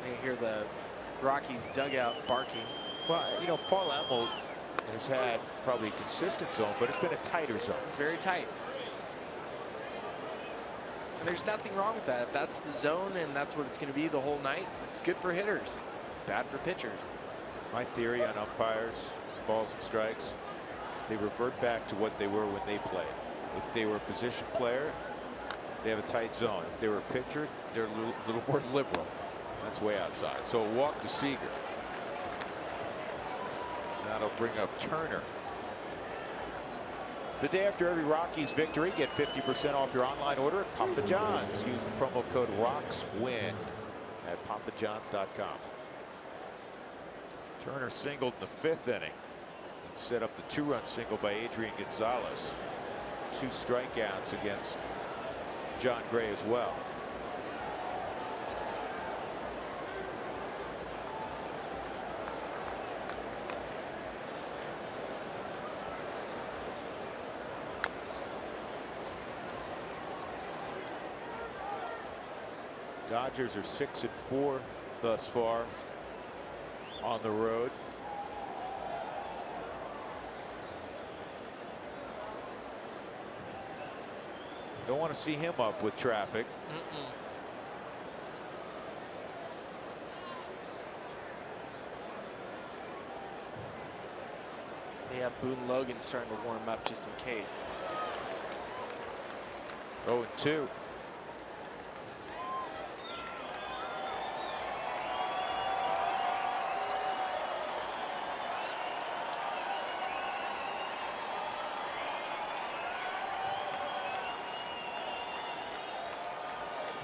You hear the Rockies dugout barking. Well, you know, Paul Emmel has had probably a consistent zone, but it's been a tighter zone. Very tight. And there's nothing wrong with that. If that's the zone and that's what it's going to be the whole night, it's good for hitters, bad for pitchers. My theory on umpires, balls and strikes, they revert back to what they were when they played. If they were a position player, they have a tight zone. If they were a pitcher, they're a little more liberal. That's way outside. So a walk to Seager. That'll bring up Turner. The day after every Rockies victory, get 50% off your online order at Papa John's. Use the promo code ROCKSWIN at papajohns.com. Turner singled in the 5th inning. Set up the 2-run single by Adrian Gonzalez. 2 strikeouts against John Gray as well. Dodgers are 6-4 thus far on the road. Don't want to see him up with traffic. They have Boone Logan starting to warm up just in case. 0-2.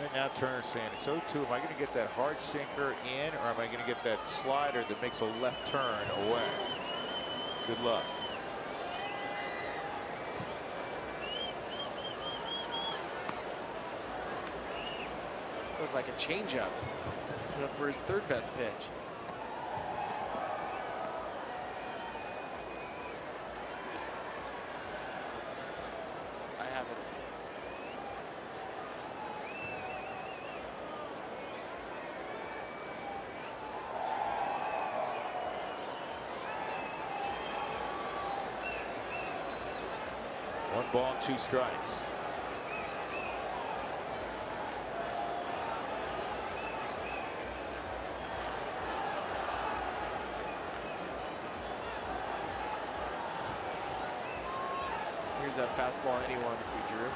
And now Turner's saying it's 0-2. Am I going to get that hard sinker in, or am I going to get that slider that makes a left turn away? Good luck. Looked like a changeup. Put up for his 3rd best pitch. I have it. One ball and 2 strikes. Here's that fastball anyone to see, Drew.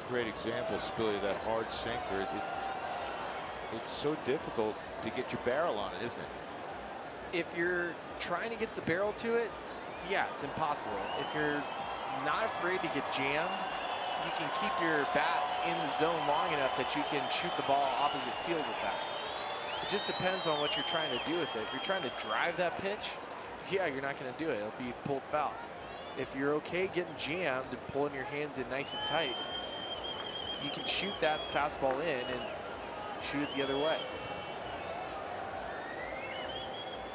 Great example, Spilly, that hard sinker. It's so difficult to get your barrel on it, isn't it? If you're trying to get the barrel to it, yeah, it's impossible. If you're not afraid to get jammed, you can keep your bat in the zone long enough that you can shoot the ball opposite field with that. It just depends on what you're trying to do with it. If you're trying to drive that pitch, yeah, you're not going to do it. It'll be pulled foul. If you're okay getting jammed and pulling your hands in nice and tight, you can shoot that fastball in and shoot it the other way.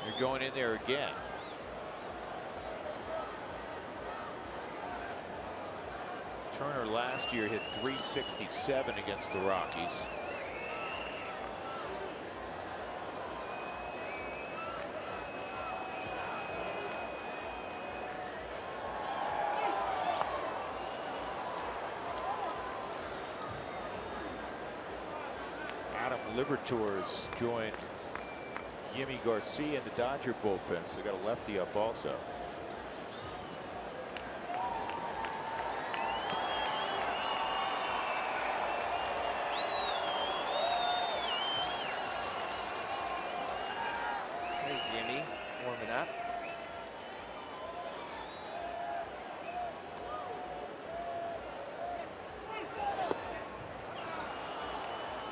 You're going in there again. Turner last year hit .367 against the Rockies. Liberators joined Yimi Garcia in the Dodger bullpen, so they got a lefty up also. There's Yimi warming up.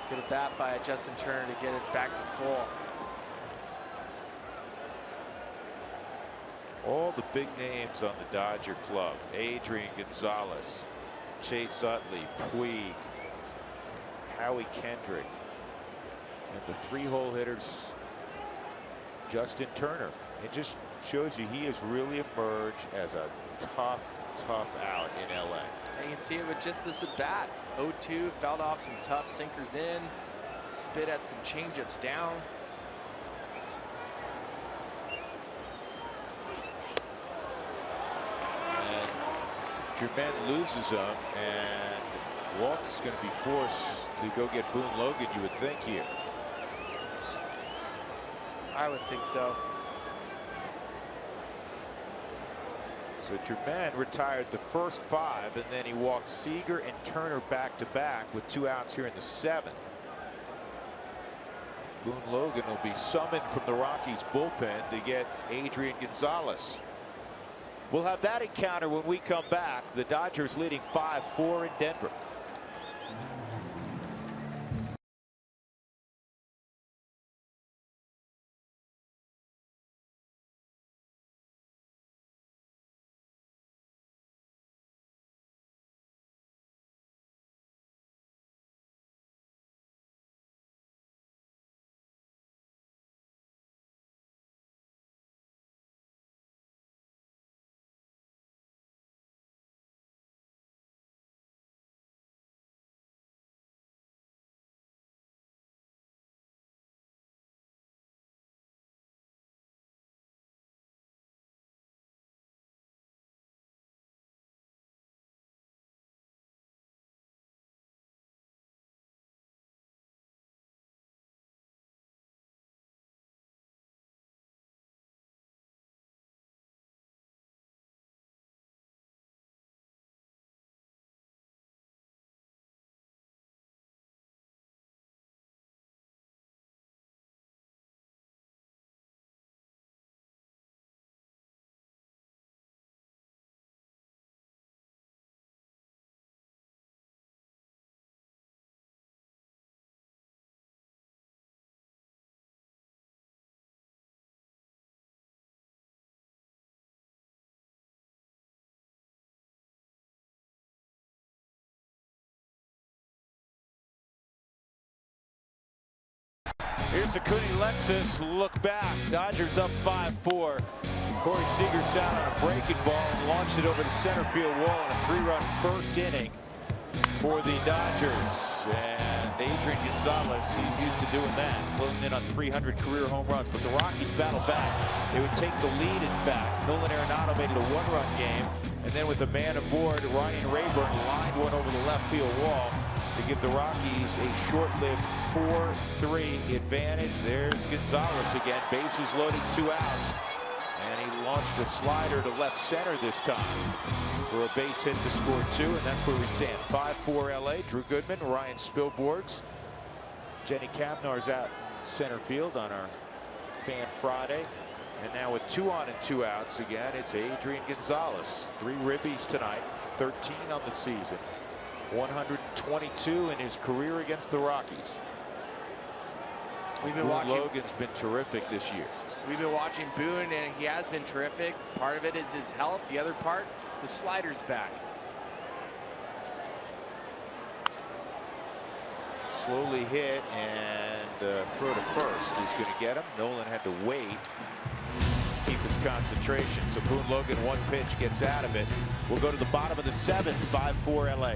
Good at bat by Justin Turner to get it back to full. All the big names on the Dodger club: Adrian Gonzalez, Chase Utley, Puig, Howie Kendrick. And the 3-hole hitters, Justin Turner. It just shows you he has really emerged as a tough out in LA. You can see it with just this at bat. 0-2, fouled off some tough sinkers in, spit at some changeups down. And Jermaine loses them, and Waltz is going to be forced to go get Boone Logan, you would think, here. I would think so. So Jermaine retired the first 5, and then he walked Seager and Turner back to back with 2 outs here in the 7th. Boone Logan will be summoned from the Rockies bullpen to get Adrian Gonzalez. We'll have that encounter when we come back. The Dodgers leading 5-4 in Denver. Here's the Cooney Lexus look back. Dodgers up 5-4. Corey Seager sat on a breaking ball and launched it over the center field wall in a 3-run first inning for the Dodgers. And Adrian Gonzalez, he's used to doing that, closing in on 300 career home runs. But the Rockies battled back. They would take the lead in fact. Nolan Arenado made it a 1-run game. And then with the man aboard, Ryan Rayburn lined one over the left field wall to give the Rockies a short-lived 4-3 advantage. There's Gonzalez again, bases loaded, 2 outs. And he launched a slider to left center this time for a base hit to score 2, and that's where we stand. 5-4 LA. Drew Goodman, Ryan Spilborghs, Jenny Kavnar's out in center field on our Fan Friday. And now with 2 on and 2 outs again, it's Adrian Gonzalez. 3 ribbies tonight, 13 on the season. 122 in his career against the Rockies. Boone Logan's been terrific this year. We've been watching Boone, and he has been terrific. Part of it is his health. The other part, the slider's back. Slowly hit and throw to first. He's going to get him. Nolan had to wait, keep his concentration. So Boone Logan, 1 pitch, gets out of it. We'll go to the bottom of the 7th. 5-4 LA.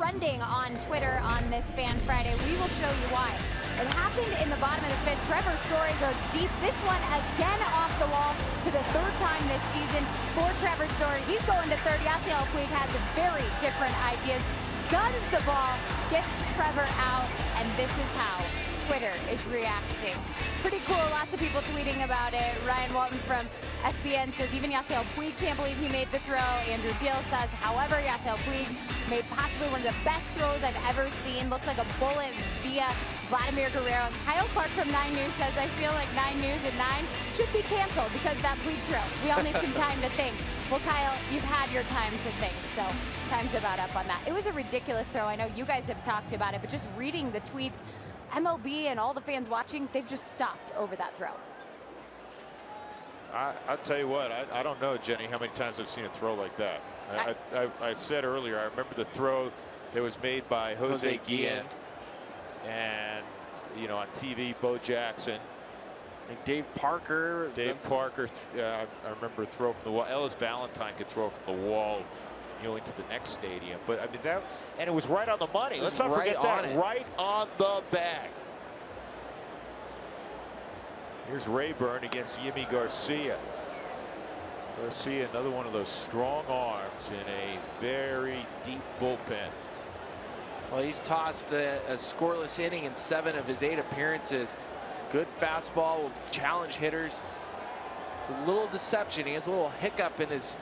trending on Twitter on this Fan Friday. We will show you why. It happened in the bottom of the 5th. Trevor Story goes deep. This one again off the wall for the 3rd time this season for Trevor Story. He's going to third. Yasiel Puig has very different ideas. Guns the ball, gets Trevor out, and this is how Twitter is reacting. Pretty cool, lots of people tweeting about it. Ryan Walton from SBN says even Yasiel Puig can't believe he made the throw. Andrew Deal says, however, Yasiel Puig made possibly one of the best throws I've ever seen. Looked like a bullet via Vladimir Guerrero. And Kyle Clark from 9 News says, I feel like 9 News at 9 should be canceled because of that Puig throw. We all need some time to think. Well, Kyle, you've had your time to think, so time's about up on that. It was a ridiculous throw. I know you guys have talked about it, but just reading the tweets, MLB and all the fans watching, they've just stopped over that throw. I'll tell you what, I don't know, Jenny, how many times I've seen a throw like that. I said earlier, I remember the throw that was made by Jose Guillen, and, you know, on TV, Bo Jackson. And Dave Parker. I remember a throw from the wall. Ellis Valentine could throw from the wall, you know, into the next stadium. But I mean that, and it was right on the money. Let's not forget that, right on the bag. Here's Rayburn against Yimi Garcia. Garcia, another one of those strong arms in a very deep bullpen. Well, he's tossed a scoreless inning in 7 of his 8 appearances. Good fastball will challenge hitters. A little deception. He has a little hiccup in his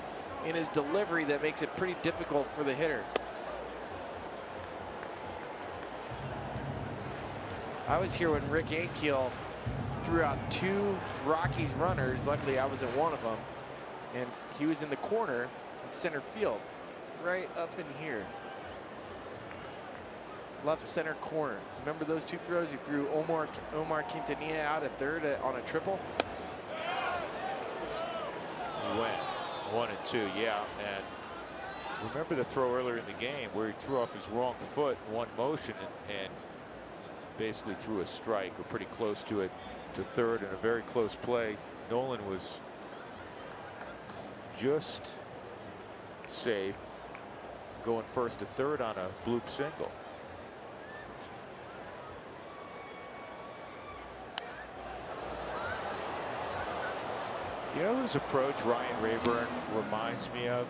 delivery that makes it pretty difficult for the hitter. I was here when Rick Ankiel threw out 2 Rockies runners. Luckily, I was in one of them, and he was in the corner in center field, right up in here. Left center corner. Remember those 2 throws? He threw Omar Quintanilla out at third on a triple. He went 1 and 2, yeah. And remember the throw earlier in the game where he threw off his wrong foot in one motion and basically threw a strike or pretty close to it to third in a very close play. Nolan was just safe going first to third on a bloop single. You know whose approach Ryan Rayburn reminds me of?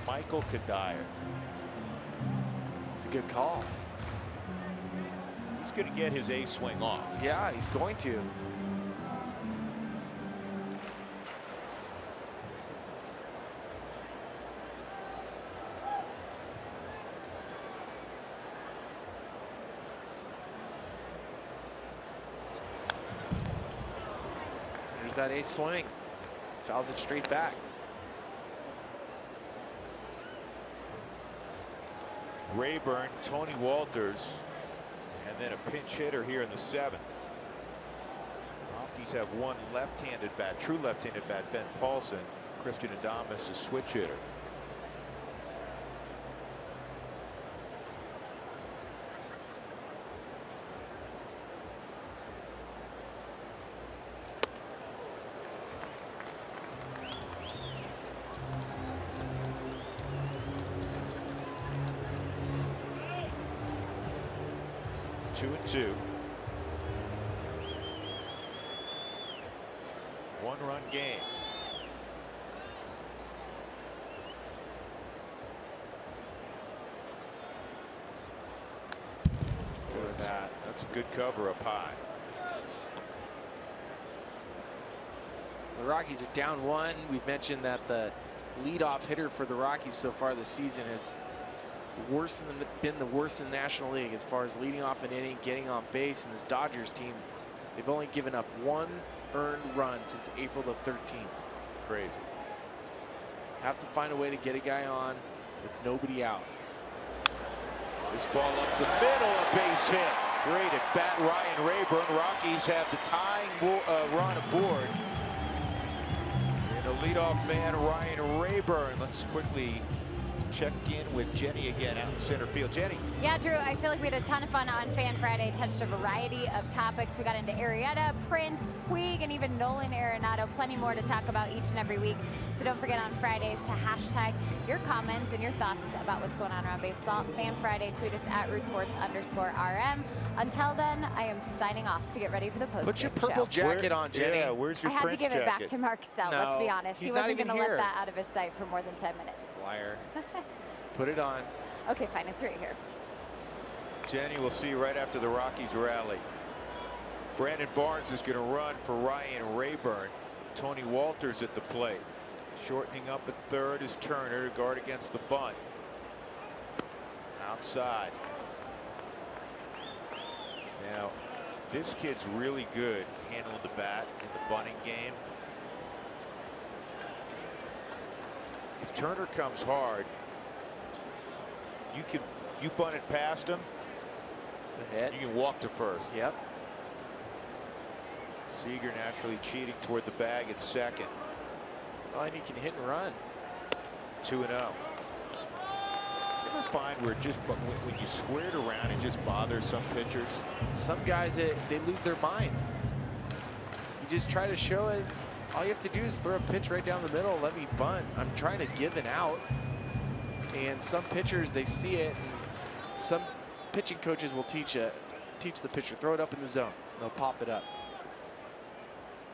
Michael Kadire. It's a good call. He's going to get his A swing off. Yeah, he's going to. There's that A swing. Fouls it straight back. Rayburn, Tony Walters, and then a pinch hitter here in the 7th. Rockies have one left-handed bat, true left-handed bat, Ben Paulson. Christian Adames, a switch hitter. Two and 2. 1-run game. Good bat. That's a good cover up high. The Rockies are down 1. We've mentioned that the leadoff hitter for the Rockies so far this season has been the worst in the National League as far as leading off an inning, getting on base. And this Dodgers team, they've only given up 1 earned run since April the 13th. Crazy. Have to find a way to get a guy on with nobody out. This ball up the middle, a base hit. Great at bat, Ryan Rayburn. Rockies have the tying run aboard. And the leadoff man, Ryan Rayburn. Let's quickly check in with Jenny again out in center field. Jenny. Yeah, Drew, I feel like we had a ton of fun on Fan Friday. Touched a variety of topics. We got into Arrieta, Prince, Puig, and even Nolan Arenado. Plenty more to talk about each and every week. So don't forget on Fridays to hashtag your comments and your thoughts about what's going on around baseball. Fan Friday, tweet us at @RootsSports_RM. Until then, I am signing off to get ready for the post. Put your purple jacket on, Jenny. Yeah, where's your I had Prince to give it back jacket? to Mark Stell, No, let's be honest. He he's not wasn't even going to let here. that out of his sight for more than 10 minutes. Liar. Put it on. Okay, fine, it's right here. Jenny, we'll see you right after the Rockies rally. Brandon Barnes is going to run for Ryan Rayburn. Tony Walters at the plate. Shortening up at third is Turner to guard against the bunt. Outside. Now, this kid's really good handling the bat in the bunting game. If Turner comes hard, you bunt it past him. It's a hit. You can walk to first. Yep. Seager naturally cheating toward the bag at second. Oh, and he can hit and run. 2-0. You ever find where it just when you square it around, it just bothers some pitchers? Some guys, they lose their mind. You just try to show it. All you have to do is throw a pitch right down the middle. Let me bunt. I'm trying to give an out. And some pitchers, they see it. And some pitching coaches will teach the pitcher, throw it up in the zone. They'll pop it up.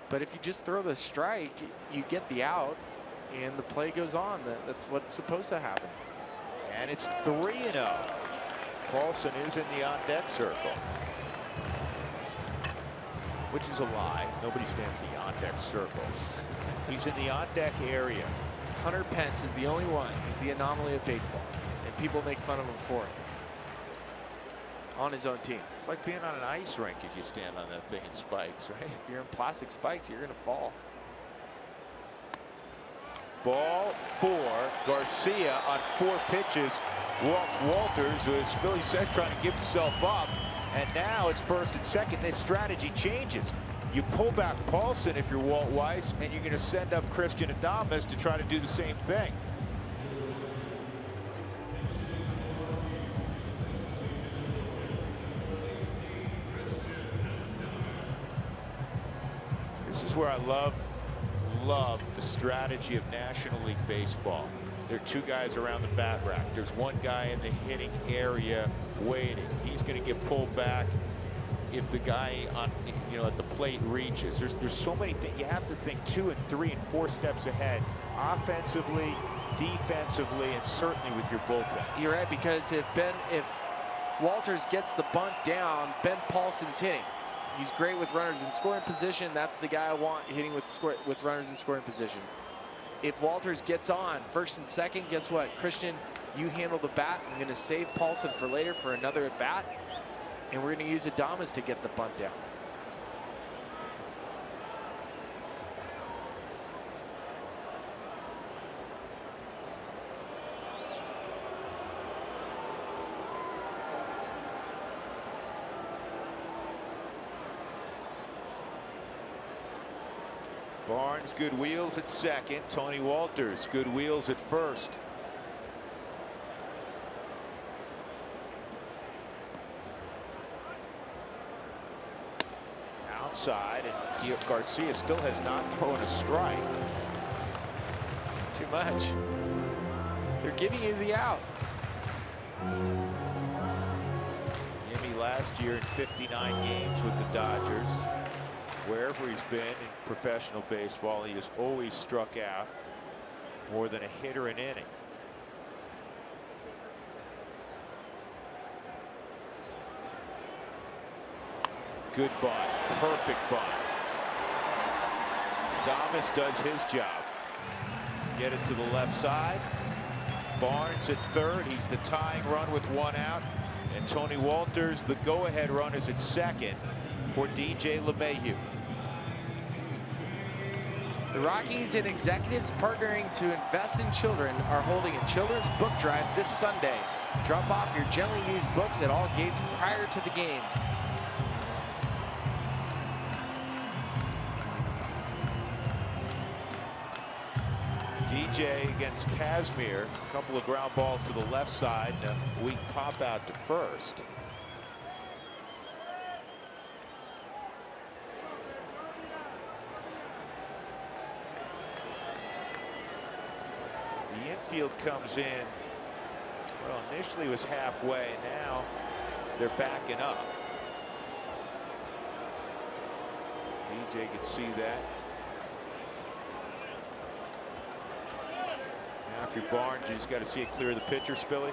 But if you just throw the strike, you get the out, and the play goes on. That's what's supposed to happen. And it's 3-0. Paulson is in the on-deck circle, which is a lie. Nobody stands in the on-deck circle. He's in the on-deck area. Hunter Pence is the only one. He's the anomaly of baseball, and people make fun of him for it. On his own team. It's like being on an ice rink if you stand on that thing in spikes, right? If you're in plastic spikes, you're going to fall. Ball 4. Garcia on 4 pitches walks Walters, who, as Billy said, trying to give himself up. And now it's first and second. The strategy changes. You pull back Paulson if you're Walt Weiss, and you're going to send up Christian Adames to try to do the same thing. This is where I love the strategy of National League Baseball. There are 2 guys around the bat rack. There's 1 guy in the hitting area waiting. He's going to get pulled back if the guy on at the plate reaches. There's so many things. You have to think 2 and 3 and 4 steps ahead, offensively, defensively, and certainly with your bullpen. You're right, because if Walters gets the bunt down, Ben Paulson's hitting. He's great with runners in scoring position. That's the guy I want hitting with runners in scoring position. If Walters gets on first and second, guess what? Christian, you handle the bat. I'm going to save Paulson for later for another at bat. And we're going to use Adames to get the bunt down. Barnes, good wheels at second. Tony Walters, good wheels at first. Outside, and Garcia still has not thrown a strike. Too much. They're giving you the out. Jimmy last year in 59 games with the Dodgers. Wherever he's been in professional baseball, he has always struck out more than a hitter an inning. Good bunt, perfect bunt. Adames does his job. Get it to the left side. Barnes at third. He's the tying run with 1 out. And Tony Walters, the go-ahead run, is at second for DJ LeMahieu. The Rockies and executives partnering to invest in children are holding a children's book drive this Sunday. Drop off your gently used books at all gates prior to the game. DJ against Kazmir. A couple of ground balls to the left side and a weak pop out to first. The infield comes in. Well, initially was halfway. Now they're backing up. DJ can see that. Now if you're Barnes, you just got to see it clear the pitcher, Spilly.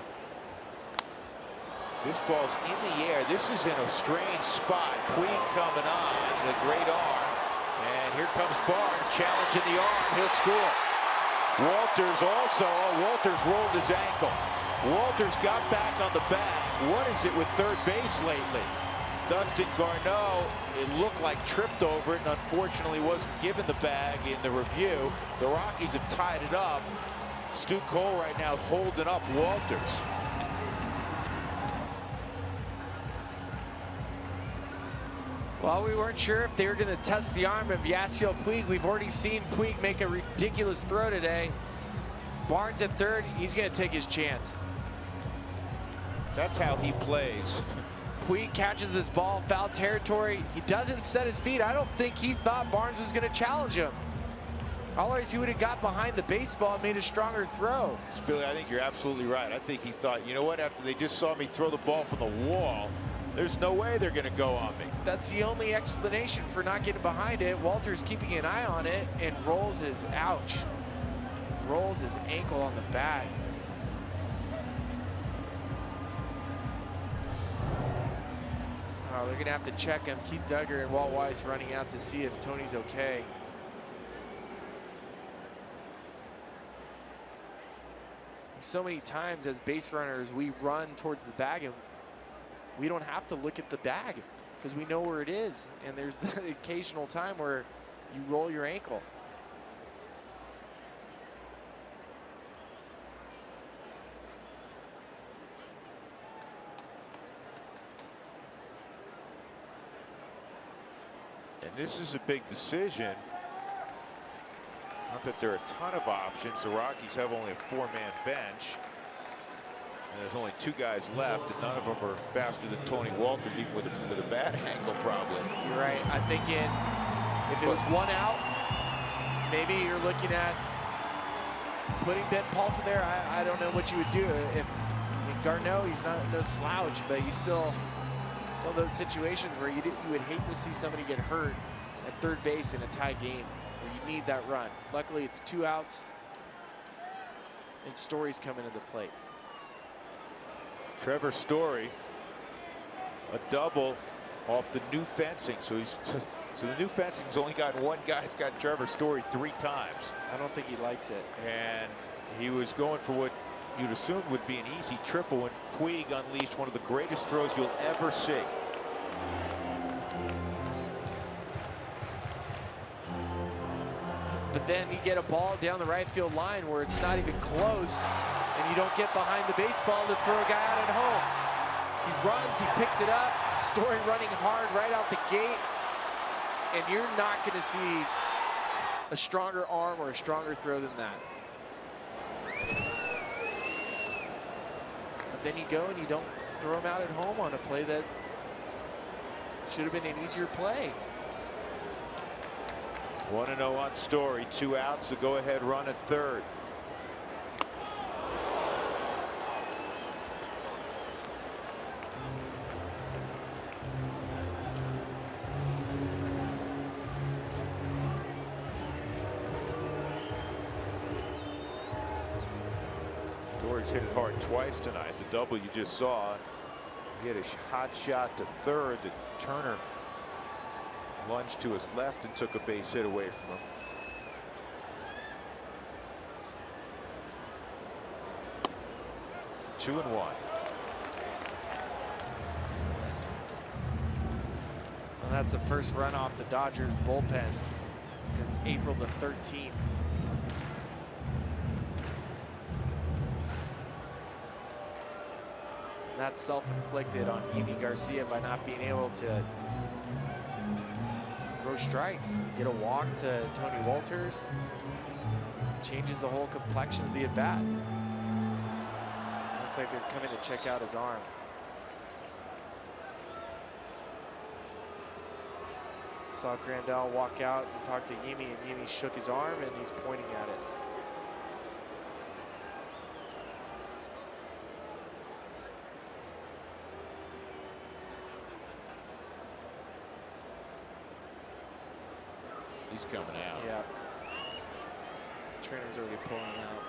This ball's in the air. This is in a strange spot. Puig coming on, the great arm. And here comes Barnes challenging the arm. He'll score. Walters also. Oh, Walters rolled his ankle. Walters got back on the bag. What is it with third base lately? Dustin Garneau, it looked like tripped over it and unfortunately wasn't given the bag in the review. The Rockies have tied it up. Stu Cole right now holding up Walters. Well, we weren't sure if they were going to test the arm of Yasiel Puig. We've already seen Puig make a ridiculous throw today. Barnes at third, he's going to take his chance. That's how he plays. Puig catches this ball, foul territory. He doesn't set his feet. I don't think he thought Barnes was going to challenge him. Otherwise, he would have got behind the baseball and made a stronger throw. Spilly, I think you're absolutely right. I think he thought, you know what, after they just saw me throw the ball from the wall, there's no way they're going to go on me. That's the only explanation for not getting behind it. Walter's keeping an eye on it and rolls his, ouch, rolls his ankle on the bat. Oh, they're going to have to check him. Keith Duggar and Walt Weiss running out to see if Tony's okay. So many times as base runners, we run towards the bag and we don't have to look at the bag because we know where it is. And there's the occasional time where you roll your ankle. And this is a big decision. Not that there are a ton of options. The Rockies have only a 4-man bench. And there's only 2 guys left, and none of them are faster than Tony Walters, even with a bad ankle probably. You're right. I'm thinking if it was 1 out, maybe you're looking at putting Ben Paulson there. I don't know what you would do. If Garneau, he's not no slouch, but he's still one of those situations where you would hate to see somebody get hurt at third base in a tie game where you need that run. Luckily, it's 2 outs, and Story's coming to the plate. Trevor Story, a double off the new fencing. So the new fencing's only gotten 1 guy. It's got Trevor Story 3 times. I don't think he likes it. And he was going for what you'd assume would be an easy triple when Puig unleashed one of the greatest throws you'll ever see. But then you get a ball down the right field line where it's not even close, and you don't get behind the baseball to throw a guy out at home. He runs, he picks it up, Story running hard right out the gate, and you're not going to see a stronger arm or a stronger throw than that. But then you go and you don't throw him out at home on a play that should have been an easier play. 1-0 on Story, 2 outs, the go-ahead run at third. Story's hit it hard twice tonight. The double you just saw, he hit a hot shot to third that Turner lunged to his left and took a base hit away from him. Two and one. Well, that's the first run off the Dodgers bullpen since April the 13th. That's self-inflicted on Yimi Garcia by not being able to throw strikes. Get a walk to Tony Walters. changes the whole complexion of the at-bat. Looks like they're coming to check out his arm. Saw Grandal walk out and talk to Yimi, and Yimi shook his arm and he's pointing at it. He's coming out. Yeah. Trainer's already pulling out.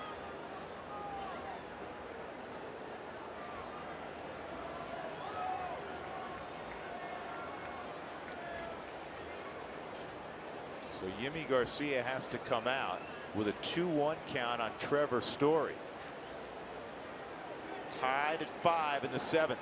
So Yimi Garcia has to come out with a 2-1 count on Trevor Story. Tied at 5 in the 7th.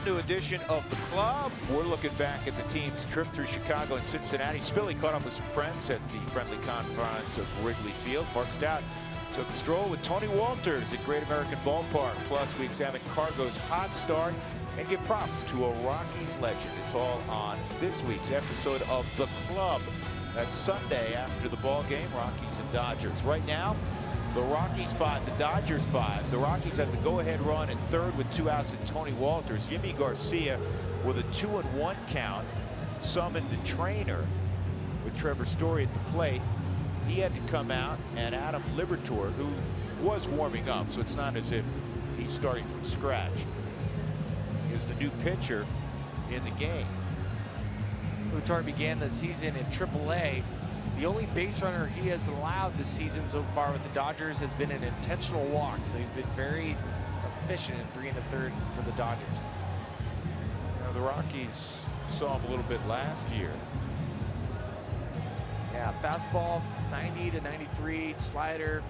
New edition of the club. We're looking back at the team's trip through Chicago and Cincinnati. Spilly caught up with some friends at the friendly confines of Wrigley Field. Mark Stout took a stroll with Tony Walters at Great American Ballpark. Plus, we examine Cargo's hot start and give props to a Rockies legend. It's all on this week's episode of the club. That's Sunday after the ball game, Rockies and Dodgers. Right now, the Rockies 5, the Dodgers 5. The Rockies had the go-ahead run in third with 2 outs and Tony Walters. Yimi Garcia with a 2-1 count summoned the trainer with Trevor Story at the plate. He had to come out, and Adam Liberatore, who was warming up, so it's not as if he's starting from scratch, is the new pitcher in the game. Liberatore began the season in AAA. The only base runner he has allowed this season so far with the Dodgers has been an intentional walk, so he's been very efficient in 3 1/3 for the Dodgers. Now, the Rockies saw him a little bit last year. Yeah, fastball 90 to 93, slider,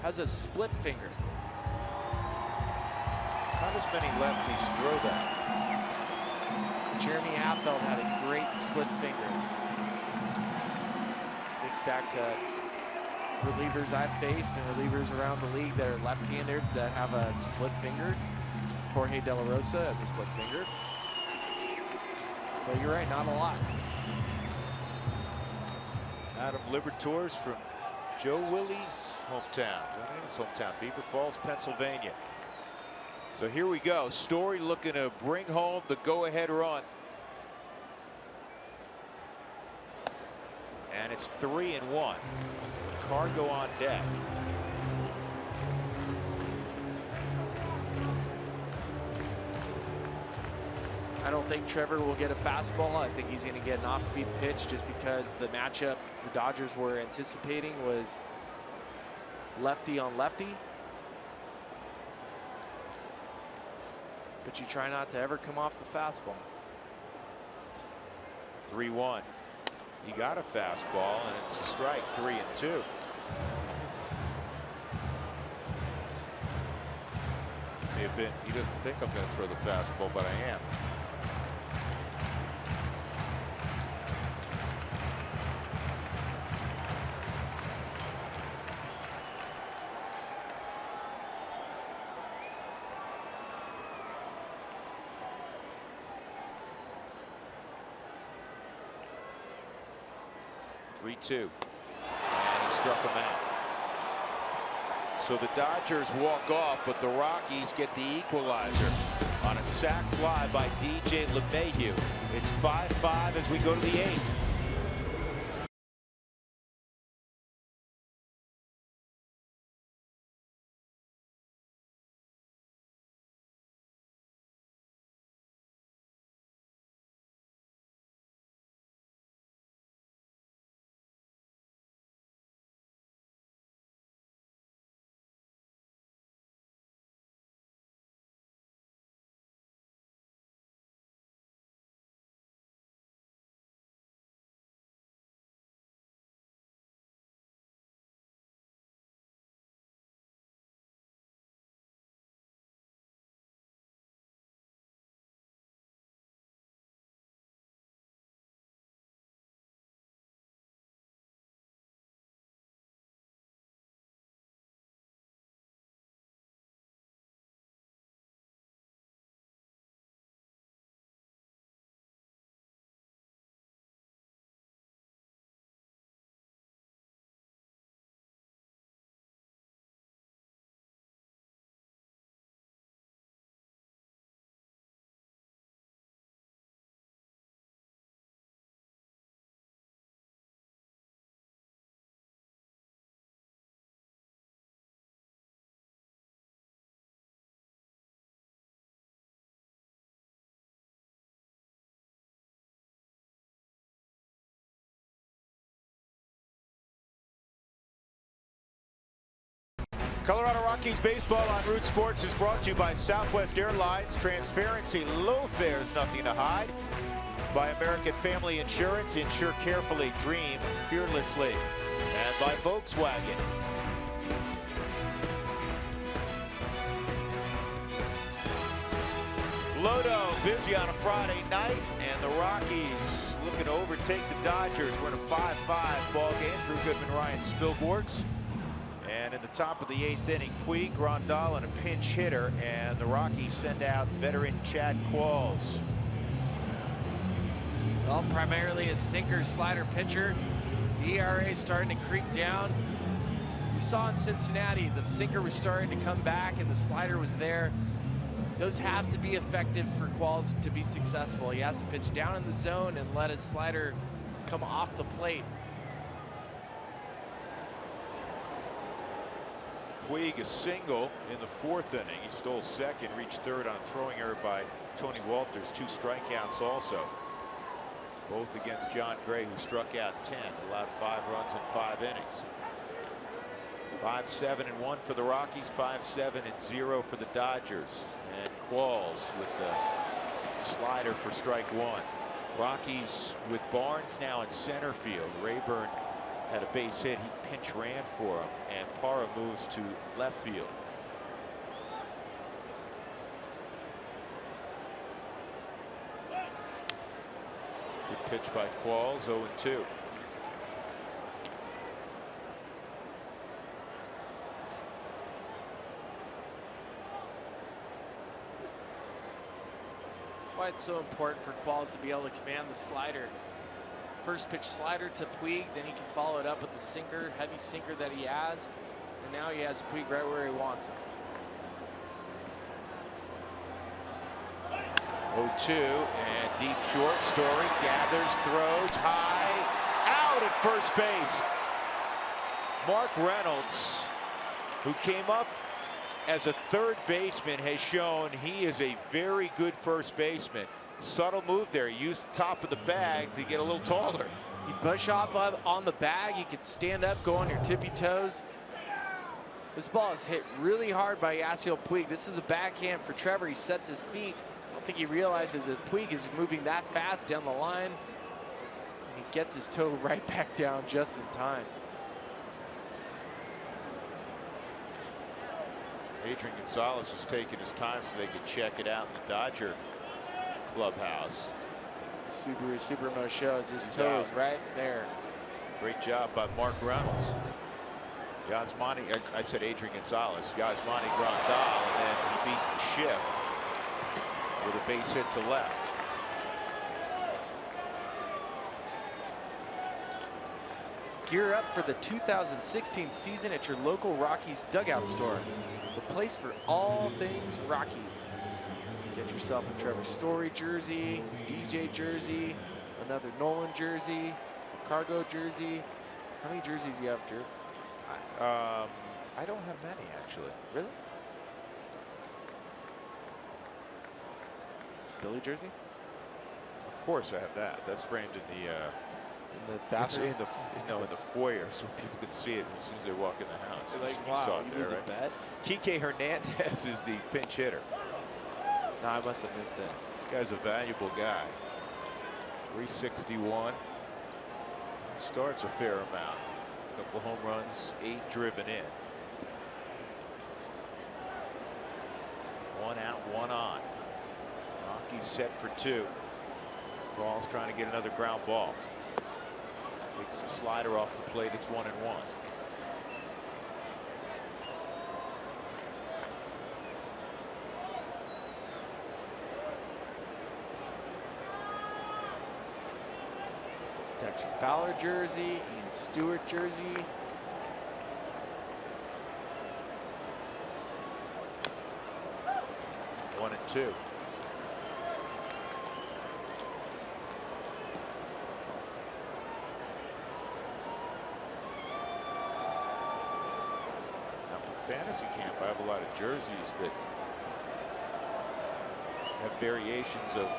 has a split finger. Not as many lefties throw that. Jeremy Affeldt had a great split finger. Back to relievers I've faced and relievers around the league that are left-handed that have a split finger. Jorge De La Rosa has a split finger. But you're right, not a lot. Adam Liberatore's from Joe Willie's hometown. His hometown, Beaver Falls, Pennsylvania. So here we go. Story looking to bring home the go-ahead run. And it's 3-1. Cargo on deck. I don't think Trevor will get a fastball. I think he's going to get an off-speed pitch just because the matchup the Dodgers were anticipating was lefty on lefty. But you try not to ever come off the fastball. 3-1. He got a fastball, and it's a strike. 3-2. May have been, he doesn't think I'm going to throw the fastball, but I am. 3-2. And he struck him out. So the Dodgers walk off, but the Rockies get the equalizer on a sac fly by DJ LeMahieu. It's 5-5 as we go to the 8th. Colorado Rockies baseball on Root Sports is brought to you by Southwest Airlines. Transparency, low fares, nothing to hide. By American Family Insurance, insure carefully, dream fearlessly. And by Volkswagen. Lodo busy on a Friday night, and the Rockies looking to overtake the Dodgers. We're in a 5-5 ball game. Drew Goodman, Ryan Spilborghs. And in the top of the 8th inning, Puig, Grandal, and a pinch hitter, and the Rockies send out veteran Chad Qualls. Well, primarily a sinker slider pitcher. The ERA starting to creep down. We saw in Cincinnati the sinker was starting to come back and the slider was there. Those have to be effective for Qualls to be successful. He has to pitch down in the zone and let his slider come off the plate. Puig a single in the 4th inning. He stole second, reached third on a throwing error by Tony Walters. 2 strikeouts also. Both against John Gray, who struck out 10, allowed 5 runs in 5 innings. 5-7-1 for the Rockies, 5-7-0 for the Dodgers. And Qualls with the slider for strike 1. Rockies with Barnes now in center field. Rayburn had a base hit. He pinch ran for him, and Parra moves to left field. Good pitch by Qualls, 0-2. That's why it's so important for Qualls to be able to command the slider. First pitch slider to Puig, then he can follow it up with the sinker, heavy sinker that he has. And now he has Puig right where he wants him. 0-2 and deep short. Story gathers, throws high, out at first base. Mark Reynolds, who came up as a third baseman, has shown he is a very good first baseman. Subtle move there. He used the top of the bag to get a little taller. You push up on the bag. You can stand up, go on your tippy toes. This ball is hit really hard by Yasiel Puig. This is a backhand for Trevor. He sets his feet. I don't think he realizes that Puig is moving that fast down the line. And he gets his toe right back down just in time. Adrian Gonzalez was taking his time so they could check it out in the Dodger clubhouse. Subaru Supermo shows his toe is right there. Great job by Mark Reynolds. Yasmani, I said Adrian Gonzalez. Yasmani Grandal, and then he beats the shift with a base hit to left. Gear up for the 2016 season at your local Rockies dugout store. The place for all things Rockies. Get yourself a Trevor Story jersey, DJ jersey, another Nolan jersey, a cargo jersey. How many jerseys do you have, Drew? I don't have many, actually. Really? Spilly jersey? Of course I have that. That's framed in the bathroom? in the foyer, so people can see it as soon as they walk in the house. Like, you wow, saw it you there, lose right? a bet? Kike Hernandez is the pinch hitter. No, I must have missed it. This guy's a valuable guy. 361. Starts a fair amount. A couple home runs, 8 driven in. 1 out, 1 on. Rockies set for 2. Crawl's trying to get another ground ball. Takes the slider off the plate. It's 1-1. Dexter Fowler jersey, Ian Stewart jersey. One and 2. Fantasy camp, I have a lot of jerseys that have variations of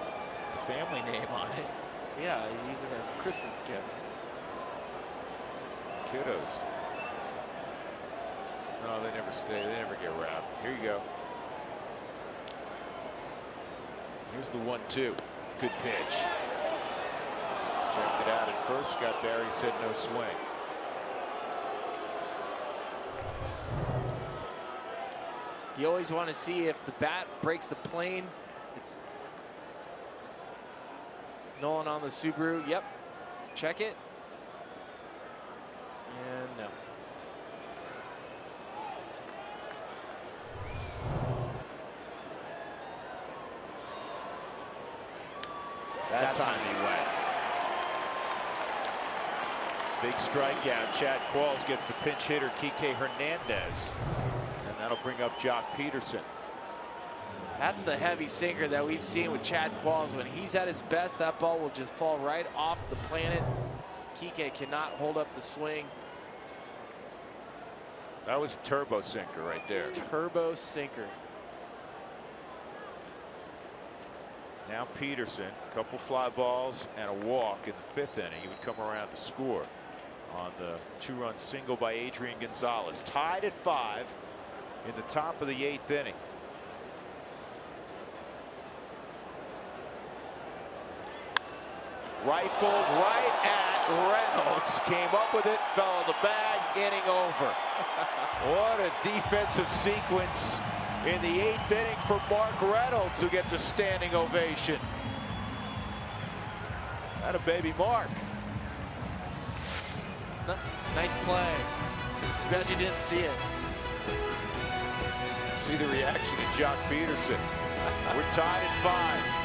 the family name on it. Yeah, you use them as Christmas gifts. Kiddos. No, they never stay. They never get around. Here you go. Here's the 1-2. Good pitch. Checked it out at first. Scott Barry said no swing. You always want to see if the bat breaks the plane. It's Nolan on the Subaru. Yep. Check it. And no. That time he went. Big strikeout. Chad Qualls gets the pinch hitter Kike Hernandez. And that'll bring up Jock Peterson. That's the heavy sinker that we've seen with Chad Qualls. When he's at his best, that ball will just fall right off the planet. Kike cannot hold up the swing. That was a turbo sinker right there. Turbo sinker. Now Peterson, a couple fly balls and a walk in the 5th inning. He would come around to score on the 2-run single by Adrian Gonzalez. Tied at 5 in the top of the 8th inning. Rifled right at Reynolds. Came up with it, fell on the bag, inning over. What a defensive sequence in the 8th inning for Mark Reynolds, who gets a standing ovation. That a baby Mark. Nice play. Too bad you didn't see it. See the reaction of Jock Peterson. We're tied at 5.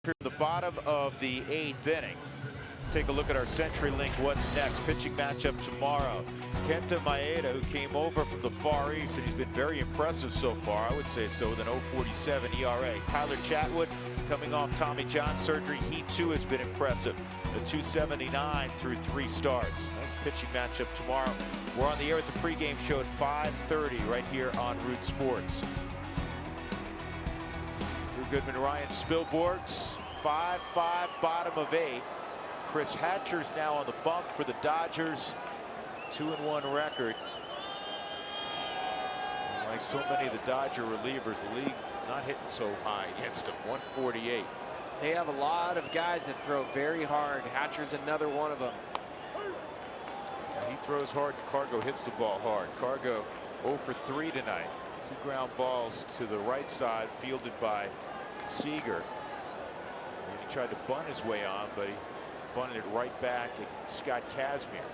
Here at the bottom of the 8th inning. Take a look at our CenturyLink What's Next pitching matchup tomorrow. Kenta Maeda, who came over from the Far East, and he's been very impressive so far, I would say so, with an 0.47 ERA. Tyler Chatwood, coming off Tommy John surgery, he too has been impressive. A 279 through 3 starts. Nice pitching matchup tomorrow. We're on the air at the pregame show at 5:30 right here on Root Sports. Drew Goodman, Ryan Spilborghs, 5-5, bottom of 8. Chris Hatcher's now on the bump for the Dodgers. 2-1 record. And like so many of the Dodger relievers, the league not hitting so high against them. 148. They have a lot of guys that throw very hard. Hatcher's another one of them. He throws hard. Cargo hits the ball hard. Cargo 0 for 3 tonight. 2 ground balls to the right side, fielded by Seager. And he tried to bunt his way on, but he bunted it right back at Scott Kazmir.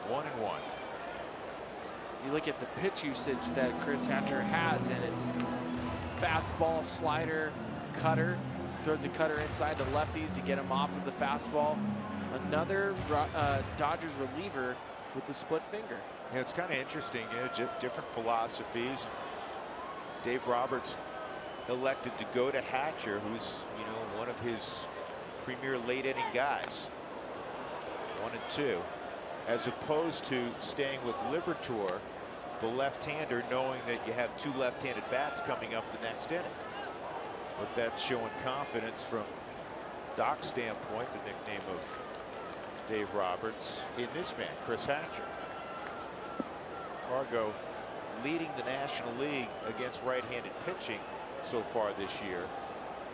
1-1. You look at the pitch usage that Chris Hatcher has, and it's fastball, slider, cutter. Throws a cutter inside the lefties to get him off of the fastball. Another Dodgers reliever with the split finger. Yeah, it's kind of interesting, you know, different philosophies. Dave Roberts elected to go to Hatcher, who's, you know, one of his premier late inning guys. 1 and 2, as opposed to staying with Liberatore, the left-hander, knowing that you have 2 left-handed bats coming up the next inning. But that's showing confidence from Doc's standpoint, the nickname of Dave Roberts, in this man, Chris Hatcher. Cargo leading the National League against right-handed pitching so far this year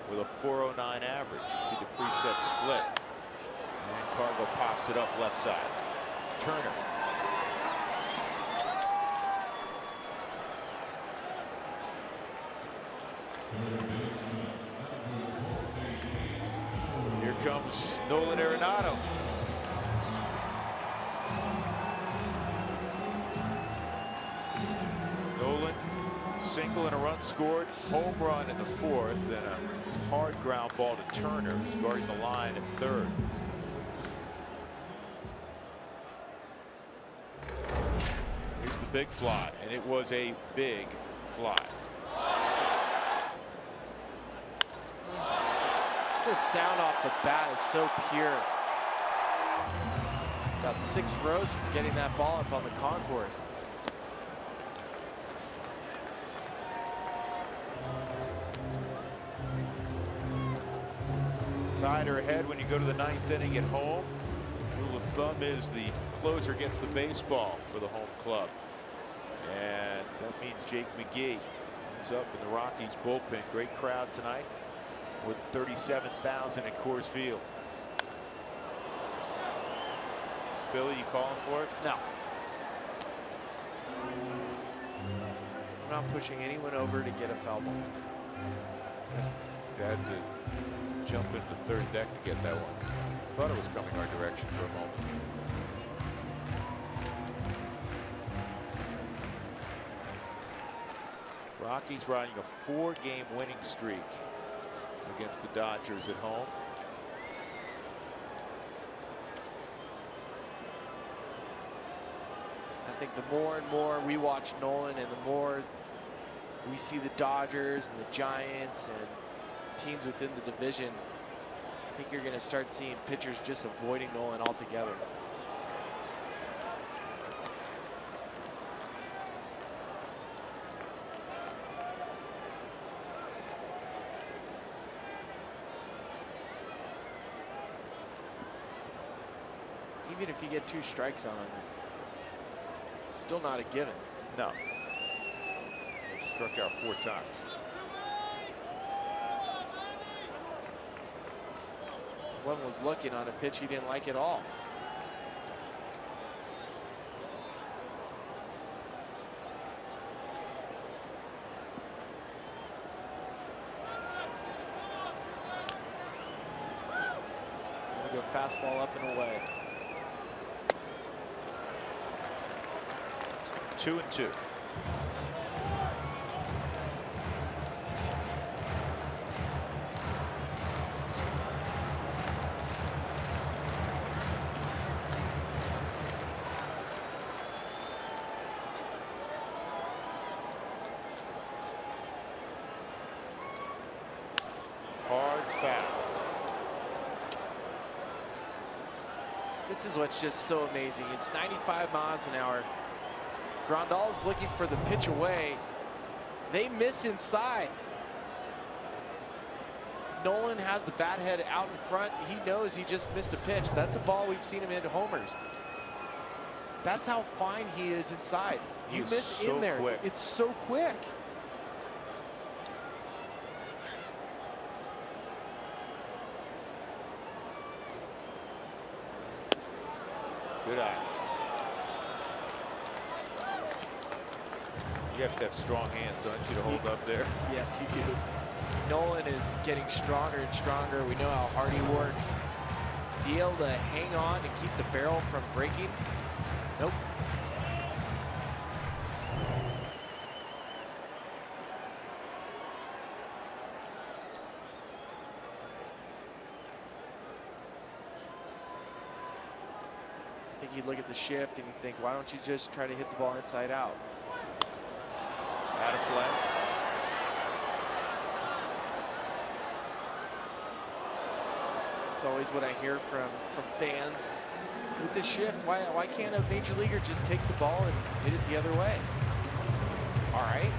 with a 409 average. You see the preset split. And Cargo pops it up left side. Turner. Here comes Nolan Arenado. Nolan, single and a run scored, home run in the 4th, then a hard ground ball to Turner, who's guarding the line at 3rd. Here's the big fly, and it was a big fly. The sound off the bat is so pure. About 6 rows from getting that ball up on the concourse. Tied or ahead when you go to the 9th inning at home. Rule of thumb is the closer gets the baseball for the home club. And that means Jake McGee is up in the Rockies bullpen. Great crowd tonight. With 37,000 at Coors Field. Billy, you calling for it? No. I'm not pushing anyone over to get a foul ball. You had to jump into the 3rd deck to get that one. Thought it was coming our direction for a moment. Rockies riding a 4-game winning streak against the Dodgers at home. I think the more and more we watch Nolan, and the more we see the Dodgers and the Giants and teams within the division, I think you're going to start seeing pitchers just avoiding Nolan altogether. Even if you get 2 strikes on him, it's still not a given. No. He struck out 4 times. One was looking on a pitch he didn't like at all. Gonna go fastball up and away. 2-2. foul. This is what's just so amazing. It's 95 miles an hour. Grandal's looking for the pitch away. They miss inside. Nolan has the bat head out in front. He knows he just missed a pitch. That's a ball we've seen him hit homers. That's how fine he is inside. You miss so in there. Quick. It's so quick. Good eye. You have to have strong hands, don't you, to hold up there? Yes, you do. Nolan is getting stronger and stronger. We know how hard he works. Be able to hang on and keep the barrel from breaking. Nope. I think you look at the shift and you think, why don't you just try to hit the ball inside out? Out of play. It's always what I hear from fans with the shift. Why can't a major leaguer just take the ball and hit it the other way? All right.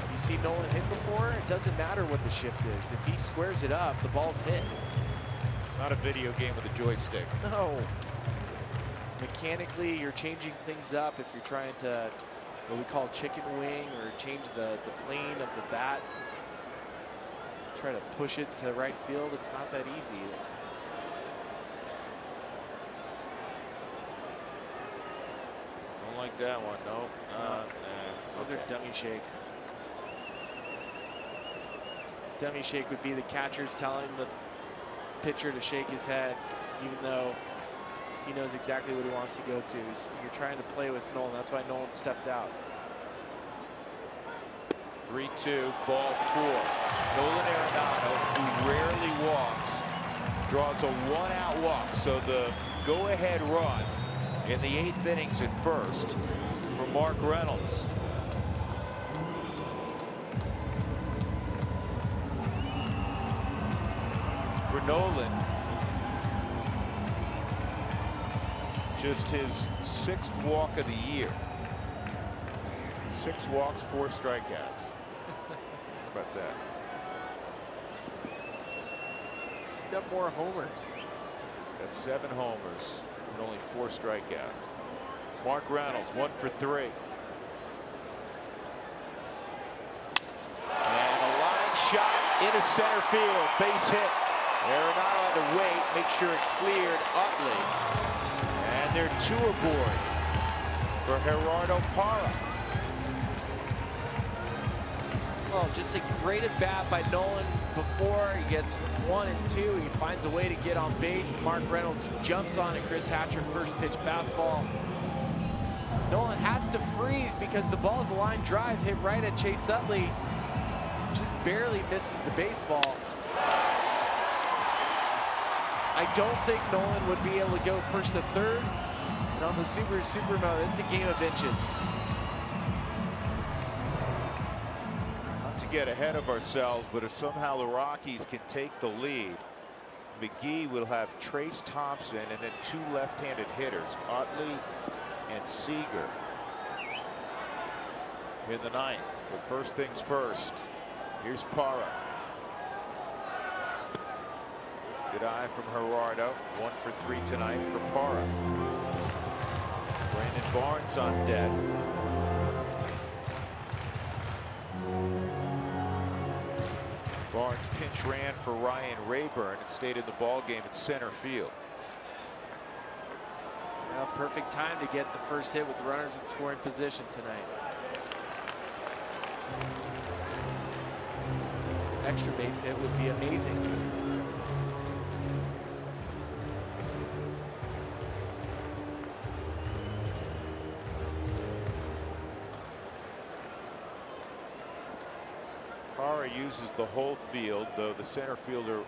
Have you seen Nolan hit before? It doesn't matter what the shift is. If he squares it up, the ball's hit. It's not a video game with a joystick. No. Mechanically, you're changing things up if you're trying to, what we call chicken wing, or change the plane of the bat. Try to push it to right field. It's not that easy. Don't like that one, no. Those are dummy shakes. Dummy shake would be the catcher's telling the pitcher to shake his head, even though he knows exactly what he wants to go to. So you're trying to play with Nolan. That's why Nolan stepped out. 3-2, ball 4. Nolan Arenado, who rarely walks, draws a 1-out walk. So the go-ahead run in the 8th innings at first for Mark Reynolds. For Nolan, just his 6th walk of the year. 6 walks, 4 strikeouts. How about that? He's got more homers. Got 7 homers and only 4 strikeouts. Mark Reynolds, 1 for 3. And a line shot into center field, base hit. Arenado had to wait, make sure it cleared Utley. And they're 2 aboard for Gerardo Parra. Well, just a great at bat by Nolan before. He gets 1 and 2. He finds a way to get on base. Mark Reynolds jumps on it. Chris Hatcher, first pitch fastball. Nolan has to freeze because the ball is a line drive hit right at Chase Utley. Just barely misses the baseball. I don't think Nolan would be able to go first to third. And on the super mode, it's a game of inches. Not to get ahead of ourselves, but if somehow the Rockies can take the lead, McGee will have Trace Thompson and then 2 left-handed hitters, Utley and Seager, in the 9th. But first things first, here's Parra. Good eye from Gerardo. 1 for 3 tonight for Parra. Brandon Barnes on deck. Barnes pinch ran for Ryan Rayburn and stayed in the ball game at center field. Well, perfect time to get the first hit with the runners in scoring position tonight. Extra base hit would be amazing. Parra uses the whole field, though the center fielder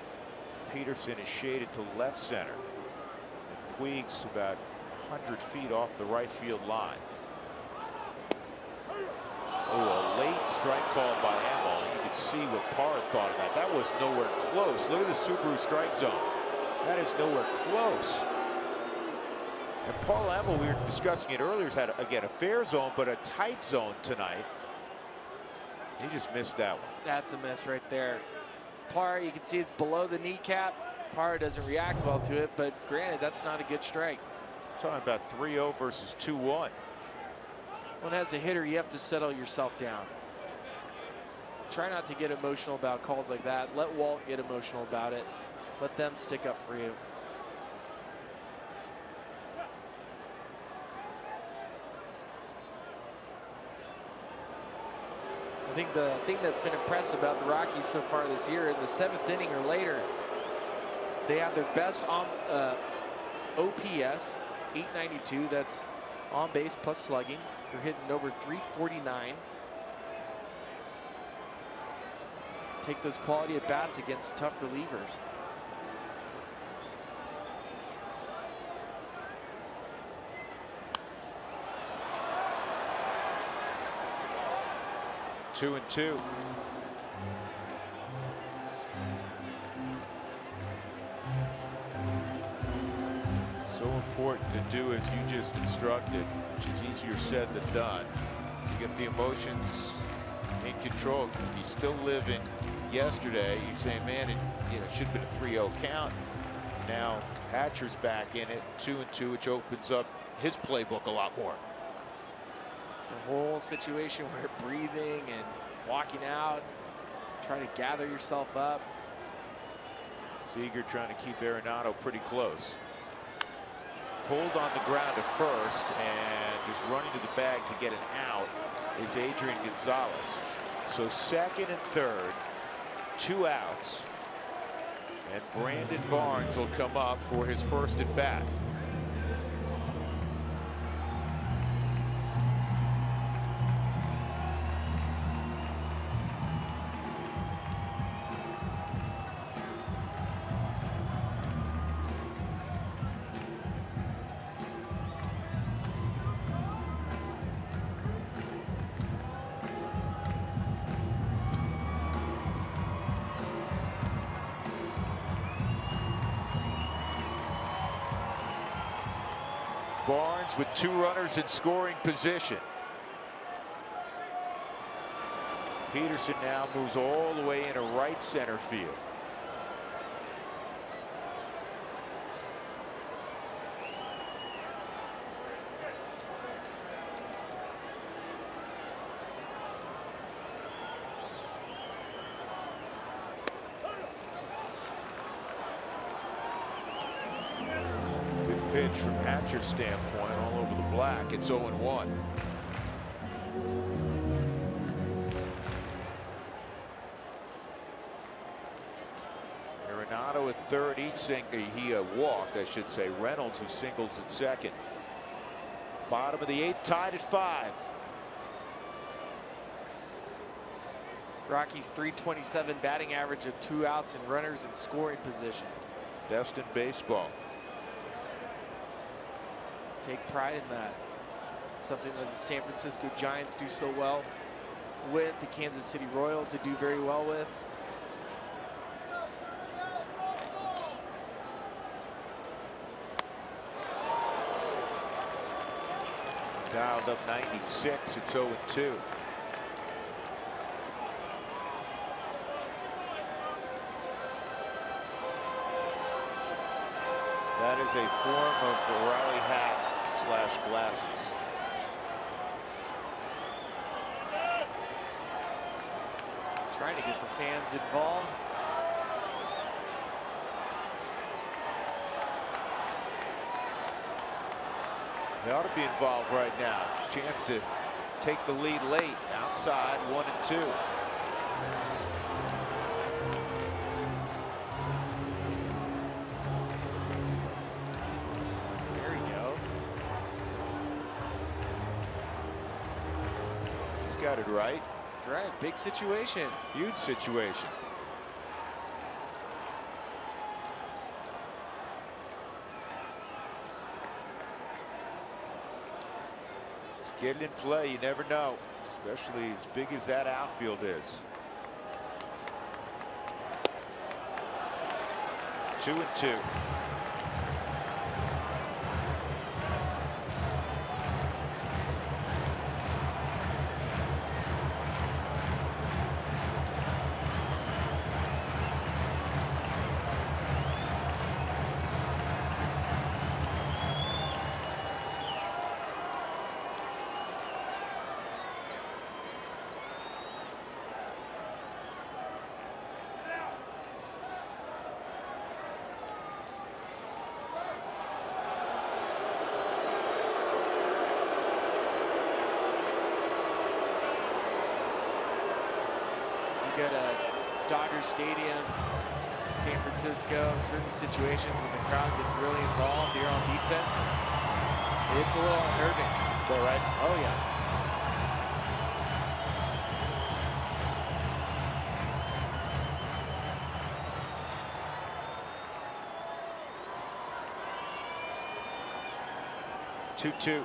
Peterson is shaded to left center. And Puig's about 100 feet off the right field line. Oh, a late strike call by Hamill. He could see what Parr thought of that. That was nowhere close. Look at the Subaru strike zone. That is nowhere close. And Paul Lamble, we were discussing it earlier, has had, again, a fair zone, but a tight zone tonight. He just missed that one. That's a miss right there. Parr, you can see it's below the kneecap. Parr doesn't react well to it, but granted, that's not a good strike. Talking about 3-0 versus 2-1. When as a hitter, you have to settle yourself down. Try not to get emotional about calls like that. Let Walt get emotional about it. Let them stick up for you. I think the thing that's been impressive about the Rockies so far this year, in the 7th inning or later, they have their best on OPS, 892. That's on base plus slugging. They're hitting over 349. Take those quality at bats against tough relievers. Two and two. So important to do as you just instructed, which is easier said than done. To get the emotions in control. If you still live in yesterday, you say, man, it should have been a 3-0 count. Now Hatcher's back in it, 2-2, which opens up his playbook a lot more. The whole situation where breathing and walking out, try to gather yourself up. Seager trying to keep Arenado pretty close. Pulled on the ground to first, and just running to the bag to get an out is Adrian Gonzalez. So second and third, 2 outs, and Brandon Barnes will come up for his first at bat. Barnes with 2 runners in scoring position. Peterson now moves all the way into right center field. Pitch from Hatcher's standpoint, all over the black. It's 0-1. Arenado at third. He walked, I should say. Reynolds, who singles at second. Bottom of the 8th, tied at 5. Rockies 327 batting average of 2 outs and runners in scoring position. Best in baseball. Take pride in that. Something that the San Francisco Giants do so well with, the Kansas City Royals they do very well with. Dialed up 96. It's 0-2. That is a form of O'Reilly hat / glasses. Trying to get the fans involved. They ought to be involved right now. Chance to take the lead late. Outside, 1-2. Got it right. That's right. Big situation. Huge situation. Just getting in play. You never know, especially as big as that outfield is. 2-2. Go to Dodger Stadium, San Francisco, certain situations when the crowd gets really involved here on defense, it's a little unnerving. Is that right? Oh, yeah. Two-two.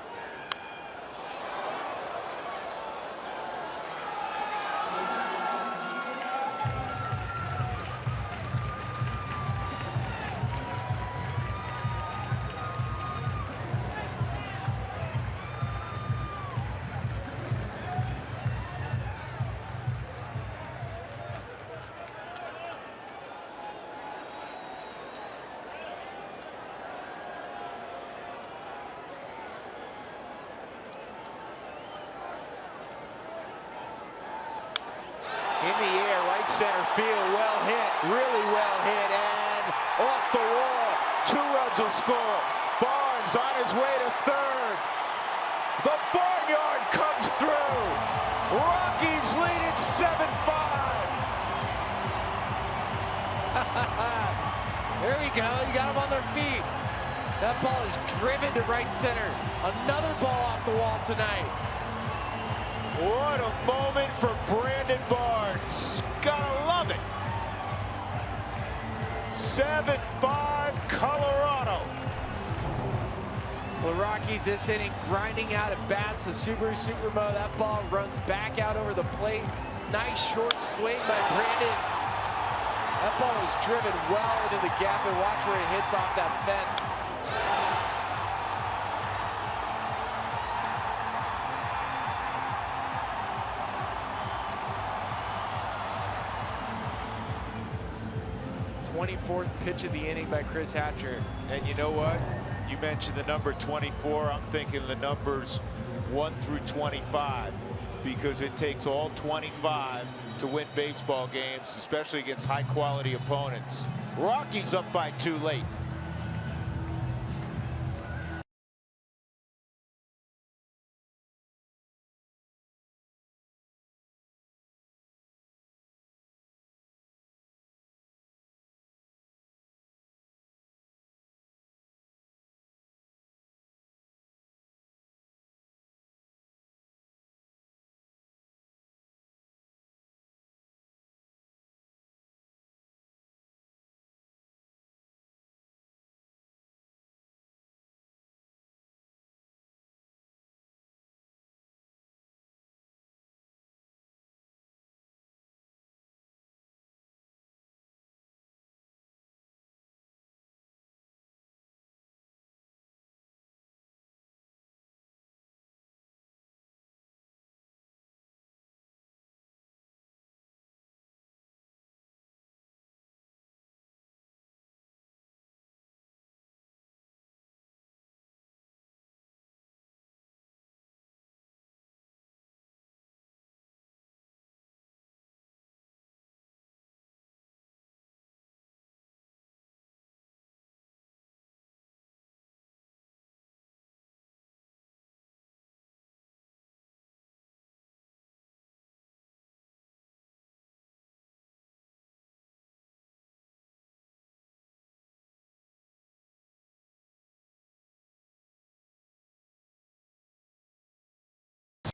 In the air, right center field, well hit, really well hit, and off the wall. 2 runs will score. Barnes on his way to third. The barnyard comes through. Rockies lead it 7-5. There we go. You got them on their feet. That ball is driven to right center. Another ball off the wall tonight. What a moment for Brandon Barnes. Gotta love it. 7-5 Colorado. The Rockies this inning grinding out at bats. The Subaru Supermo. That ball runs back out over the plate. Nice short swing by Brandon. That ball is driven well into the gap, and watch where it hits off that fence. '24th pitch of the inning by Chris Hatcher. And you know what? You mentioned the number 24. I'm thinking the numbers 1 through 25, because it takes all 25 to win baseball games, especially against high-quality opponents. Rockies up by 2 late.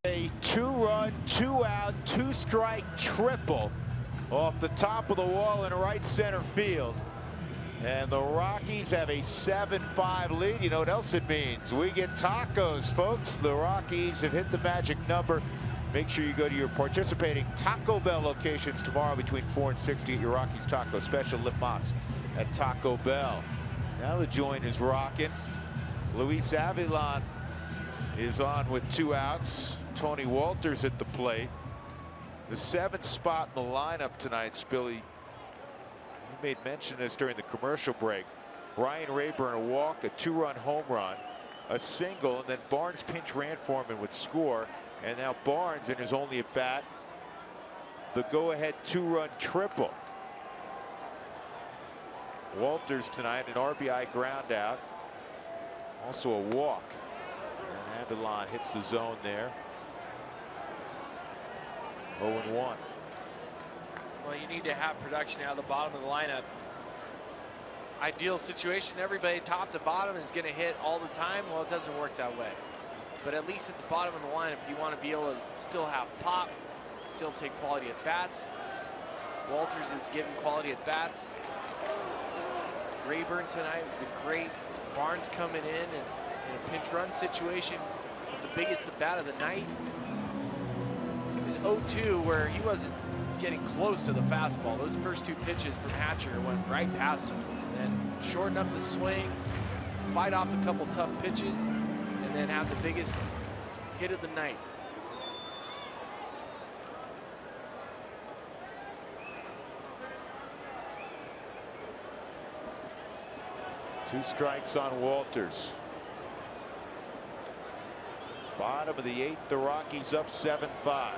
A 2-run, 2-out, 2-strike triple off the top of the wall in right center field. And the Rockies have a 7-5 lead. You know what else it means? We get tacos, folks. The Rockies have hit the magic number. Make sure you go to your participating Taco Bell locations tomorrow between 4 and 6 to get your Rockies taco special. Lip Moss at Taco Bell. Now the joint is rocking. Luis Avilan is on with 2 outs. Tony Walters at the plate. The 7th spot in the lineup tonight, Billy. You made mention of this during the commercial break. Ryan Rayburn a walk, a 2-run home run, a single, and then Barnes pinch ran for him and would score. And now Barnes in his only at bat, the go-ahead 2-run triple. Walters tonight an RBI ground out, also a walk. And Avilan hits the zone there. 0-1. Well, you need to have production out of the bottom of the lineup. Ideal situation, everybody top to bottom is going to hit all the time. Well, it doesn't work that way. But at least at the bottom of the lineup, you want to be able to still have pop, still take quality at bats. Walters is giving quality at bats. Rayburn tonight has been great. Barnes coming in a pinch run situation, the biggest at bat of the night. It was 0-2 where he wasn't getting close to the fastball. Those first 2 pitches from Hatcher went right past him. And then shorten up the swing, fight off a couple tough pitches, and then have the biggest hit of the night. Two strikes on Walters. Bottom of the 8th, the Rockies up 7-5.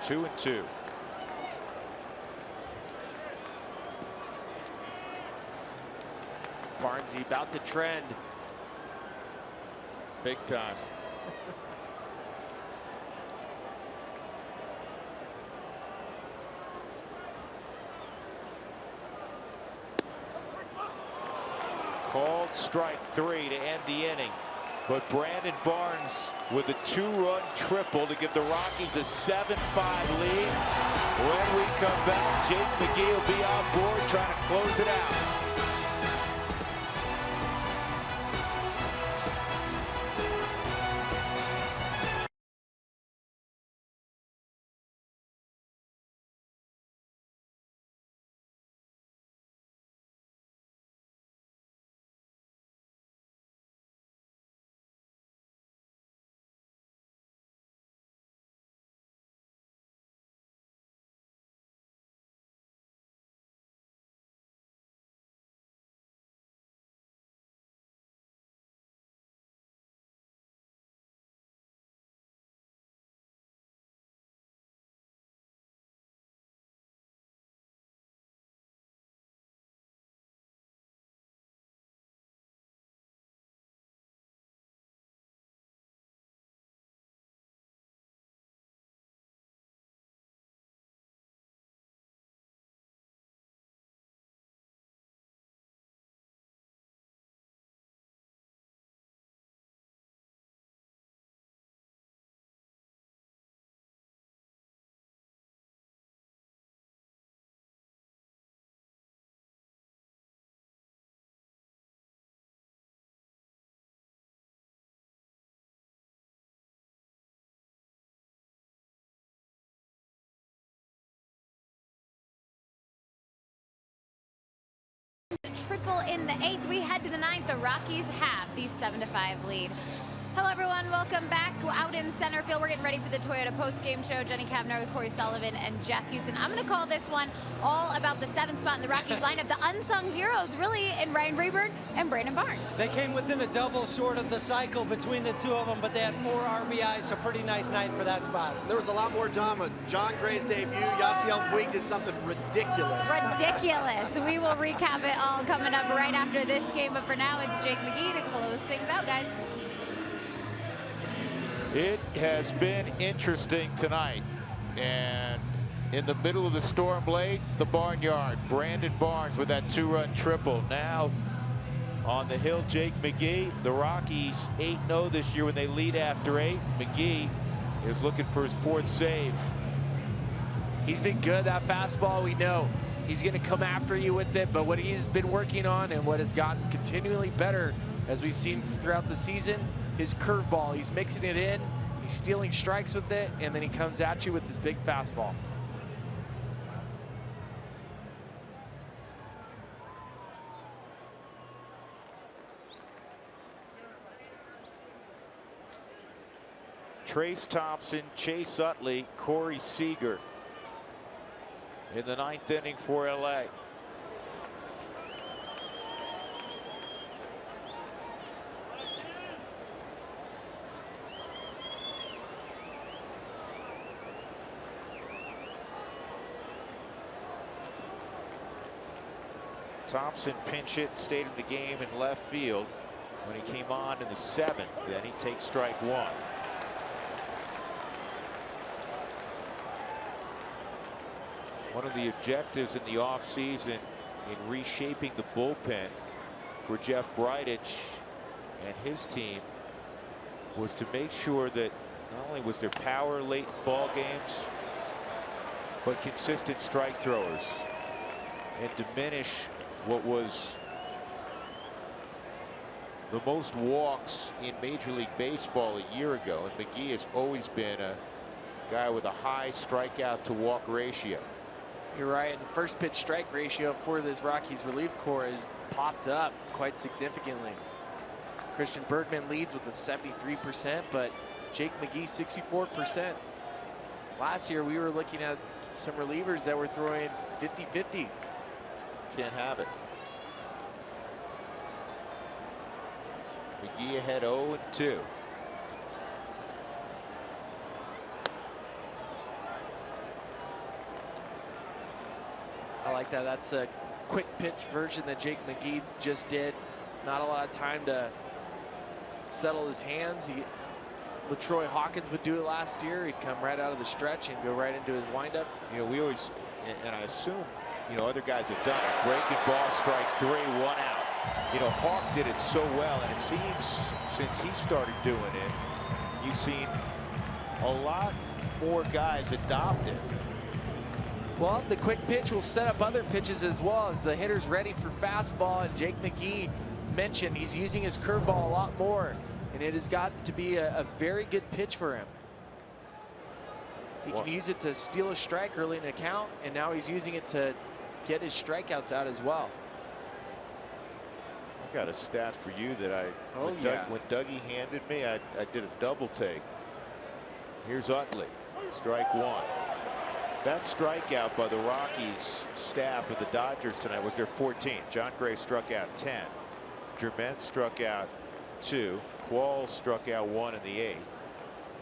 Two and two. Barnesy about to trend. Big time. Called strike 3 to end the inning. But Brandon Barnes with a 2-run triple to give the Rockies a 7-5 lead. When we come back, Jake McGee will be on board trying to close it out. Triple in the 8th. We head to the 9th. The Rockies have the 7-5 lead. Hello, everyone. Welcome back. Out in center field, we're getting ready for the Toyota post-game show. Jenny Kavner with Corey Sullivan and Jeff Houston. I'm going to call this one all about the 7th spot in the Rockies lineup. The unsung heroes, really, in Ryan Rayburn and Brandon Barnes. They came within a double short of the cycle between the two of them, but they had 4 RBIs, so pretty nice night for that spot. There was a lot more drama. John Gray's debut, Yasiel Puig did something ridiculous. Ridiculous. We will recap it all coming up right after this game, but for now, it's Jake McGee to close things out, guys. It has been interesting tonight, and in the middle of the storm late, the barnyard. Brandon Barnes with that 2-run triple. Now on the hill, Jake McGee. The Rockies 8-0 this year when they lead after 8. McGee is looking for his 4th save. He's been good. That fastball, we know he's going to come after you with it, but what he's been working on and what has gotten continually better as we've seen throughout the season, his curveball. He's mixing it in, he's stealing strikes with it, and then he comes at you with his big fastball. Trace Thompson, Chase Utley, Corey Seager in the 9th inning for LA. Thompson pinch hit, stayed in the game in left field when he came on in the 7th. Then he takes strike 1. One of the objectives in the offseason in reshaping the bullpen for Jeff Bridich and his team was to make sure that not only was there power late in ball games, but consistent strike throwers, and diminish what was the most walks in Major League Baseball a year ago. And McGee has always been a guy with a high strikeout to walk ratio. You're right, and the first pitch strike ratio for this Rockies relief corps has popped up quite significantly. Christian Bergman leads with a 73%, but Jake McGee 64%. Last year we were looking at some relievers that were throwing 50-50. Can't have it. McGee ahead 0-2. I like that. That's a quick pitch version that Jake McGee just did. Not a lot of time to settle his hands. LaTroy Hawkins would do it last year. He'd come right out of the stretch and go right into his windup. You know, we always, and I assume, you know, other guys have done it. Breaking ball, strike 3, 1 out. You know, Hawk did it so well, and it seems since he started doing it, you've seen a lot more guys adopt it. Well, the quick pitch will set up other pitches as well, as the hitter's ready for fastball. And Jake McGee mentioned he's using his curveball a lot more, and it has gotten to be a very good pitch for him. He can use it to steal a strike early in the count, and now he's using it to get his strikeouts out as well. I got a stat for you that when Dougie handed me, I did a double take. Here's Utley, strike 1. That strikeout by the Rockies staff of the Dodgers tonight was their 14th. John Gray struck out 10. Germain struck out 2. Quall struck out 1 in the 8th.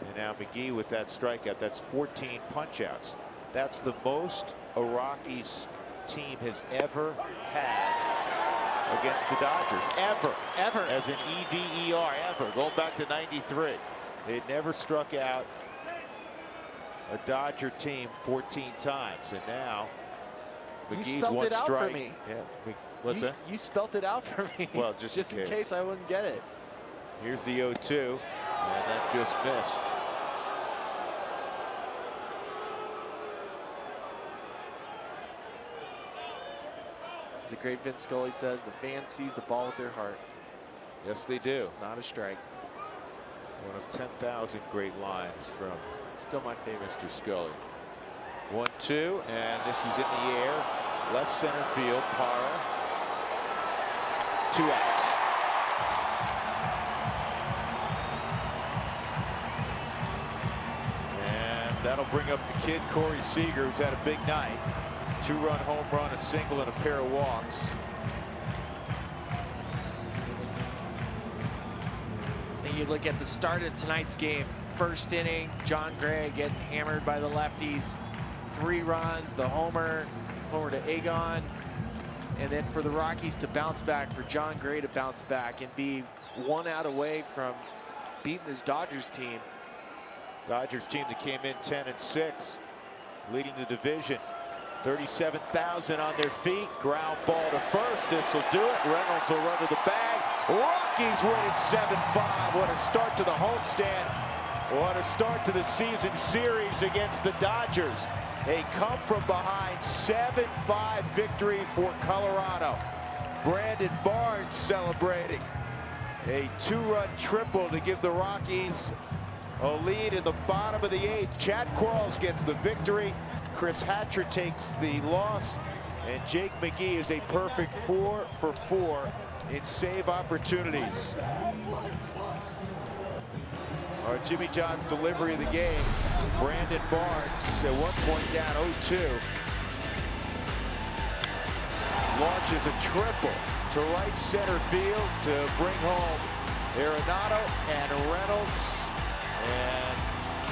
And now McGee with that strikeout. That's 14 punchouts. That's the most a Rockies team has ever had against the Dodgers. Ever. As an EDER, ever. Going back to 93. They had never struck out a Dodger team 14 times, and now McGee's one strike. For me. Yeah. What's that? You spelt it out for me. Well, just in case I wouldn't get it. Here's the 0-2, and that just missed. As the great Vince Scully says, the fan sees the ball with their heart. Yes, they do. Not a strike. One of 10,000 great lines from still my favorite. Mr. Scully. 1-2, and this is in the air. Left center field, Parra. 2 outs. And that'll bring up the kid, Corey Seager, who's had a big night. 2-run home run, a single, and a pair of walks. Then you look at the start of tonight's game. First inning, John Gray getting hammered by the lefties. 3 runs, the homer to Egon. And then for the Rockies to bounce back, for John Gray to bounce back and be 1 out away from beating this Dodgers team. Dodgers team that came in 10-6 leading the division. 37,000 on their feet. Ground ball to first. This will do it. Reynolds will run to the bag. Rockies win it 7-5. What a start to the homestand. What a start to the season series against the Dodgers. A come from behind 7-5 victory for Colorado. Brandon Barnes celebrating a 2-run triple to give the Rockies a lead in the bottom of the 8th. Chad Quarles gets the victory. Chris Hatcher takes the loss. And Jake McGee is a perfect 4 for 4 in save opportunities. Our Jimmy John's delivery of the game. Brandon Barnes at one point down 0-2. Launches a triple to right center field to bring home Arenado and Reynolds and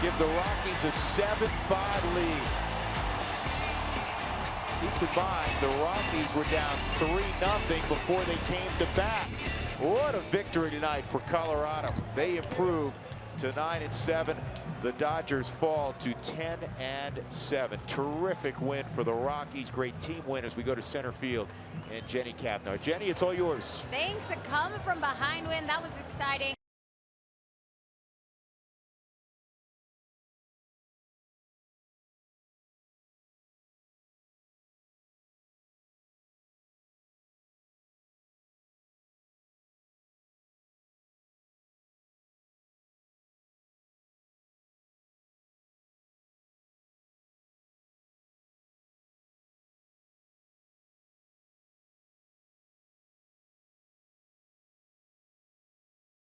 give the Rockies a 7-5 lead. Keep in mind, the Rockies were down 3-0 before they came to bat. What a victory tonight for Colorado. They improve to 9-7. The Dodgers fall to 10-7. Terrific win for the Rockies. Great team win as we go to center field. And Jenny Kavnar. Jenny, it's all yours. Thanks. A come from behind win. That was exciting.